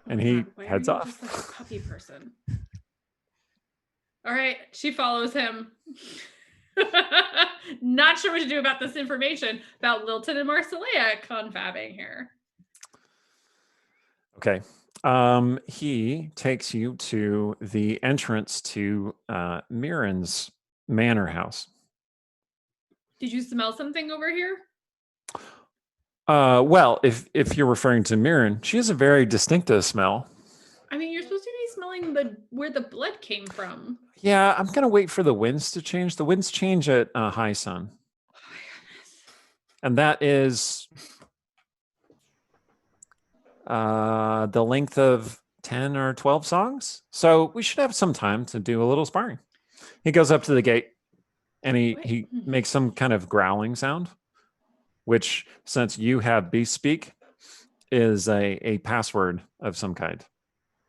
And my he God, why are heads you off. Just like a puppy person. All right, she follows him. Not sure what to do about this information about Lilton and Marcellia confabbing here. Okay. He takes you to the entrance to Mirren's manor house. Did you smell something over here? Well, if you're referring to Mirren, she has a very distinctive smell. I mean, you're supposed to be smelling where the blood came from. Yeah, I'm gonna wait for the winds to change. The winds change at high sun, Oh my goodness. and that is the length of 10 or 12 songs. So we should have some time to do a little sparring. He goes up to the gate, and he makes some kind of growling sound, which, since you have beast speak, is a password of some kind.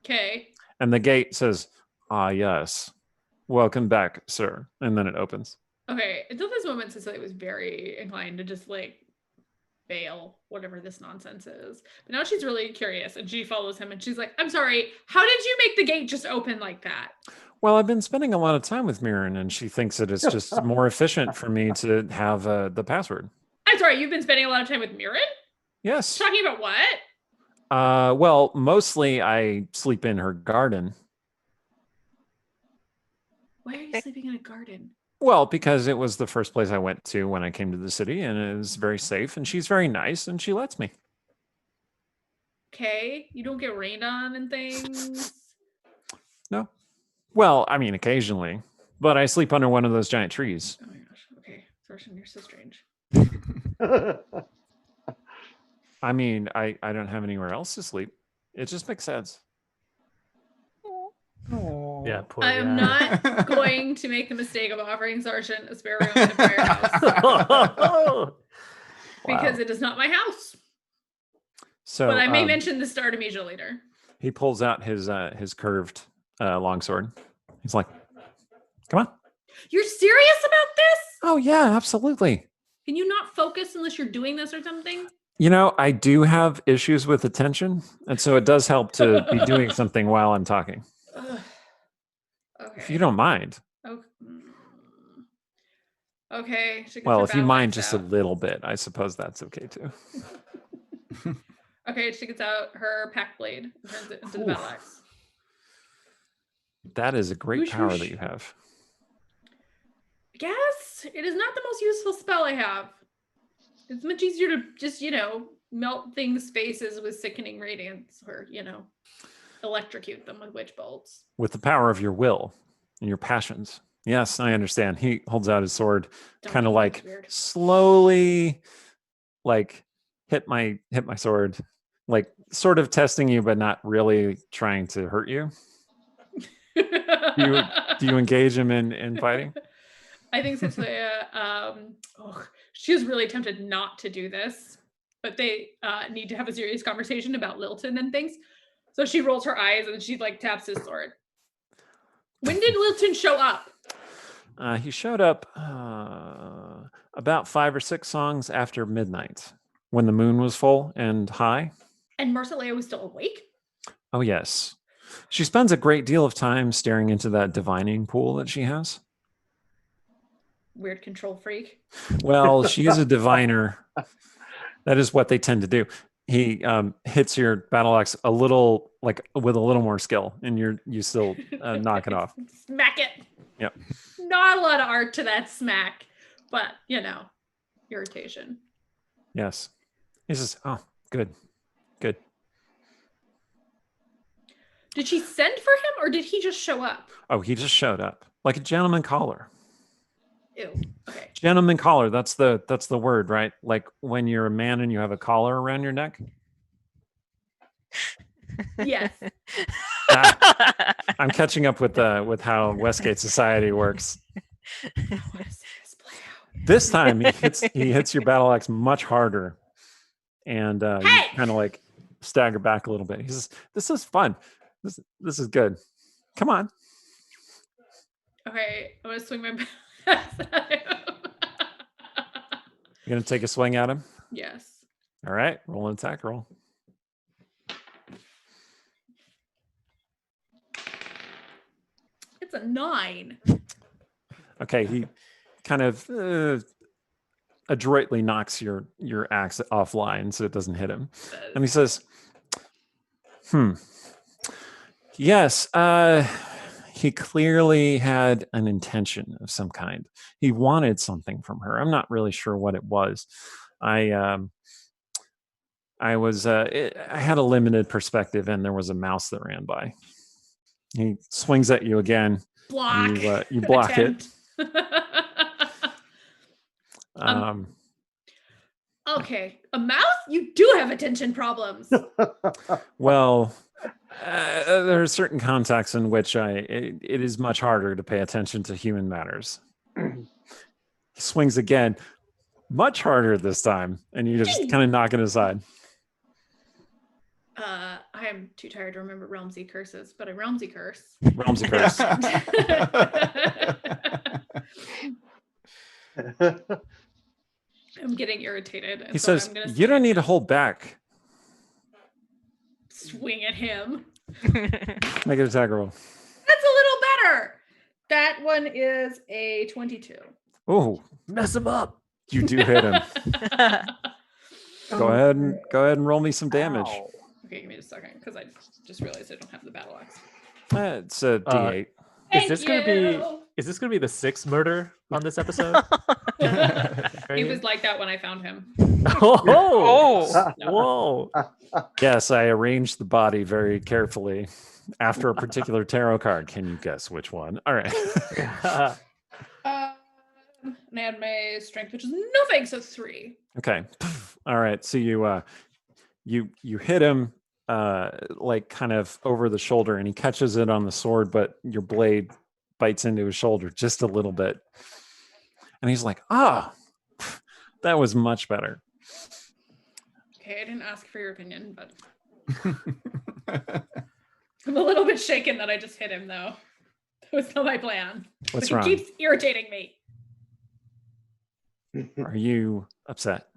Okay. And the gate says, "Ah, yes. Welcome back, sir." And then it opens. Okay. Until this moment, Cecily was very inclined to just like bail whatever this nonsense is. But now she's really curious and she follows him and she's like, I'm sorry, how did you make the gate just open like that? Well, I've been spending a lot of time with Mirren, and she thinks that it's just more efficient for me to have the password. I'm sorry, you've been spending a lot of time with Mirren? Yes. Talking about what? Well, mostly I sleep in her garden. Why are you sleeping in a garden? Well, because it was the first place I went to when I came to the city, and it was very safe, and she's very nice, and she lets me. Okay, you don't get rained on and things. No. Well, I mean, occasionally, but I sleep under one of those giant trees. Oh my gosh. Okay, Thorson, you're so strange. I mean, I don't have anywhere else to sleep. It just makes sense. Oh. Yeah, poor I am guy. not going to make the mistake of offering Sargent a spare room in the firehouse because it is not my house. So, But I may mention the Star Artemisia later. he pulls out his curved longsword. He's like, "Come on." You're serious about this? Oh yeah, absolutely. Can you not focus unless you're doing this or something? You know, I do have issues with attention, and so it does help to be doing something while I'm talking. Ugh. Okay. If you don't mind. Okay. Okay. she gets Well, her if you battle mind axe just a out. little bit, I suppose that's okay too. Okay, she gets out her pack blade and turns it into the battle axe. That is a great Whoosh, power whoosh. that you have. Yes, it is not the most useful spell I have. It's much easier to just, melt things' faces with sickening radiance or, electrocute them with witch bolts. With the power of your will and your passions. Yes, I understand. He holds out his sword, Don't kind of do like things weird. slowly, like hit my sword, like sort of testing you, but not really trying to hurt you. Do you engage him in fighting? I think Cecilia, she is really tempted not to do this, but they need to have a serious conversation about Lilton and things. So she rolls her eyes and she taps his sword. When did Lilton show up? He showed up about 5 or 6 songs after midnight, when the moon was full and high. And Marcellia was still awake? Oh yes, she spends a great deal of time staring into that divining pool that she has. Weird control freak. Well, she is a diviner. That is what they tend to do. He hits your battle axe a little, with a little more skill, and you still knock it off. Smack it. Yep. Not a lot of art to that smack, but irritation. Yes. He says, "Oh, good. Did she send for him or did he just show up? Oh, he just showed up like a gentleman caller." Ew. Okay. Gentleman collar. That's the word, right? Like when you're a man and you have a collar around your neck. Yes. I'm catching up with how Westgate society works. I want to see this play out. This time he hits your battle axe much harder, and you Hey! kind of like stagger back a little bit. He says, "This is fun. This is good. Come on." Okay, I'm gonna swing my axe at him. You're gonna take a swing at him. Yes. All right, roll an attack roll. It's a 9. Okay, he kind of adroitly knocks your axe offline so it doesn't hit him, and he says, yes, he clearly had an intention of some kind. He wanted something from her. I'm not really sure what it was. I had a limited perspective, and there was a mouse that ran by. He swings at you again. Block. You block Attempt. it. Okay, a mouse? You do have attention problems. Well, there are certain contexts in which it is much harder to pay attention to human matters. He swings again, much harder this time, and you just kind of knock it aside. I am too tired to remember Realmsy curses, but a Realmsy curse. Realmsy curse. I'm getting irritated. And He so says, I'm gonna "You don't need to hold back." swing at him. Make an attack roll. That's a little better. That one is a 22. Oh, Mess him up. you do hit him. Go ahead and roll me some damage. Ow. Okay, give me a second because I just realized I don't have the battle axe. It's a D8. Thank Is this gonna be the 6th murder on this episode? He was like that when I found him. Oh, whoa. Yes, I arranged the body very carefully after a particular tarot card. Can you guess which one? All right. And I had my strength, which is nothing, so 3. Okay. All right. So you hit him like kind of over the shoulder, and he catches it on the sword, but your blade bites into his shoulder just a little bit. And he's like, that was much better. Okay, I didn't ask for your opinion, but I'm a little bit shaken that I just hit him, though. That was not my plan. What's But wrong? he keeps irritating me. Are you upset?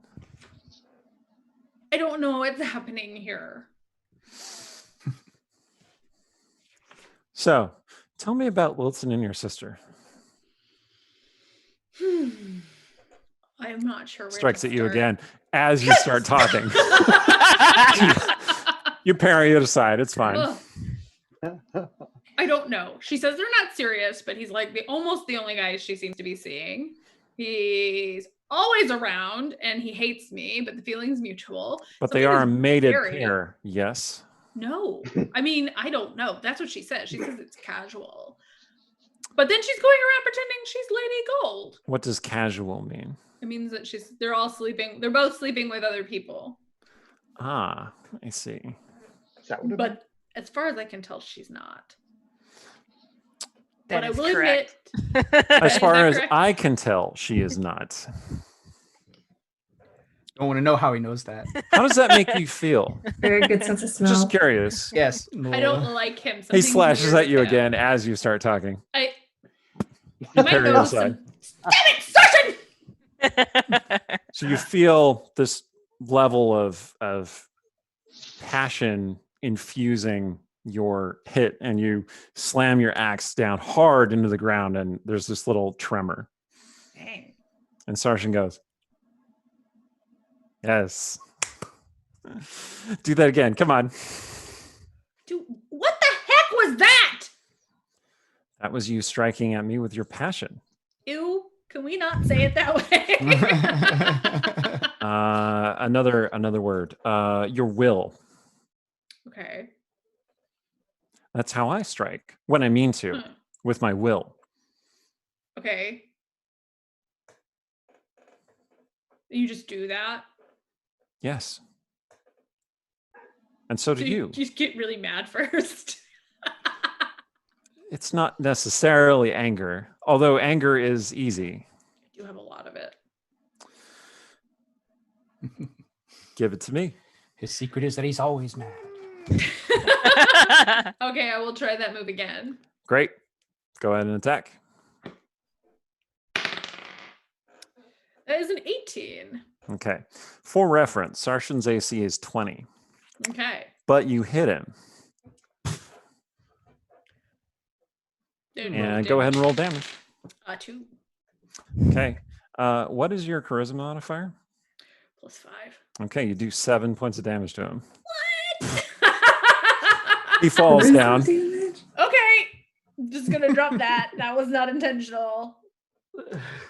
I don't know what's happening here. So, tell me about Wilson and your sister. I'm not sure where Strikes to at you start. again as you start talking. You parry it aside. It's fine. Ugh. I don't know. She says they're not serious, but he's like almost the only guy she seems to be seeing. He's always around and he hates me, but the feeling's mutual. But they are a mated scary. pair. Yes. No, I mean, I don't know. That's what she says. She says it's casual. But then she's going around pretending she's Lady Gold. What does casual mean? It means that they're all sleeping. They're both sleeping with other people. Ah, I see. Is that what it But as far as I can tell, she's not. That But is I will correct. admit, As Is far that as correct? I can tell, she is not. Don't want to know how he knows that. How does that make you feel? Very good sense of smell. Just curious. Yes. I don't like him. He Something's slashes weird at you with him. again as you start talking. I You might parry it notice aside. some. Damn it, Sergeant! So you feel this level of passion infusing your hit, and you slam your axe down hard into the ground, and there's this little tremor. Dang. And Sergeant goes, "Yes." Do that again. Come on. Dude, what the heck was that? That was you striking at me with your passion. Ew, can we not say it that way? Another word. Your will. Okay. That's how I strike when I mean to, Hmm. with my will. Okay. You just do that? Yes. And so do So you. You just get really mad first. It's not necessarily anger, although anger is easy. I do have a lot of it. Give it to me. His secret is that he's always mad. Okay, I will try that move again. Great. Go ahead and attack. That is an 18. Okay. For reference, Sarshan's AC is 20, Okay. but you hit him. Dude, And go ahead and roll damage. 2 Okay. What is your charisma modifier? +5. Okay, you do 7 points of damage to him. What? He falls down. Okay, I'm just gonna drop that. That was not intentional.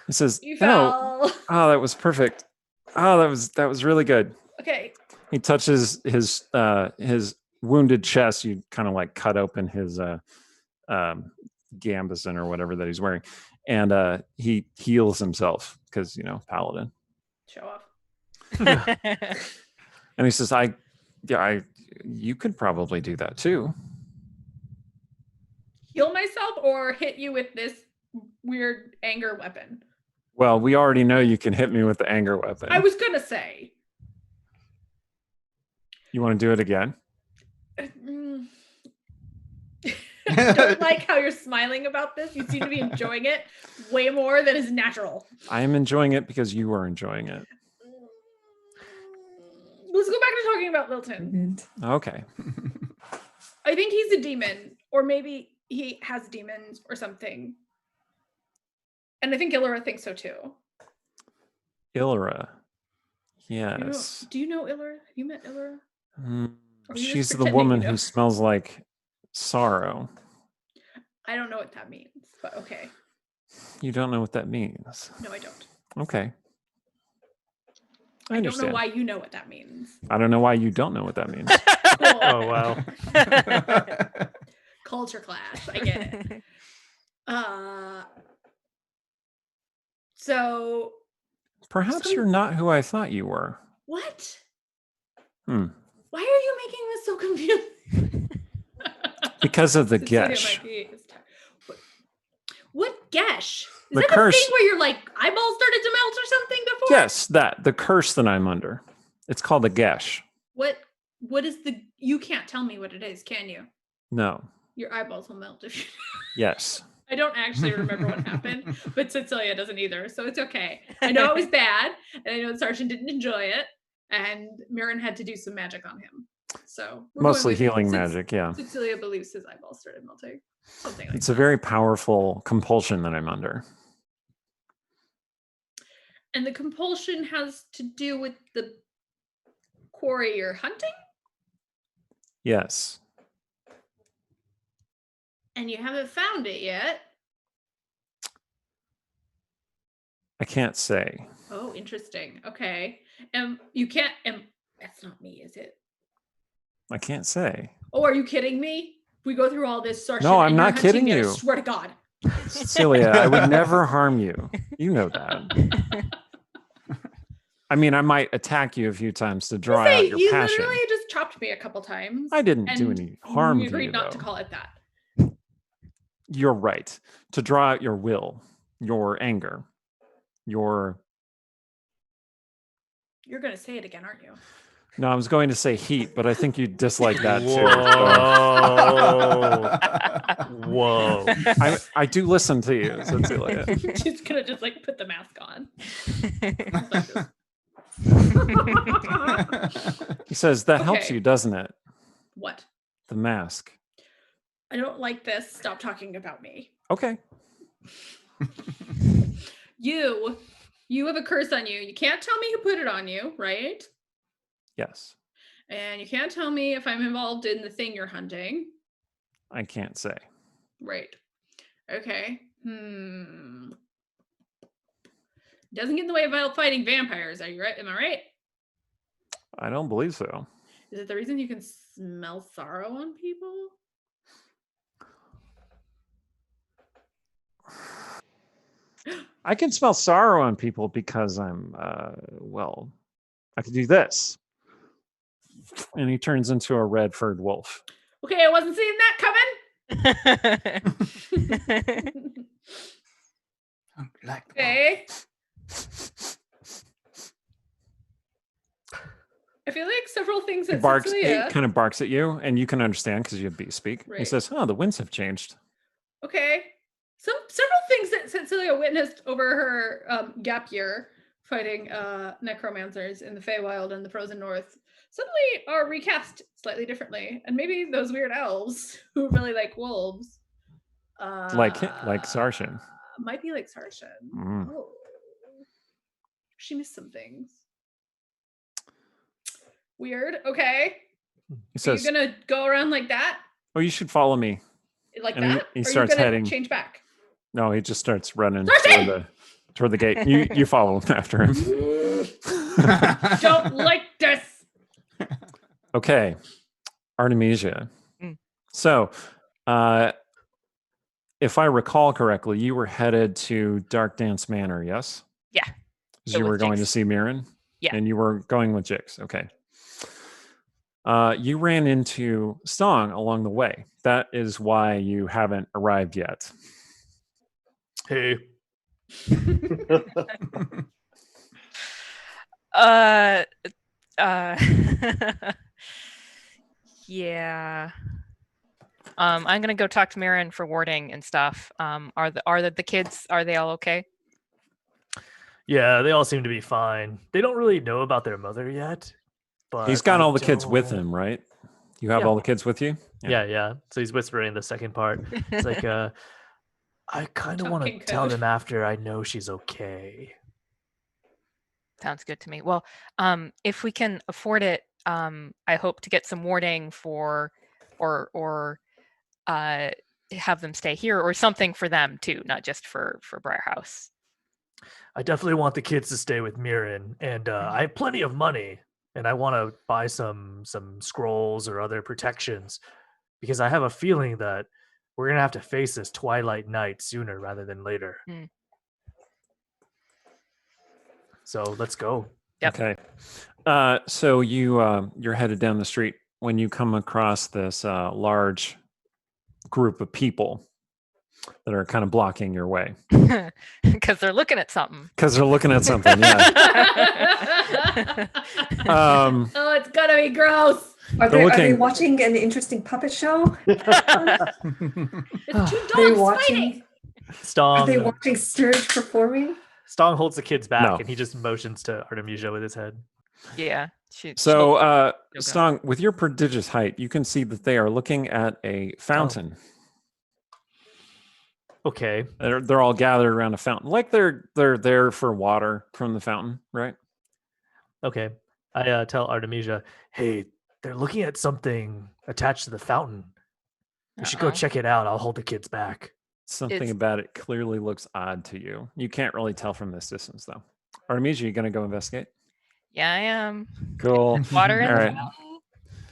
He says, You "Oh, fell. oh, that was perfect. Oh, that was really good." Okay. He touches his wounded chest. You kind of like cut open his gambison or whatever that he's wearing, and he heals himself because paladin. Show off. And he says, you could probably do that too." Heal myself or hit you with this weird anger weapon? Well, we already know you can hit me with the anger weapon. I was gonna say. You want to do it again? I don't like how you're smiling about this. You seem to be enjoying it way more than is natural. I am enjoying it because you are enjoying it. Let's go back to talking about Lilton. Okay. I think he's a demon, or maybe he has demons or something. And I think Illyra thinks so too. Illyra. Yes. Do you know Illyra? Have you met Illyra? She's the woman who smells like sorrow. I don't know what that means, but okay. You don't know what that means? No, I don't. Okay. I don't understand. know why you know what that means. I don't know why you don't know what that means. Cool. Oh, wow. Culture class. I get it. So Perhaps you're not who I thought you were. what? Hmm. Why are you making this so confusing? Because of the Cecilia gesh. might be- What gesh? Is The that curse- the thing where your eyeballs started to melt or something before? Yes, the curse that I'm under. It's called a gesh. What is the? You can't tell me what it is, can you? No. Your eyeballs will melt if you. Yes. I don't actually remember what happened, but Cecilia doesn't either, so it's okay. I know it was bad, and I know Sarshan didn't enjoy it, and Mirren had to do some magic on him. So we're going Mostly with healing Cec- magic, yeah. Cecilia believes his eyeballs started melting. Something like It's that. a very powerful compulsion that I'm under. And the compulsion has to do with the quarry you're hunting, Yes. and you haven't found it yet. I can't say. Oh, interesting. Okay. You can't. That's not me, is it? I can't say. Oh, are you kidding me? We go through all this. Sarshan, No, I'm and you're not kidding hunting it, I you. swear to God. Cecilia, I would never harm you. You know that. I mean, I might attack you a few times to draw out your you passion. literally just chopped me a couple times. I didn't do and any harm we to agreed you, not to though. call it that. You're right. To draw out your will, your anger, your... You're going to say it again, aren't you? No, I was going to say heat, but I think you dislike that too. So Whoa. I do listen to you, Cecilia. She's going to just put the mask on. He says, that helps Okay. you, doesn't it? What? The mask. I don't like this. Stop talking about me. Okay. You have a curse on you. You can't tell me who put it on you, right? Yes. And you can't tell me if I'm involved in the thing you're hunting. I can't say. Right. Okay. Doesn't get in the way of fighting vampires, are you right? Am I right? I don't believe so. Is it the reason you can smell sorrow on people? I can smell sorrow on people because I'm, well, I can do this. And he turns into a red-furred wolf. Okay, I wasn't seeing that coming. Okay. things He that barks. Cecilia. He kind of barks at you, and you can understand because you have beast speak. He Right. says, "Oh, the winds have changed." Okay. Several things that Cecilia witnessed over her gap year fighting necromancers in the Feywild and the Frozen North suddenly are recast slightly differently, and maybe those weird elves who really like wolves, Like Sarshan. might be like Sarshan. Mm. Oh, she missed some things. Weird. Okay. He Are says, you gonna go around like that? "Oh, you should follow me." Like And that? he Or starts are you gonna heading. change back? No, he just starts running Sarshan! toward the gate. You follow him after him. Don't like this. Okay, Artemisia. Mm. So, if I recall correctly, you were headed to Dark Dance Manor, yes? Yeah. Because Go you with were going to Jix. see Mirren? Yeah. And you were going with Jix. Okay. You ran into Stong along the way. That is why you haven't arrived yet. Hey. Yeah. I'm gonna go talk to Mirren for warding and stuff. Are the kids, are they all okay? Yeah, they all seem to be fine. They don't really know about their mother yet. But He's got I all the kids with don't- him, right? You have Yeah. all the kids with you? Yeah. So he's whispering the second part. It's like, I kind of want to Talking tell code. them after I know she's okay. Sounds good to me. Well, if we can afford it, I hope to get some warding for, or have them stay here or something for them too, not just for Briarhouse. I definitely want the kids to stay with Mirren, and I have plenty of money, and I want to buy some scrolls or other protections, because I have a feeling that we're gonna have to face this Twilight Knight sooner rather than later. Mm. So let's go. Yep. Okay. So you're headed down the street when you come across this large group of people that are kind of blocking your way Because they're looking at something. because they're looking at something. Yeah. Oh, it's gonna be gross. Are They're they looking- watching an interesting puppet show? It's two Are they dogs watching? fighting. Are they Stong watching Sturge performing? holds the kids back, No. and he just motions to Artemisia with his head. Yeah. So, go. Stong, with your prodigious height, you can see that they are looking at a fountain. Okay. They're all gathered around a fountain, like they're there for water from the fountain, right? Okay. I tell Artemisia, hey, they're looking at something attached to the fountain. We should go Uh-oh. check it out. I'll hold the kids back. Something It's- about it clearly looks odd to you. You can't really tell from this distance, though. Artemisia, you gonna go investigate? Yeah, I am. Cool. Water in All the right. fountain.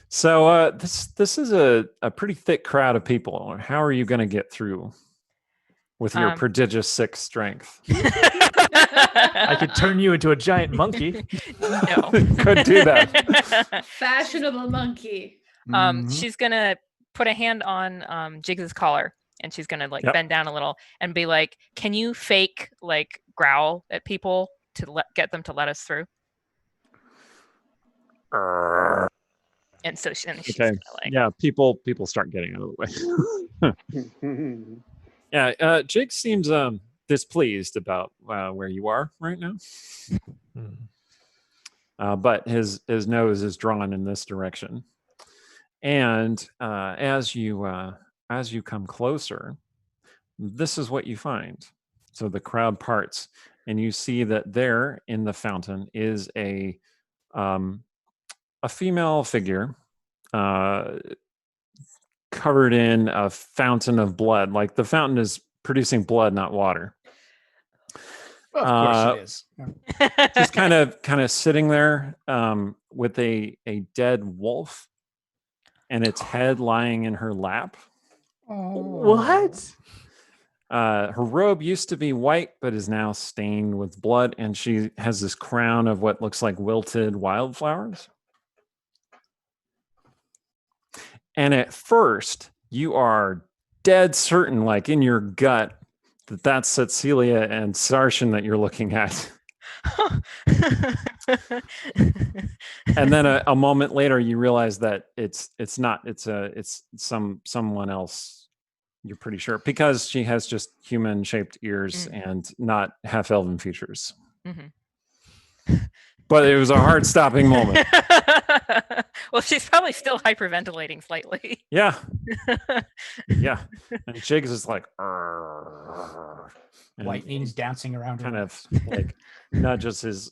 So this is a pretty thick crowd of people. How are you going to get through with your Um, prodigious 6 strength? I could turn you into a giant monkey. No. Could do that. Fashionable monkey. Mhm. She's gonna put a hand on Jiggs's collar, and she's gonna Yep. bend down a little and be like, "Can you fake growl at people to get them to let us through?" And so she's Okay. gonna Yeah, people start getting out of the way. Yeah, Jake seems displeased about where you are right now, but his nose is drawn in this direction. And as you come closer, this is what you find. So the crowd parts, and you see that there in the fountain is a female figure covered in a fountain of blood. Like the fountain is producing blood, not water. Of course it is. Yeah. Just kind of sitting there with a dead wolf and its head lying in her lap. What? Her robe used to be white, but is now stained with blood, and she has this crown of what looks like wilted wildflowers. And at first, you are dead certain, like in your gut, that that's Cecilia and Sarshan that you're looking at. And then a moment later, you realize that it's not. It's someone else. You're pretty sure because she has just human-shaped ears and not half-elven features. But it was a hard-stopping moment. Well, she's probably still hyperventilating slightly. Yeah. Yeah. And Jigs is like, "Arr," and Lightning's dancing around her. kind of like nudges his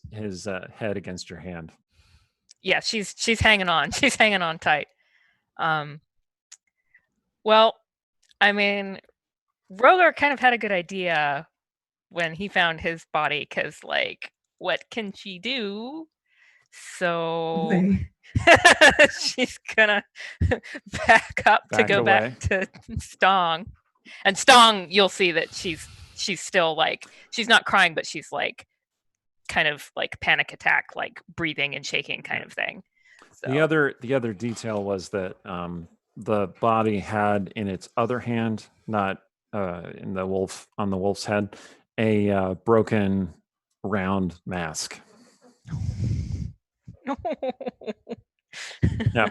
head against your hand. Yeah, she's hanging on. She's hanging on tight. Well, I mean, Rogar kind of had a good idea when he found his body, because, like, what can she do? So she's gonna back up to go away. back to Stong. And Stong, you'll see that she's still, like, she's not crying, but she's like kind of like panic attack, like breathing and shaking kind of thing. So. The other detail was that the body had in its other hand, not on the wolf's head, a broken round mask. Yeah.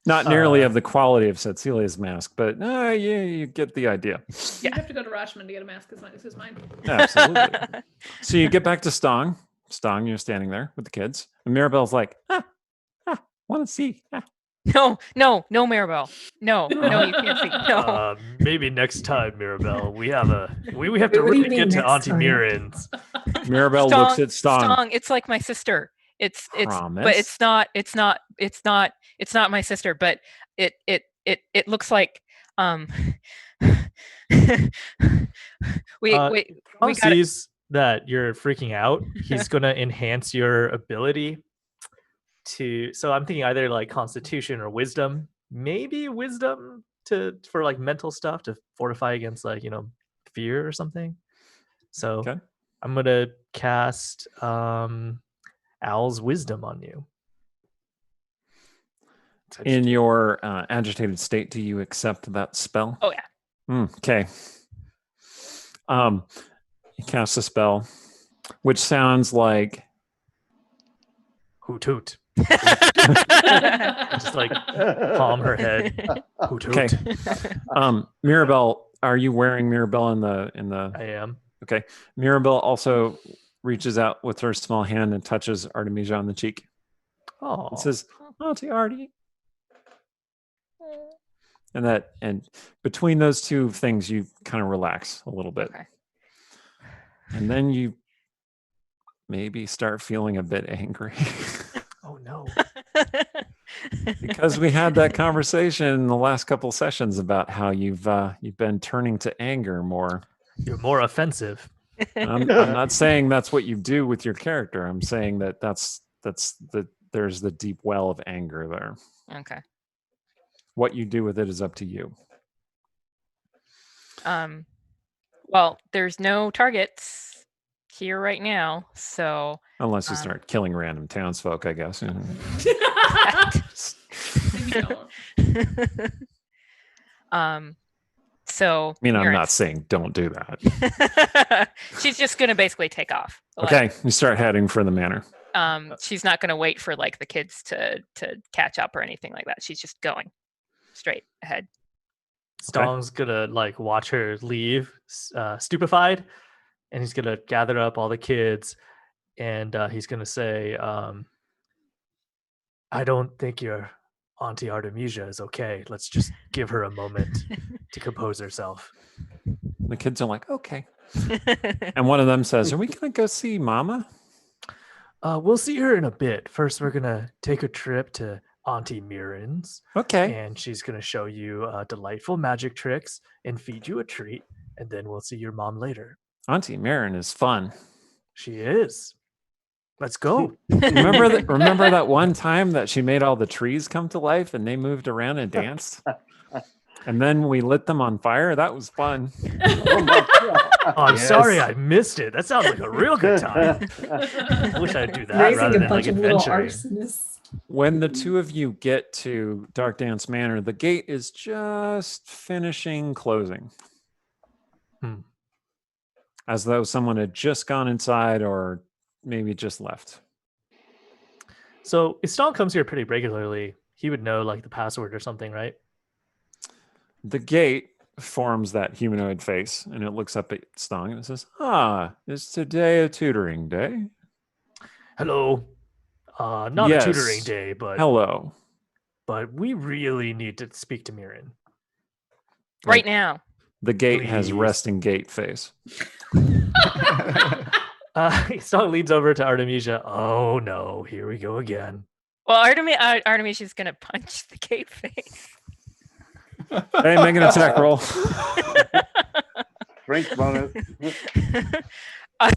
Not nearly of the quality of Cecilia's mask, but you get the idea. You'd have to go to Rashman to get a mask as mine. Absolutely. So you get back to Stong. Stong, you're standing there with the kids. And Mirabelle's like, want to see. No, Mirabelle. No, you can't see. No. Maybe next time, Mirabelle. We have to really get to Auntie Mirren's. Mirabelle looks at Stong. Stong, it's like my sister. It's Promise? But it's not my sister, but it looks like we sees that you're freaking out. He's gonna enhance your ability to, so I'm thinking either like Constitution or Wisdom, maybe Wisdom for like mental stuff to fortify against, like, fear or something. So Okay. I'm gonna cast Owl's Wisdom on you. In your agitated state, do you accept that spell? Oh yeah. Okay. You cast a spell, which sounds like hoot hoot. Just like palm her head. Hoot hoot. Okay. Mirabelle, are you wearing Mirabelle in the? I am. Okay. Mirabelle also reaches out with her small hand and touches Artemisia on the cheek. Oh. It says, "Auntie Artie." And between those two things, you kind of relax a little bit. Okay. And then you maybe start feeling a bit angry. Oh no. Because we had that conversation in the last couple sessions about how you've been turning to anger more. You're more offensive. I'm not saying that's what you do with your character. I'm saying that there's the deep well of anger there. Okay. What you do with it is up to you. Well, there's no targets here right now, so Unless you start killing random townsfolk, I guess. Maybe don't. So I mean, I'm not saying don't do that. She's just gonna basically take off. Okay, you start heading for the manor. She's not gonna wait for like the kids to catch up or anything like that. She's just going straight ahead. Stong's gonna like watch her leave, stupefied, and he's gonna gather up all the kids, and he's gonna say, "I don't think your Auntie Artemisia is okay. Let's just give her a moment to compose herself." The kids are like, "Okay," and one of them says, "Are we gonna go see Mama?" We'll see her in a bit. First, we're gonna take a trip to Auntie Mirren's. Okay. And she's going to show you delightful magic tricks and feed you a treat. And then we'll see your mom later. Auntie Mirren is fun. She is. Let's go. Remember that one time that she made all the trees come to life and they moved around and danced? And then we lit them on fire? That was fun. Oh my God. Oh, I'm sorry I missed it. That sounds like a real good time. I wish I'd do that rather than like adventuring. When the two of you get to Dark Dance Manor, the gate is just finishing closing. as though someone had just gone inside or maybe just left. So if Stong comes here pretty regularly, he would know like the password or something, right? The gate forms that humanoid face, and it looks up at Stong and it says, is today a tutoring day? Hello. Not Yes. a tutoring day, but Hello. but we really need to speak to Mirren. Right now. The gate has Please. resting gate face. Stong leans over to Artemisia. Oh no, here we go again. Well, Artemisia's going to punch the gate face. Hey, make an attack roll. Strength bonus.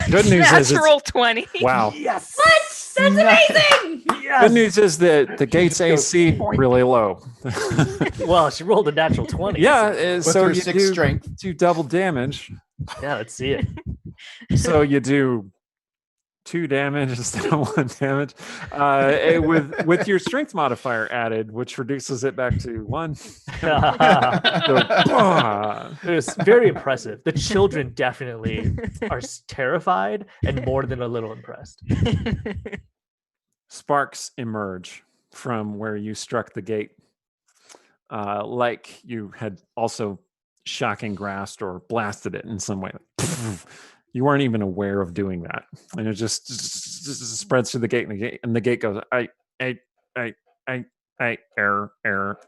Good news is natural 20. Wow. Yes. What? That's amazing. Yes. Good news is that the gate's AC really low. Well, she rolled a natural 20. Yeah, With so her you 6 strength. do double damage. Yeah, let's see it. So you do 2 damage instead of 1 damage. With your strength modifier added, which reduces it back to 1. It was very impressive. The children definitely are terrified and more than a little impressed. Sparks emerge from where you struck the gate, like you had also shocking grasped or blasted it in some way. You weren't even aware of doing that, and it just spreads through the gate, and the gate goes, error,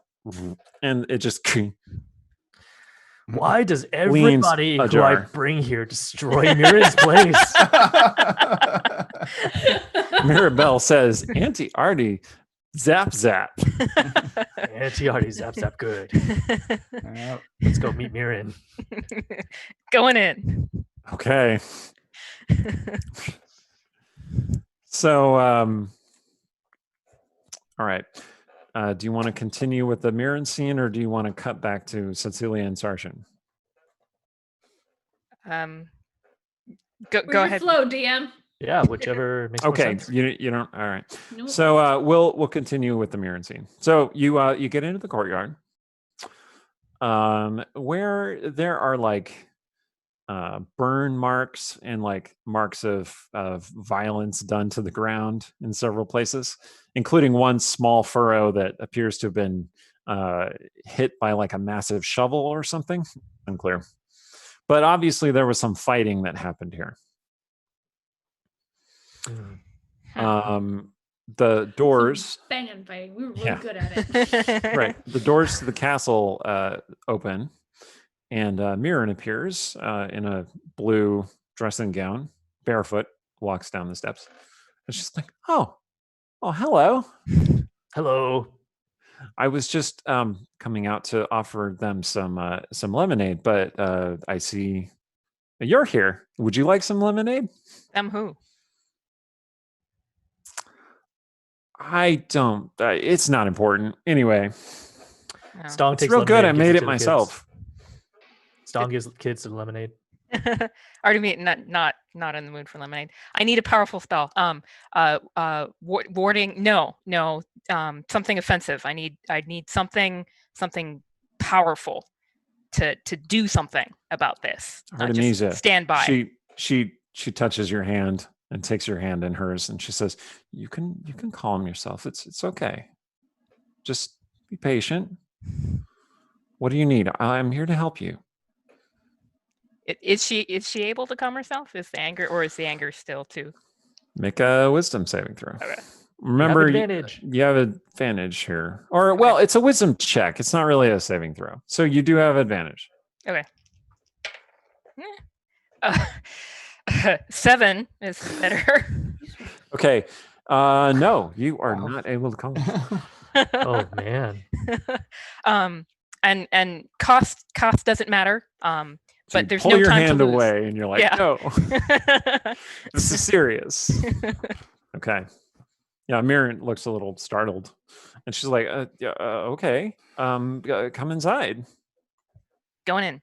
and it just Why does everybody who I ajar. bring here destroy Mirren's place? Mirabelle says, Auntie Artie, zap zap. Auntie Artie, zap zap good. Let's go meet Mirren. Going in. Okay. So, all right. Do you want to continue with the Mirren scene, or do you want to cut back to Cecilia and Sarshan? Go Where's your ahead. flow, DM. Yeah, whichever makes more Okay, sense. you don't. All right. No. So we'll continue with the Mirren scene. So you get into the courtyard, where there are like burn marks and like marks of violence done to the ground in several places, including one small furrow that appears to have been hit by like a massive shovel or something. Unclear. But obviously there was some fighting that happened here. The doors, Banging fighting. We were really Yeah. good at it. right? The doors to the castle open, and Mirren appears in a blue dressing gown, barefoot, walks down the steps. And she's like, "Oh, hello. Hello. I was just coming out to offer them some lemonade, but I see you're here. Would you like some lemonade?" Who? I don't. It's not important. Anyway, No. Stong it's takes real good. lemonade I and gives made it to the kids. myself. Stong gives kids some lemonade. Artemisia, not in the mood for lemonade. I need a powerful spell. Warding. No. Something offensive. I need something powerful to do something about this. Not just Artemisia, stand by. She touches your hand and takes your hand in hers, and she says, "You can calm yourself. It's okay. Just be patient. What do you need? I'm here to help you." Is she able to calm herself? Is the anger still too? Make a wisdom saving throw. Okay. Remember, advantage. you have advantage here. Or, well, it's a wisdom check. It's not really a saving throw. So you do have advantage. Okay. 7 is better. Okay. No, you are not able to calm yourself. Oh man. And cost doesn't matter. So But you there's pull no your time hand to lose. away, and you're like, Yeah. "No, this is serious." Okay. Yeah, Mirren looks a little startled, and she's like, "Okay, come inside." Going in.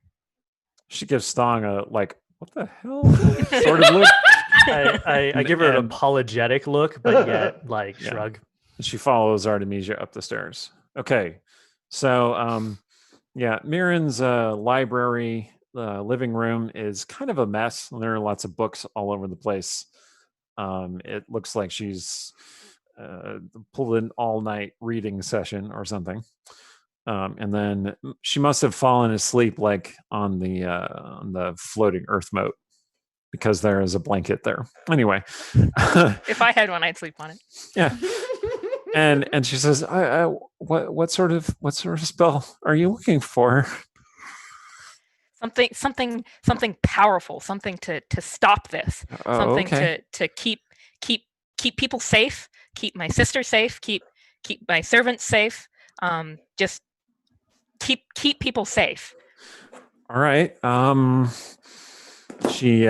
She gives Stong a like, "What the hell?" sort of look. I give her an And- apologetic look, but yet like Yeah. shrug. And she follows Artemisia up the stairs. Okay, so yeah, Mirren's library living room is kind of a mess. There are lots of books all over the place. It looks like she's pulled an all-night reading session or something. And then she must have fallen asleep like on the floating earth moat, because there is a blanket there. Anyway, If I had one, I'd sleep on it. yeah. And she says, what sort of spell are you looking for? Something powerful, something to stop this. Oh, Something okay. to keep people safe, keep my sister safe, keep my servants safe. Just keep people safe. All right. She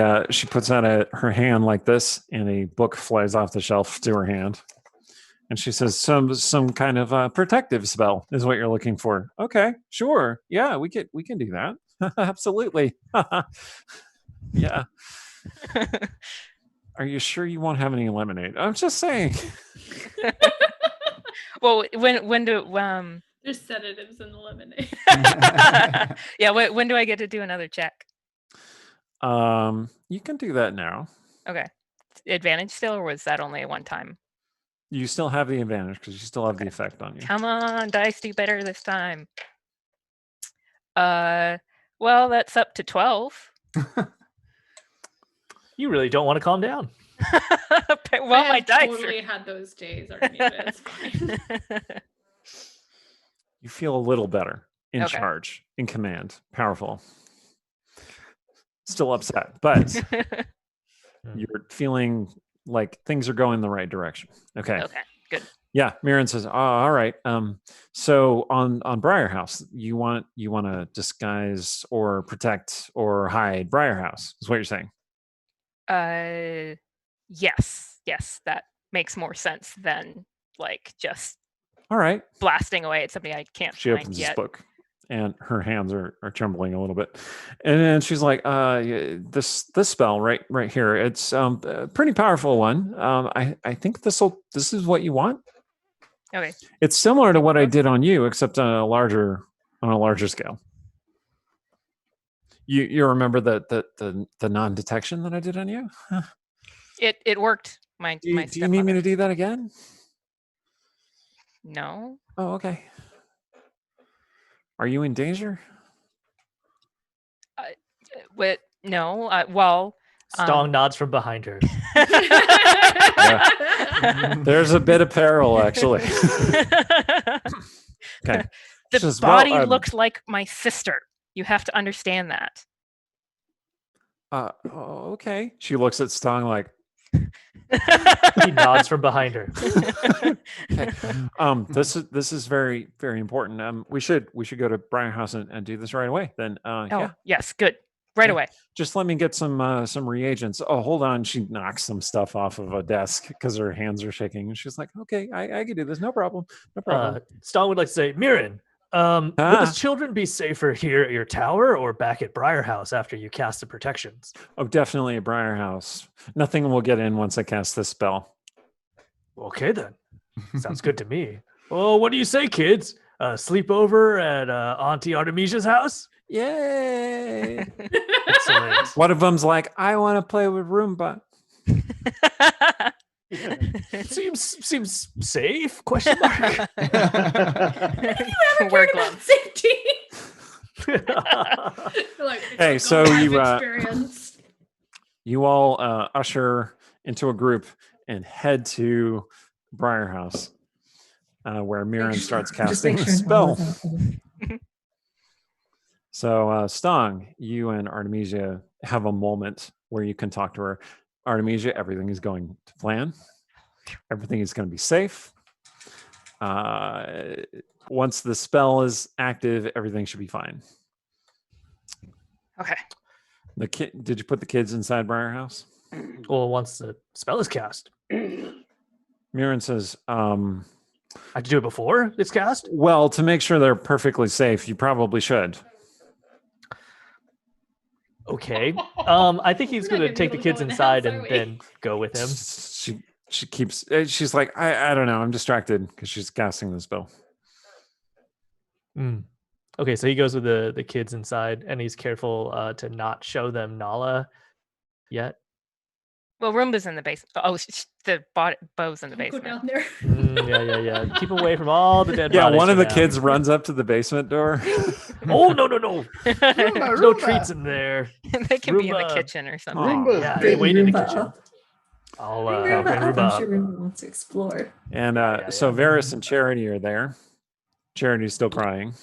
puts out her hand like this, and a book flies off the shelf to her hand. And she says, some kind of protective spell is what you're looking for. Okay, sure. Yeah, we can do that. Absolutely. Yeah. Are you sure you won't have any lemonade? I'm just saying. Well, when do There's sedatives in the lemonade. yeah, when do I get to do another check? You can do that now. Okay. Advantage still, or was that only a one time? You still have the advantage because you still have the effect on you. Come on, dice, do better this time. Well, that's up to 12. You really don't want to calm down. Well, I my have dice totally had those days. Artemisia. It's fine. You feel a little better, in Okay. charge, in command, powerful. Still upset, but you're feeling like things are going the right direction. Okay. Okay, good. Yeah, Mirren says, "Oh, all right. So on Briar House, you want to disguise or protect or hide Briar House, is what you're saying." Yes, that makes more sense than like just All right. blasting away at something I can't She find opens yet. this book, and her hands are trembling a little bit, and then she's like, this spell right here, it's a pretty powerful one. I think this is what you want." Okay. It's similar to what I did on you, except on a larger scale. You remember the non-detection that I did on you? Huh. It worked. My Do you need me stepmother. to do that again? No. Oh, okay. Are you in danger? What? No. Well. Stong nods from behind her. There's a bit of peril, actually. Okay. The Says, body well, looks like my sister. You have to understand that. Okay. She looks at Stong like, He nods from behind her. okay. This is very, very important. We should go to Briar House and do this right away. Then yeah. Yes, good. Right Yeah. away. Just let me get some reagents. Oh, hold on. She knocks some stuff off of a desk because her hands are shaking. And she's like, okay, I can do this. No problem. No problem. Stong would like to say, Mirren, would the children be safer here at your tower or back at Briar House after you cast the protections? Oh, definitely a Briar House. Nothing will get in once I cast this spell. Okay, then. Sounds good to me. Well, what do you say, kids? Sleepover at Auntie Artemisia's house? Yay! Excellent. One of them's like, I want to play with Roomba. Seems safe? Question mark. Wear gloves. Safety. Hey, so you experience. you all usher into a group and head to Briar House, where Mirren starts casting the spell. So, Stong, you and Artemisia have a moment where you can talk to her. Artemisia, everything is going to plan. Everything is going to be safe. Once the spell is active, everything should be fine. Okay. Did you put the kids inside Briar House? Well, once the spell is cast. Mirren says, I have to do it before it's cast? well, to make sure they're perfectly safe, you probably should. Okay. I think he's We're not going to gonna be take the able to kids go in the inside house, and are we? then go with him. She's like, I don't know. I'm distracted because she's casting the spell. Okay, so he goes with the kids inside, and he's careful to not show them Nala yet. Well, Roomba's in the basement. Oh, the bow's in the Don't go basement. down there. Yeah. Keep away from all the dead Yeah, bodies one of for the now. kids runs up to the basement door. Oh, no. There's no Roomba. treats in there. They can be in the Roomba. kitchen or something. Roomba's Yeah, big. they wait in the Roomba kitchen. up. I'll Bring bring Roomba up. Roomba I'm sure up. Roomba wants to explore. And Yeah. so Varys and Charity are there. Charity's still crying.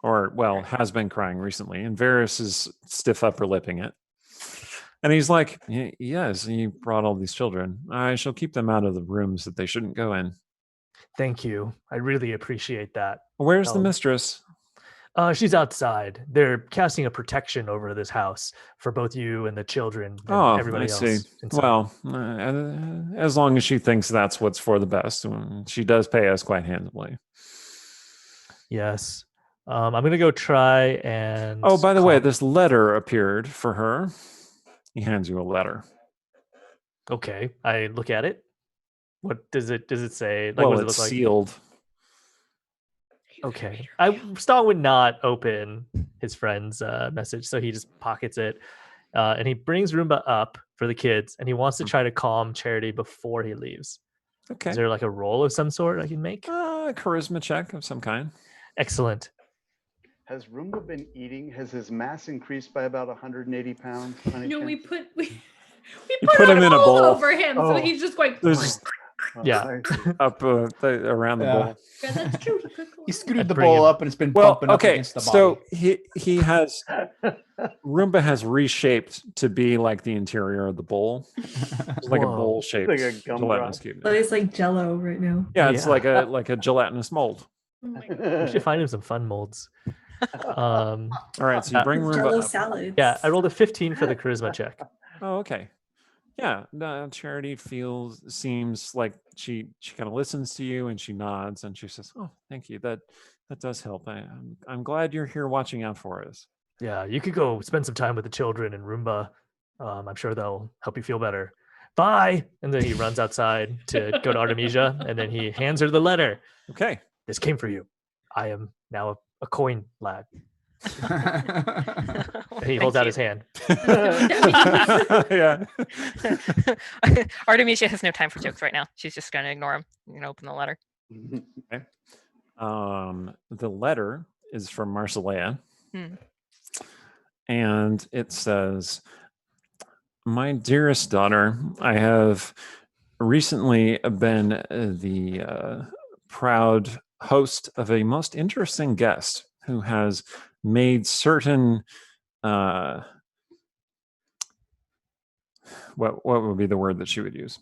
Or, well, has been crying recently. And Varys is stiff upper lipping it. And he's like, yes, you brought all these children. I shall keep them out of the rooms that they shouldn't go in. Thank you. I really appreciate that. Where's the Oh. mistress? She's outside. They're casting a protection over this house for both you and the children and Oh, everybody I else. see. inside. Well, as long as she thinks that's what's for the best. She does pay us quite handsomely. Yes. I'm going to go try and... Oh, by the way, this letter appeared for her. He hands you a letter. Okay, I look at it. What does it say? Like, Well, what does it it's look like? sealed. Okay. Stahl would not open his friend's message, so he just pockets it. And he brings Roomba up for the kids, and he wants to try to calm Charity before he leaves. Okay. Is there like a roll of some sort I can make? A charisma check of some kind. Excellent. Has Roomba been eating? Has his mass increased by about 180 pounds? No, we put put him in a bowl. over him, so Oh. he's just going. There's Yeah. up around the bowl. Yeah, that's true. He could go He on. screwed the bring bowl him- up and it's been Well, bumping up okay, against the body. so he has Roomba has reshaped to be like the interior of the bowl. It's like a Whoa. bowl shaped Like a gumdrop. gelatinous cube. But it's like Jello right now. Yeah, it's Yeah. like a gelatinous mold. Oh my God. We should find him some fun molds. All right, so you bring Roomba Jello up. salads. Yeah, I rolled a 15 for the charisma check. Oh, okay. Yeah, no, Charity seems like she kind of listens to you and she nods and she says, "Oh, thank you. That does help. I'm glad you're here watching out for us." Yeah, you could go spend some time with the children and Roomba. I'm sure they'll help you feel better. Bye. And then he runs outside to go to Artemisia, and then he hands her the letter. Okay. This came for you. I am now a coin lad. And he holds out his hand. Yeah. Artemisia has no time for jokes right now. She's just going to ignore him. You're going to open the letter. Okay. The letter is from Marcelea. Hmm. And it says, "My dearest daughter, I have recently been the proud host of a most interesting guest who has made certain what would be the word that she would use?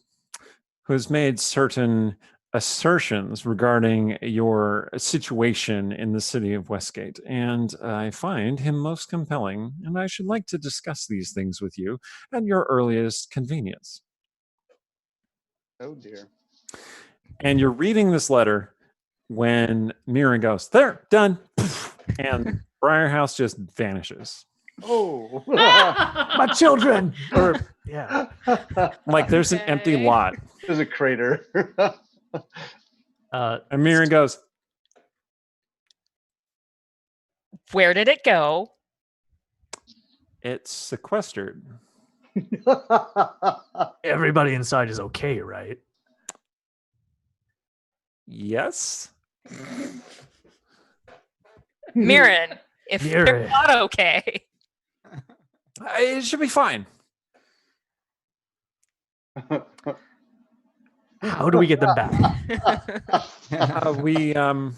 Who has made certain assertions regarding your situation in the city of Westgate, and I find him most compelling, and I should like to discuss these things with you at your earliest convenience." Oh dear. And you're reading this letter when Mirren goes, "There, done," and Briarhouse just vanishes. Oh. My children! Or, yeah. Like there's an empty Okay. lot. There's a crater. And Mirren goes, Where did it go? "It's sequestered." Everybody inside is okay, right? Yes. Mirren, if they're Mirren. not okay. It should be fine. How do we get them back? We Not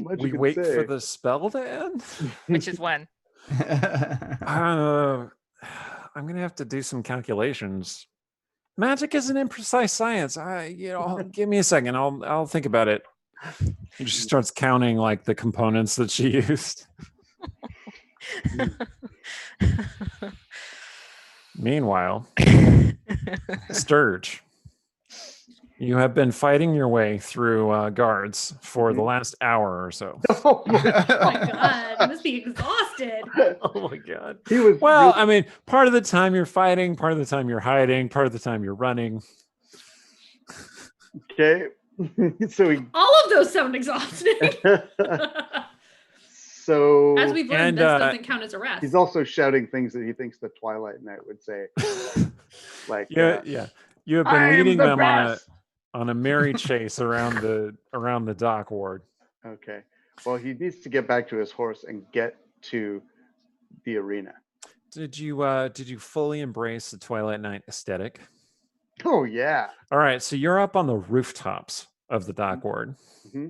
much we you can wait say. for the spell to end. Which is when? I'm gonna have to do some calculations. Magic is an imprecise science. Give me a second. I'll think about it. She starts counting like the components that she used. Meanwhile, Sturge, you have been fighting your way through guards for the last hour or so. Oh my Oh my God, you must be exhausted. Oh my god. He was Well, really- I mean, part of the time you're fighting, part of the time you're hiding, part of the time you're running. okay. So he. All of those sound exhausting. So As we've learned, this doesn't count as a rest. he's also shouting things that he thinks the Twilight Knight would say. Like yeah. You have been leading them on a merry chase around the dock ward. Okay. Well, he needs to get back to his horse and get to the arena. Did you fully embrace the Twilight Knight aesthetic? Oh yeah. All right, so you're up on the rooftops of the dock ward, Mm-hmm.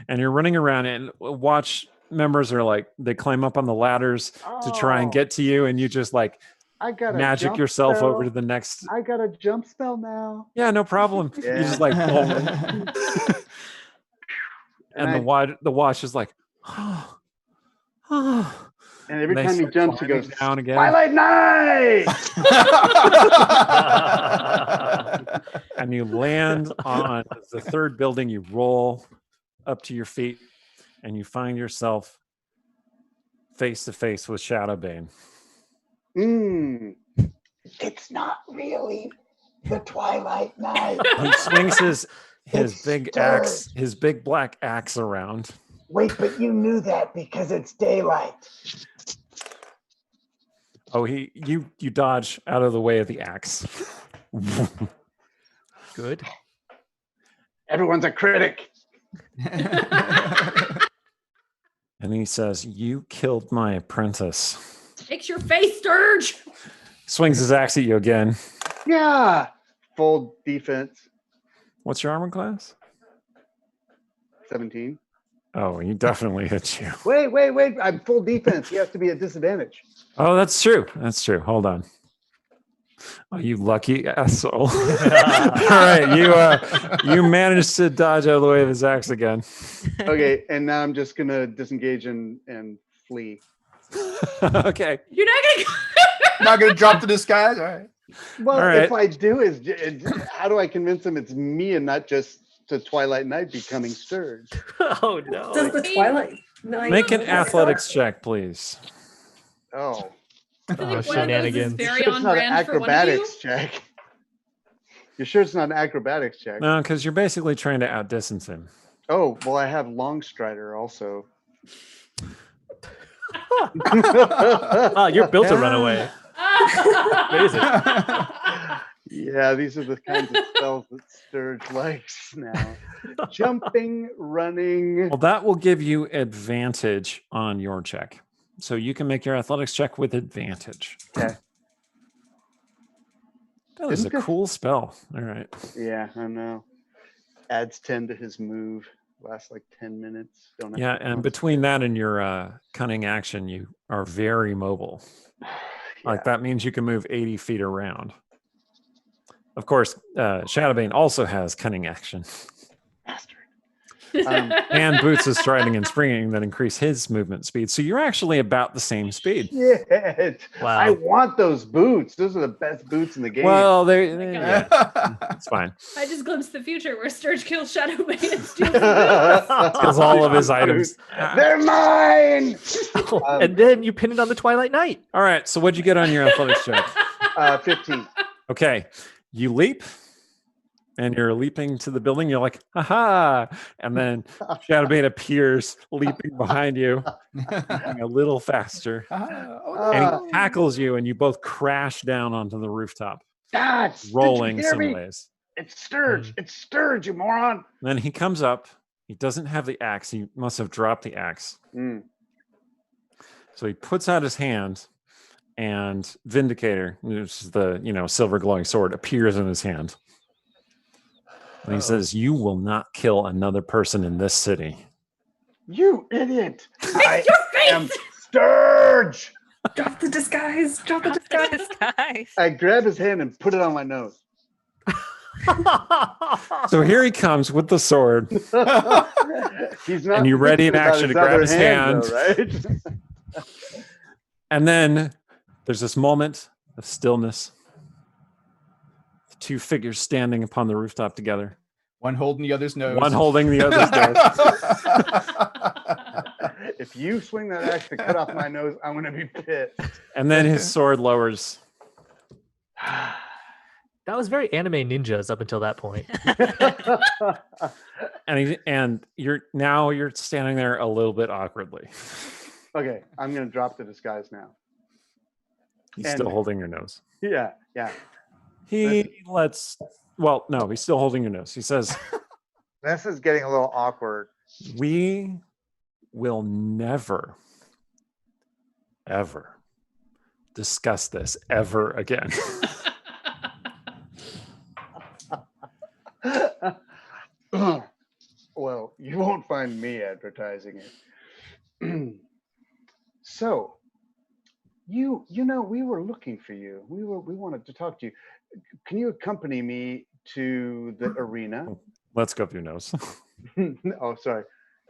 and you're running around, and watch members are like they climb up on the ladders to try and get to you, and you just like I got magic yourself over to the next. I got a jump spell now. Yeah, no problem. Yeah. You just like, and the watch is like, and every they time he start jumps, he climbing goes, down again. Twilight Knight! And you land on the third building. You roll up to your feet, and you find yourself face to face with Shadowbane. It's not really the Twilight Knight. He swings his big axe, his big black axe around. Wait, but you knew that because it's daylight. Oh, you dodge out of the way of the axe. Good. Everyone's a critic. And he says, "You killed my apprentice." Fix your face, Sturge. Swings his axe at you again. Yeah. Full defense. What's your armor class? 17. Oh, he definitely hit you. Wait. I'm full defense. He has to be at disadvantage. Oh, that's true. That's true. Hold on. Oh, you lucky asshole. All right, you managed to dodge out of the way of his axe again. Okay, and now I'm just going to disengage and flee. Okay. You're Not gonna drop the disguise. All right. Well, All right. if I do, how do I convince him it's me and not just the Twilight Knight becoming Sturge? Oh no. Does the Twilight Knight Make an athletics check, please. Oh. I feel like Oh, one of those is shenanigans. very It's on not an brand for one of you. acrobatics check. You're sure it's not an acrobatics check? No, because you're basically trying to outdistance him. Oh, well, I have Longstrider also. Wow, you're built to run away. Amazing. Yeah, these are the kinds of spells that Sturge likes now. Jumping, running. Well, that will give you advantage on your check. So you can make your athletics check with advantage. Okay. That is a cool spell. All right. Yeah, I know. Adds 10 to his move. Lasts like 10 minutes. Don't have Yeah, to and between that and your cunning action, you are very mobile. Like that means you can move 80 feet around. Of course, Shadowbane also has cunning action. Bastard. And boots of striding and springing that increase his movement speed. So you're actually about the same speed. Shit. Wow. I want those boots. Those are the best boots in the game. Well, God. it's fine. I just glimpsed the future where Sturge kills Shadowbane and steals Because all of his items. They're mine. And then you pin it on the Twilight Knight. All right. So what'd you get on your athletics check? 15. Okay. You leap. And you're leaping to the building. You're like, haha. And then Shadowbane appears leaping behind you, a little faster. And he tackles you, and you both crash down onto the rooftop, God, rolling did you hear some me? ways. It's Sturge. It's Sturge, you moron. And then he comes up. He doesn't have the axe. He must have dropped the axe. So he puts out his hand, and Vindicator, which is the silver glowing sword, appears in his hand. And he says, "You will not kill another person in this city." You idiot. I your face! am Sturge. Drop the disguise. Drop the disguise. I grab his hand and put it on my nose. So here he comes with the sword. He's not. And you ready in thinking about action to grab his other hand. though, right? And then there's this moment of stillness. The two figures standing upon the rooftop together. One holding the other's nose. One holding the other's nose. If you swing that axe to cut off my nose, I'm going to be pissed. And then his sword lowers. That was very anime ninjas up until that point. And you're standing there a little bit awkwardly. Okay, I'm gonna drop the disguise now. He's still holding your nose. Yeah. He's still holding your nose. He says, This is getting a little awkward. "We will never, ever discuss this ever again." Well, you won't find me advertising it. So, you know, we were looking for you. We wanted to talk to you. Can you accompany me to the arena? Let's go up your nose. Oh, sorry.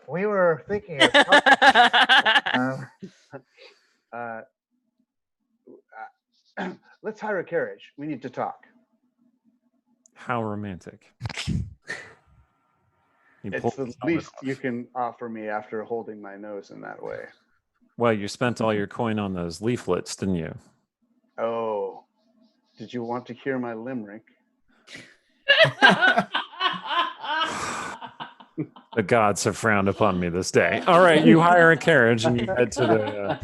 We were thinking of Let's hire a carriage. We need to talk. How romantic. He It's pulled the his helmet least off. you can offer me after holding my nose in that way. Well, you spent all your coin on those leaflets, didn't you? Oh, did you want to hear my limerick? The gods have frowned upon me this day. All right, you hire a carriage and you head to the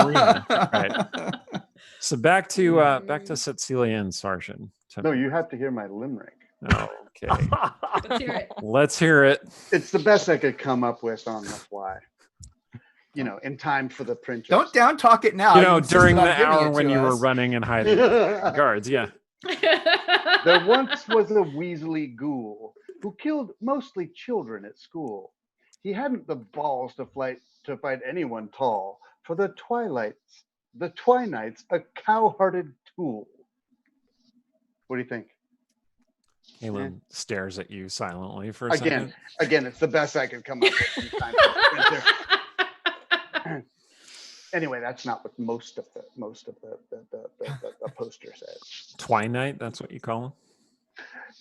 arena. Right. So back to Cecilia and Sargent. No, you have to hear my limerick. Okay. Let's hear it. Let's hear it. It's the best I could come up with on the fly. You know, in time for the printer. Don't down talk it now. You know, insisted during on the giving hour it when to you were us. running and hiding the guards, yeah. There once was a Weasley ghoul who killed mostly children at school. He hadn't the balls to fight anyone tall, for the Twinight's a cow-hearted tool. What do you think? Kaylin stares at you silently for a second. Again, it's the best I could come up with in time for the printer. Anyway, that's not what most of the poster says. Twilight, that's what you call him?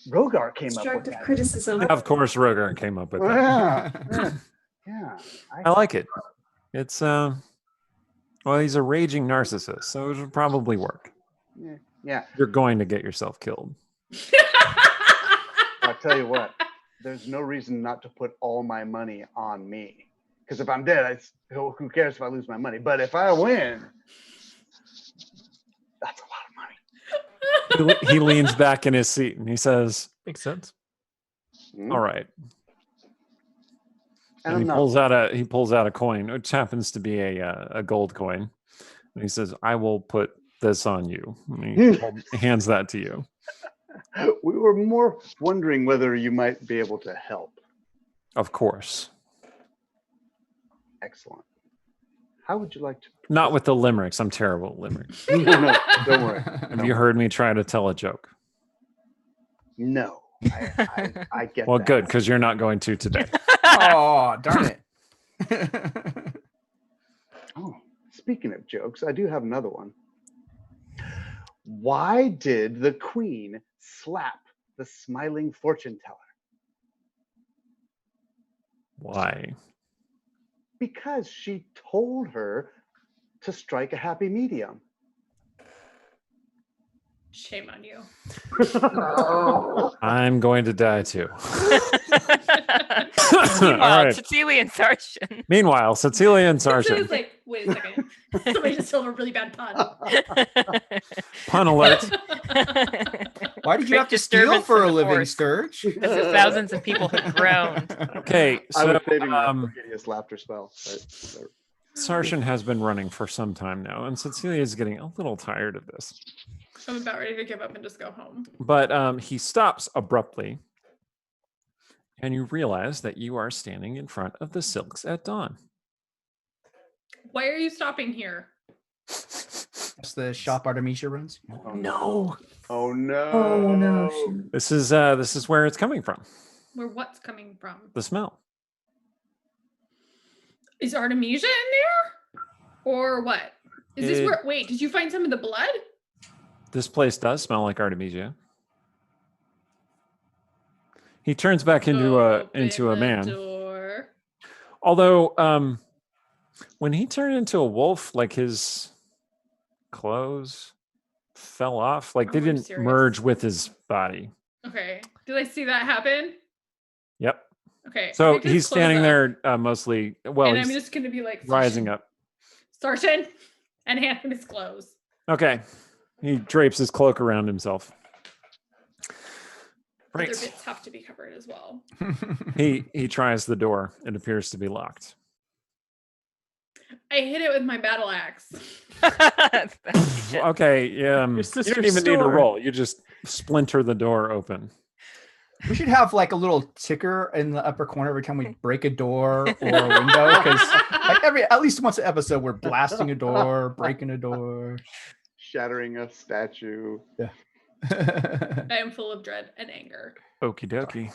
Rogar came up with Constructive that. criticism. Of course, Rogar came up with that. Yeah. I like it. It's well, he's a raging narcissist, so it would probably work. Yeah. You're going to get yourself killed. I'll tell you what, there's no reason not to put all my money on me. Because if I'm dead, who cares if I lose my money? But if I win, that's a lot of money. He leans back in his seat and he says, Makes sense. "All right." And And he pulls out a coin, which happens to be a gold coin. And he says, "I will put this on you." And he hands that to you. We were more wondering whether you might be able to help. Of course. Excellent. How would you like to? Not with the limericks. I'm terrible at limericks. No, don't worry. Have you heard me try to tell a joke? No, I get Well, that. good, because you're not going to today. Oh, darn it. Oh, speaking of jokes, I do have another one. Why did the queen slap the smiling fortune teller? Why? Because she told her to strike a happy medium. Shame on you. I'm going to die too. Meanwhile, right. Cecilia and Sargent. Meanwhile, Cecilia and So Sargent. it's like, wait a second. Somebody just told a really bad pun. Pun alert. Why did you Great have to steal disturbance for in a the living, force. Scourge? As if thousands of people had groaned. Okay, I so was saving my hideous laughter spell. But, Sargent has been running for some time now, and Cecilia is getting a little tired of this. I'm about ready to give up and just go home. But he stops abruptly, and you realize that you are standing in front of the Silks at Dawn. Why are you stopping here? That's the shop Artemisia runs. No. oh no! Oh no. shoot. This is where it's coming from. Where what's coming from? The smell. Is Artemisia in there? Or what? Is this where wait, did you find some of the blood? This place does smell like Artemisia. He turns back into a Open man. the door. Although when he turned into a wolf, like his clothes fell off. Like they I'm didn't serious. merge with his body. Okay. Did I see that happen? Yep. Okay. So I picked his he's clothes standing up, there mostly. Well, and I'm he's just gonna be like rising up. Sarton, and hand him his clothes. Okay. He drapes his cloak around himself. Other Right. bits have to be covered as well. He tries the door. It appears to be locked. I hit it with my battle axe. Okay. You don't sister's even need to store. roll. You just splinter the door open. We should have like a little ticker in the upper corner every time we break a door or a window, because like at least once an episode we're blasting a door, breaking a door, Shattering a statue. Yeah. I am full of dread and anger. Okie dokie.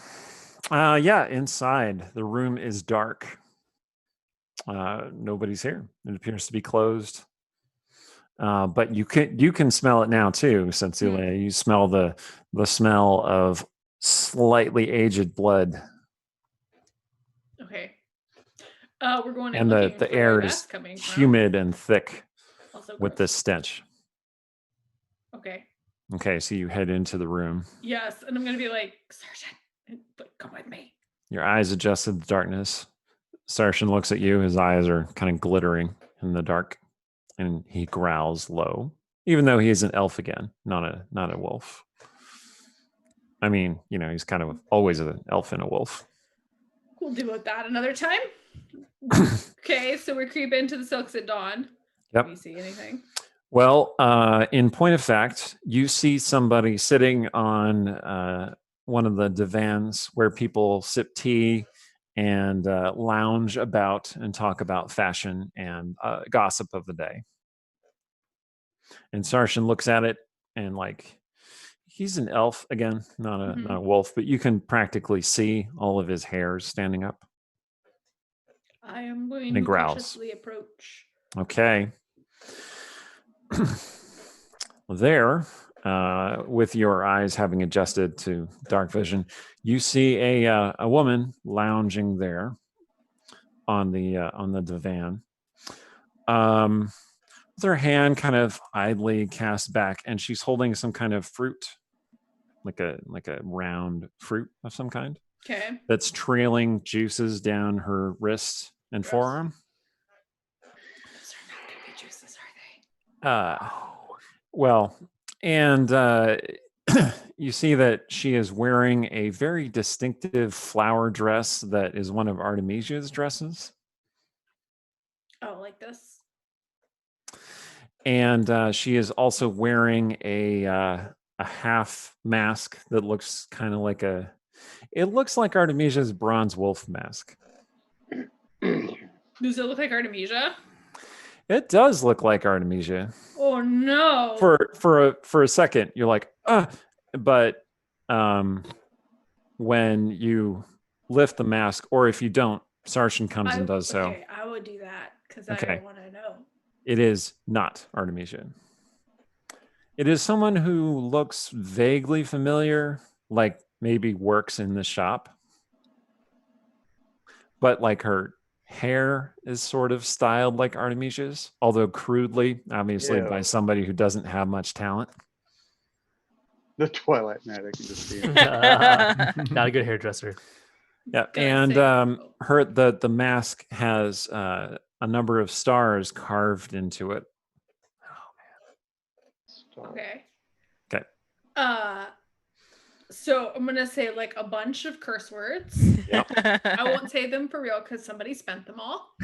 Yeah, inside the room is dark. Nobody's here. It appears to be closed. But you can smell it now too, Cecilia. You smell the smell of slightly aged blood. Okay. We're going And looking the for where air that's is coming from. humid and thick Also with gross. this stench. Okay. Okay, so you head into the room. Yes, and I'm gonna be like, Sergeant, come with me. Your eyes adjust to the darkness. Sarshan looks at you. His eyes are kind of glittering in the dark, and he growls low, even though he is an elf again, not a wolf. I mean, he's kind of always an elf and a wolf. We'll deal with that another time. Okay, so we're creeping into the Silks at dawn. Yep. Do you see anything? Well, in point of fact, you see somebody sitting on one of the divans where people sip tea and lounge about and talk about fashion and gossip of the day. And Sarshan looks at it and he's an elf again, not a wolf, but you can practically see all of his hairs standing up. I am going And he to growls. cautiously approach. Okay. There, with your eyes having adjusted to dark vision, you see a woman lounging there on the divan, with her hand kind of idly cast back, and she's holding some kind of fruit, like a round fruit of some kind. Okay. That's trailing juices down her wrist and Gross. forearm. Those are not going to be juices, are they? Well, and you see that she is wearing a very distinctive flower dress that is one of Artemisia's dresses. Oh, like this? And she is also wearing a half mask that looks kind of like it looks like Artemisia's bronze wolf mask. Does it look like Artemisia? It does look like Artemisia. Oh no! For a second, you're like, but when you lift the mask, or if you don't, Sarshan comes and does so. Okay, I would do that because I Okay. want to know. It is not Artemisia. It is someone who looks vaguely familiar, like maybe works in the shop. But like her hair is sort of styled like Artemisia's, although crudely, obviously by Ew. somebody who doesn't have much talent. The Twilight Knight, I can just see it. Not a good hairdresser. Yeah, Gonna and say- the mask has a number of stars carved into it. Okay. Okay. So I'm gonna say like a bunch of curse words. I won't say them for real because somebody spent them all.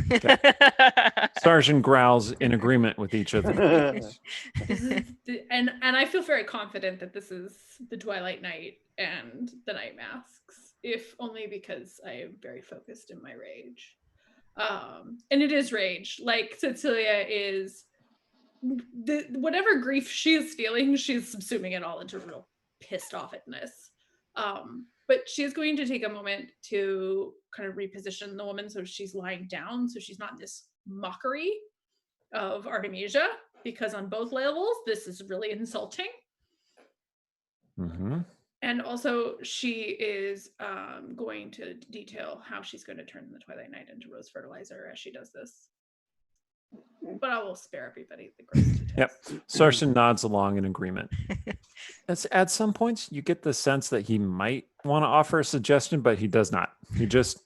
Sergeant growls in agreement with each of them. This is and I feel very confident that this is the Twilight Knight and the Night Masks, if only because I am very focused in my rage. And it is rage. Like Cecilia is whatever grief she is feeling, she's subsuming it all into real pissed offness. But she is going to take a moment to kind of reposition the woman so she's lying down, so she's not in this mockery of Artemisia, because on both levels this is really insulting. Mm-hmm. And also she is going to detail how she's going to turn the Twilight Knight into rose fertilizer as she does this. But I will spare everybody the gross details. Yep. Sarshan nods along in agreement. At some points, you get the sense that he might want to offer a suggestion, but he does not. He just,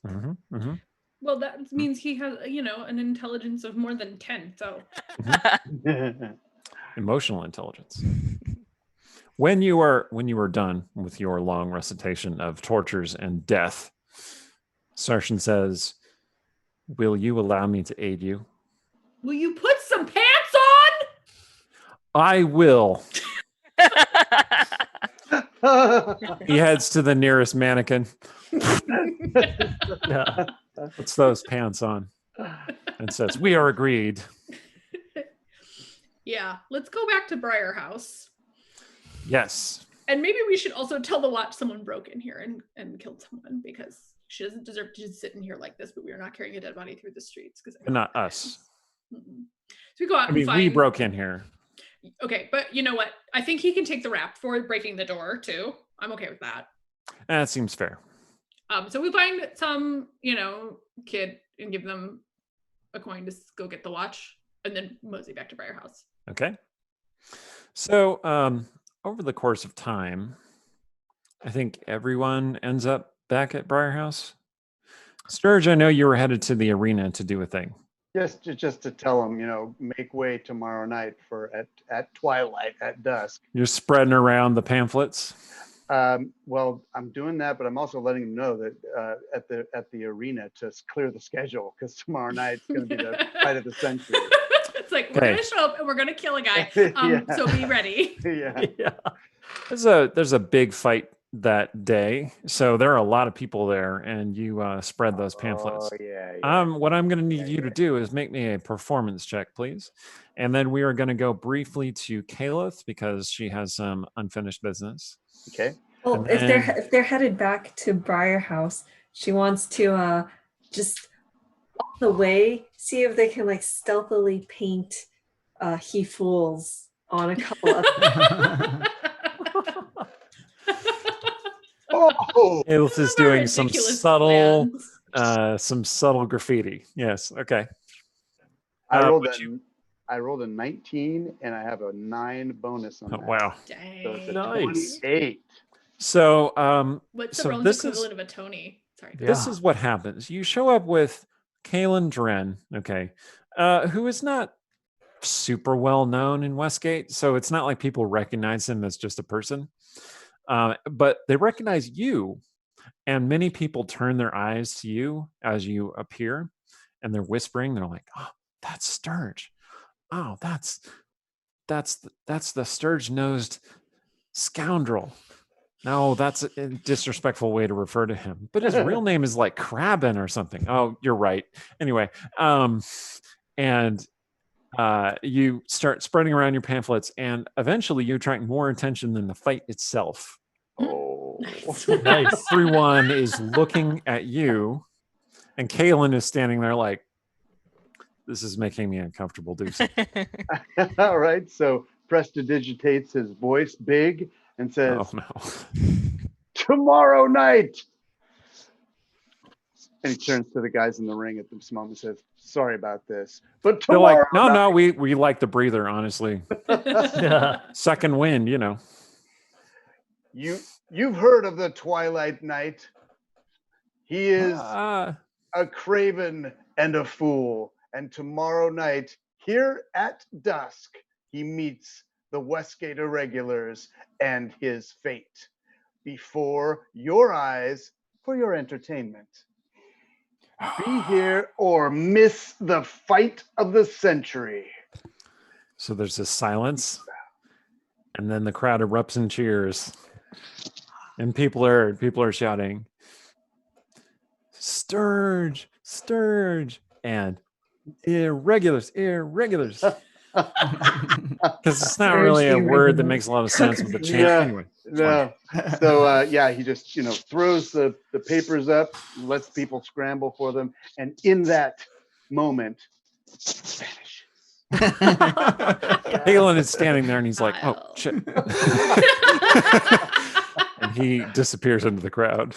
Well, that means he has, an intelligence of more than 10. So emotional intelligence. When you are done with your long recitation of tortures and death, Sarshan says, "Will you allow me to aid you?" Will you put some pants on? I will. He heads to the nearest mannequin. Puts those pants on and says, "We are agreed." Yeah, let's go back to Briar House. Yes. And maybe we should also tell the watch someone broke in here and killed someone, because she doesn't deserve to just sit in here like this, but we are not carrying a dead body through the streets. Not us. Mm-mm. So we go out I mean, and find... we broke in here. Okay, but you know what? I think he can take the rap for breaking the door, too. I'm okay with that. That seems fair. So we find some, kid and give them a coin to go get the watch, and then mosey back to Briar House. Okay. So over the course of time, I think everyone ends up back at Briar House. Sturge, I know you were headed to the arena to do a thing. Just to tell them, make way tomorrow night for at twilight, at dusk. You're spreading around the pamphlets. Well, I'm doing that, but I'm also letting them know that at the arena to clear the schedule, because tomorrow night's going to be the fight of the century. It's like, we're going to show up and we're going to kill a guy. So be ready. Yeah. There's a big fight that day, so there are a lot of people there, and you spread those pamphlets. Oh, yeah. What I'm going to need you to do is make me a performance check, please, and then we are going to go briefly to Caliph because she has some unfinished business. Okay. Well, if they're headed back to Briar House, she wants to just on the way see if they can stealthily paint he fools on a couple of Caliph is doing some subtle graffiti. Yes. Okay. I rolled a 19 and I have a 9 bonus on that. Wow. Dang. So it's a Nice. 28. So what's the Rome's equivalent of a Tony? Sorry. This is what happens. You show up with Kaelin Dren, okay, who is not super well known in Westgate, so it's not like people recognize him as just a person. But they recognize you, and many people turn their eyes to you as you appear, and they're whispering. They're like, "Oh, that's Sturge. Oh, that's the Sturge-nosed scoundrel." No, that's a disrespectful way to refer to him. But his real name is like Crabin or something. Oh, you're right. Anyway, and you start spreading around your pamphlets, and eventually you attract more attention than the fight itself. Oh, Nice. Everyone is looking at you, and Kaelin is standing there like, "This is making me uncomfortable, Deuce." all right. So prestidigitates his voice big and says, Oh no. "Tomorrow night." And he turns to the guys in the ring at this moment and says, "Sorry about this, but They're tomorrow like, no, night." we like the breather, honestly. Yeah. Second wind, You've heard of the Twilight Knight. He is a craven and a fool. And tomorrow night, here at dusk, he meets the Westgate Irregulars and his fate before your eyes for your entertainment. Be here or miss the fight of the century. So there's this silence, and then the crowd erupts in cheers, and people are shouting, "Sturge, Sturge," and "Irregulars, Irregulars." Because it's not really a word that makes a lot of sense with the chant. Yeah, Anyway, it's no. So he just throws the papers up, lets people scramble for them, and in that moment, vanishes. Halen is standing there, and he's like, "Oh shit!" And he disappears into the crowd.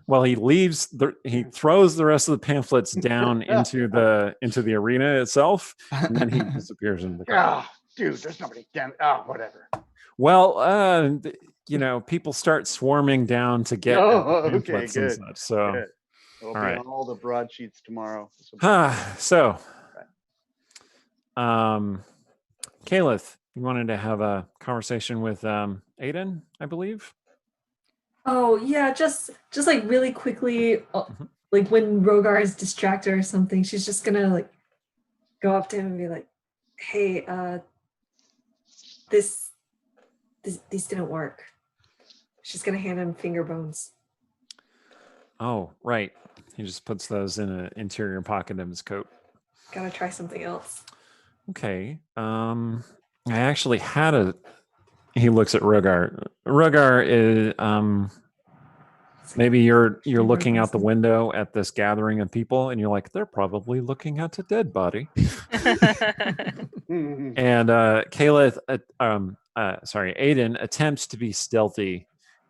Well, he throws the rest of the pamphlets down into the arena itself, and then he disappears into the crowd. Oh, dude, there's nobody down. Oh, whatever. Well, people start swarming down to get at the Okay, pamphlets and good. such. So, Good. It'll be right. on all the broadsheets tomorrow. so, Caliph, you wanted to have a conversation with Aiden, I believe. Oh yeah, just like really quickly, like when Rogar is distracted or something, she's just gonna like go up to him and be like, "Hey, these didn't work." She's gonna hand him finger bones. Oh, right. He just puts those in an interior pocket of his coat. Gotta try something else. Okay. I actually had he looks at Rogar. Rogar is maybe you're looking out the window at this gathering of people and you're like, they're probably looking at a dead body. And Aiden attempts to be stealthy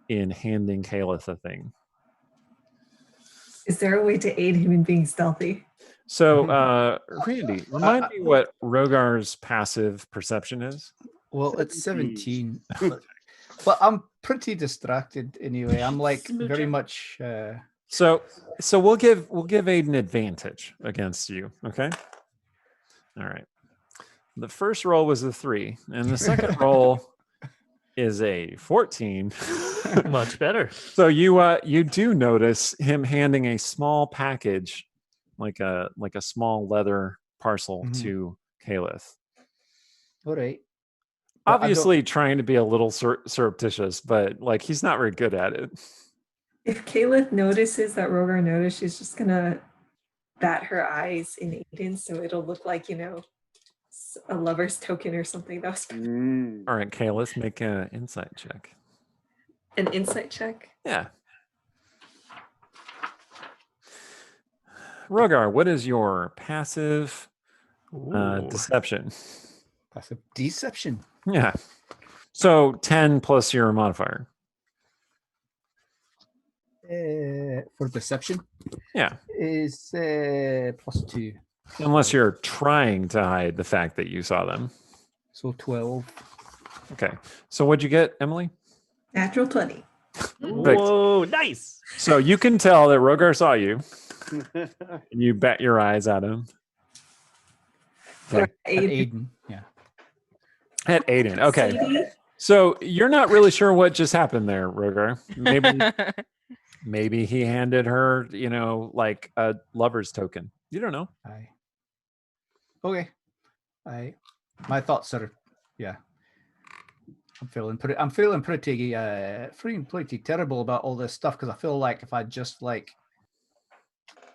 in handing Caliph a thing. Is there a way to aid him in being stealthy? So, Randy, remind me what Rogar's passive perception is. Well, it's 17. But I'm pretty distracted anyway. I'm like very much. So we'll give Aiden advantage against you. Okay. All right. The first roll was a 3, and the second roll is a 14. Much better. So you do notice him handing a small package, like a small leather parcel to Caliph. All right. Obviously trying to be a little surreptitious, but like he's not very good at it. If Caliph notices that Rogar noticed, she's just gonna bat her eyes in Aiden, so it'll look like, a lover's token or something. That was All right, Kay, let's make an insight check. An insight check? Yeah. Rogar, what is your passive deception? Passive deception. Yeah. So 10 plus your modifier. For deception? Yeah. Is +2. Unless you're trying to hide the fact that you saw them. So 12. Okay. So what'd you get, Emily? Natural 20. Whoa, nice. So you can tell that Rogar saw you. And you bat your eyes at him. Okay. At Aiden. Yeah. At Aiden. Okay. So you're not really sure what just happened there, Rogar. Maybe he handed her, like a lover's token. You don't know. Okay. My thoughts are, yeah. I'm feeling pretty terrible about all this stuff because I feel like if I'd just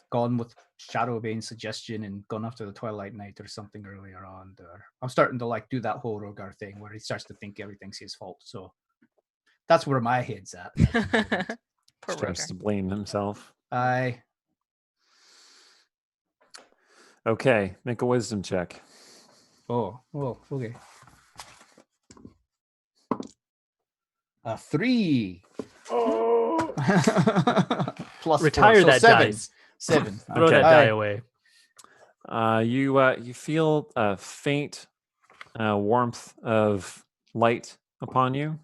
gone with Shadowbane's suggestion and gone after the Twilight Knight or something earlier on, or I'm starting to do that whole Rogar thing where he starts to think everything's his fault. So that's where my head's at. Starts to blame himself. Okay, make a wisdom check. Oh, okay. 3. Oh. Plus retire 4, so that 7. dice. 7. Throw that die away. You feel a faint warmth of light upon you.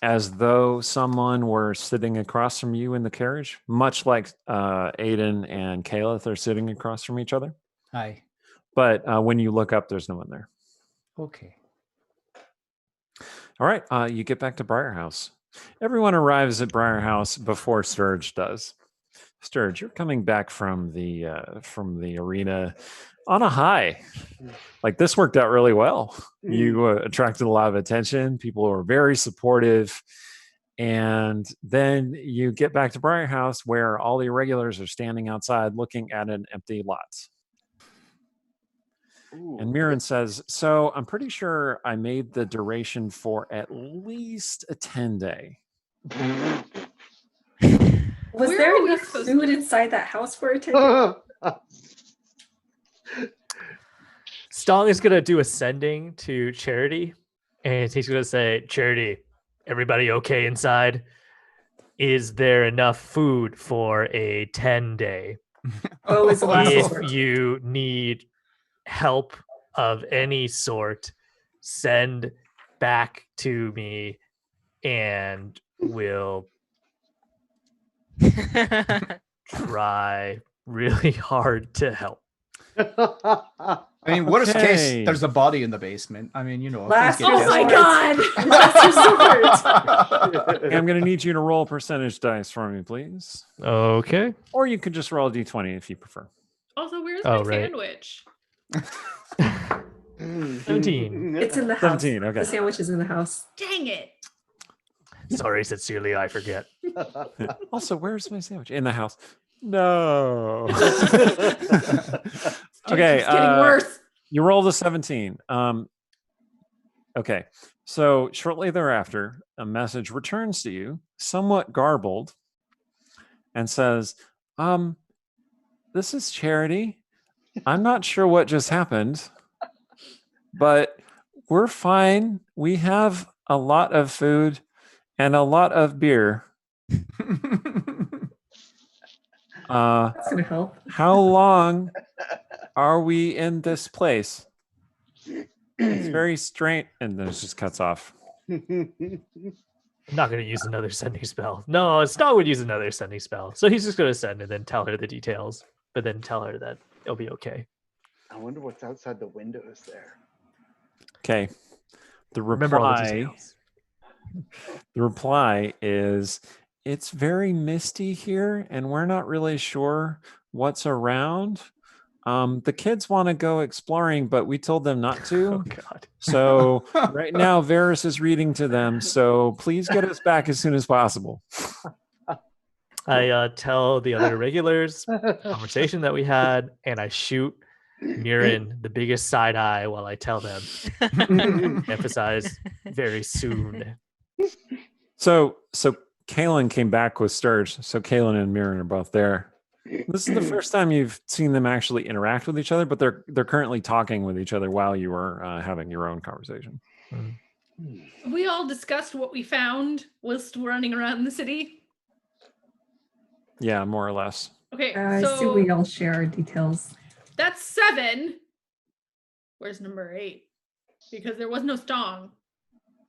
As though someone were sitting across from you in the carriage, much like Aiden and Caliph are sitting across from each other. But when you look up, there's no one there. Okay. All right, you get back to Briarhouse. Everyone arrives at Briarhouse before Sturge does. Sturge, you're coming back from the arena on a high. Like, this worked out really well. You attracted a lot of attention. People were very supportive. And then you get back to Briarhouse where all the irregulars are standing outside looking at an empty lot. And Mirren says, so I'm pretty sure I made the duration for at least a 10-day. Was there enough food inside that house for a 10-day? Stong is going to do a sending to Charity, and he's going to say, Charity, everybody okay inside? is there enough food for a 10-day? Oh, is the last If resort. you need help of any sort, send back to me and we'll try really hard to help. I mean, worst Okay. case, there's a body in the basement. I mean, Last things get resort. Oh my desperate. god! Last resort. I'm going to need you to roll percentage dice for me, please. Okay. Or you could just roll a d20 if you prefer. Also, where's Oh, my right. sandwich? 17. It's in the house. 17, okay. The sandwich is in the house. Dang it! Sorry, sincerely, I forget. Also, where's my sandwich? In the house. No. Okay. It's getting worse. You rolled a 17. Okay. So shortly thereafter, a message returns to you, somewhat garbled, and says, this is Charity. I'm not sure what just happened, but we're fine. We have a lot of food and a lot of beer. That's gonna help. How long are we in this place? It's very strange. And then it just cuts off. I'm not going to use another sending spell. No, Star would use another sending spell. So he's just going to send and then tell her the details, but then tell her that it'll be okay. I wonder what's outside the windows there. Okay. The Remember all the reply, details. the reply is, it's very misty here and we're not really sure what's around. The kids want to go exploring, but we told them not to. Oh, God. So right now, Varys is reading to them. So please get us back as soon as possible. I tell the other regulars conversation that we had, and I shoot Mirren the biggest side eye while I tell them. Emphasize very soon. So Kaelin came back with Sturge. So Kaelin and Mirren are both there. This is the first time you've seen them actually interact with each other, but they're currently talking with each other while you were having your own conversation. We all discussed what we found whilst running around the city. Yeah, more or less. Okay, I see so we all share our details. that's 7. Where's number 8? Because there was no Stong.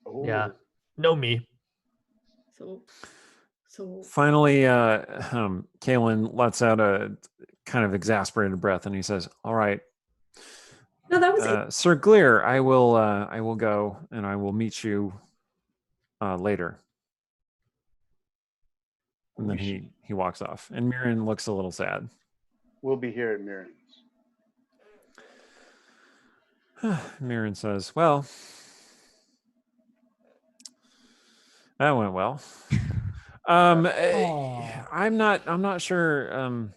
Oh. Yeah. No me. So Finally, Kaelin lets out a kind of exasperated breath, and he says, "All right, No, that was it. Sir Glear, I will go, and I will meet you later." And then he walks off, and Mirren looks a little sad. We'll be here at Mirren's. Mirren says, "Well, that went well." I'm not sure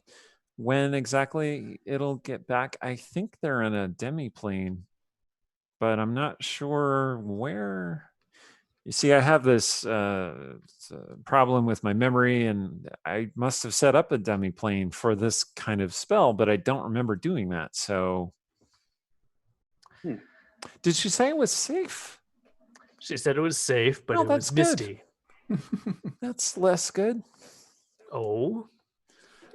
when exactly it'll get back. I think they're in a demi-plane, but I'm not sure where. You see, I have this problem with my memory, and I must have set up a demi-plane for this kind of spell, but I don't remember doing that. So, Did she say it was safe? She said it was safe, but Well, it was that's good. misty. That's less good. Oh,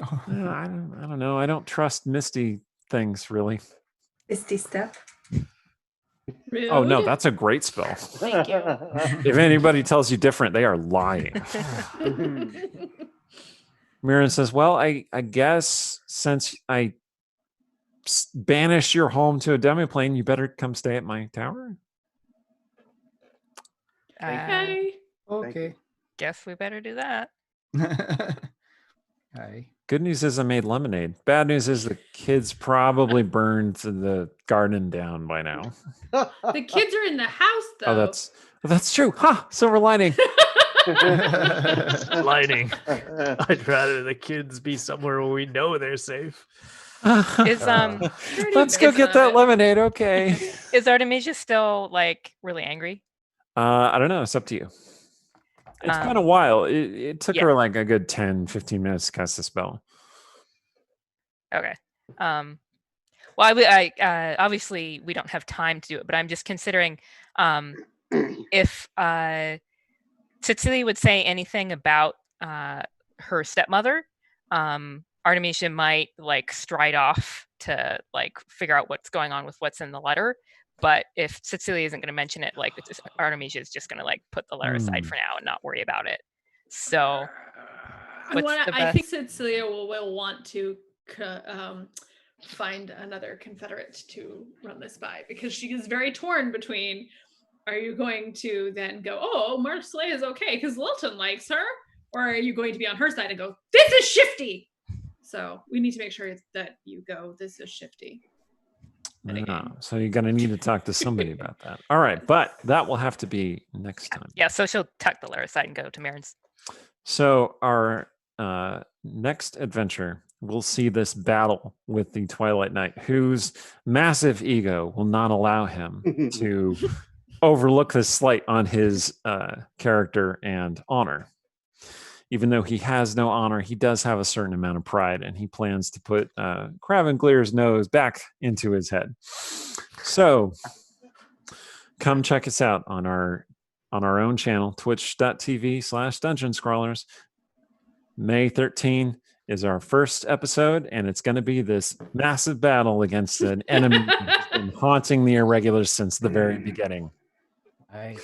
I don't know. I don't trust misty things really. Misty step. rude. Oh no, that's a great spell. Thank you. If anybody tells you different, they are lying. Mirren says, "Well, I guess since I banished your home to a demiplane, you better come stay at my tower." Okay. Okay. Guess we better do that. Aye. Good news is I made lemonade. Bad news is the kids probably burned the garden down by now. The kids are in the house though. Oh, that's true. Ha! Silver lining. lighting. I'd rather the kids be somewhere where we know they're safe. Is Let's go get that lemonade. Okay. is Artemisia still like really angry? I don't know. It's up to you. It's been a while. It took her like a good 10, 15 minutes to cast the spell. Okay. Well, I obviously we don't have time to do it, but I'm just considering if Cecilia would say anything about her stepmother, Artemisia might like stride off to like figure out what's going on with what's in the letter. But if Cecilia isn't going to mention it, like Artemisia is just going to like put the letter aside for now and not worry about it. So I think Cecilia will want to find another Confederate to run this by, because she is very torn between, are you going to then go, oh, Marsley is okay because Lilton likes her, or are you going to be on her side and go, this is shifty? So we need to make sure that you go, this is shifty. So you're going to need to talk to somebody about that. All right, but that will have to be next time. Yeah, so she'll tuck the letter aside and go to Marin's. So our next adventure, we'll see this battle with the Twilight Knight, whose massive ego will not allow him to overlook the slight on his character and honor. Even though he has no honor, he does have a certain amount of pride, and he plans to put Cravenglier's nose back into his head. So come check us out on our own channel, twitch.tv/Dungeon Scrollers. May 13 is our first episode, and it's going to be this massive battle against an enemy that's been haunting the Irregulars since the very beginning. Right.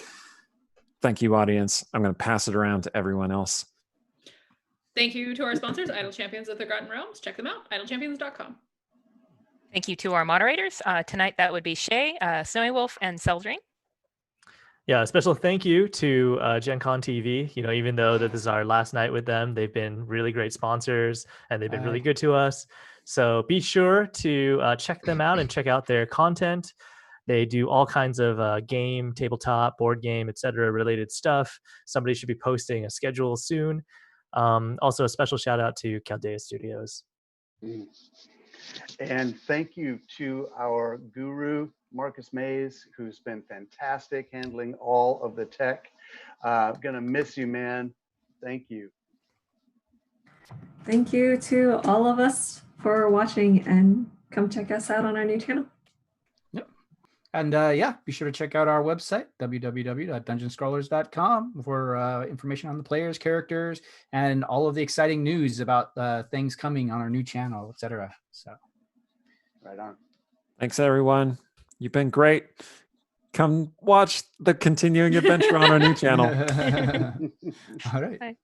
Thank you, audience. I'm going to pass it around to everyone else. Thank you to our sponsors, Idle Champions of the Forgotten Realms. Check them out, idlechampions.com. Thank you to our moderators. Tonight, that would be Shay, Snowy Wolf, and Seldring. Yeah, a special thank you to Gen Con TV. You know, even though that this is our last night with them, they've been really great sponsors and they've been really good to us. So be sure to check them out and check out their content. They do all kinds of game, tabletop, board game, etc. related stuff. Somebody should be posting a schedule soon. Also, a special shout out to Chaldea Studios. And thank you to our guru, Marcus Mays, who's been fantastic handling all of the tech. Gonna miss you, man. Thank you. Thank you to all of us for watching, and come check us out on our new channel. Yep. And yeah, be sure to check out our website, www.dungeonscrollers.com, for information on the players, characters, and all of the exciting news about things coming on our new channel, etc. So, right on. Thanks, everyone. You've been great. Come watch the continuing adventure on our new channel. All right. Bye.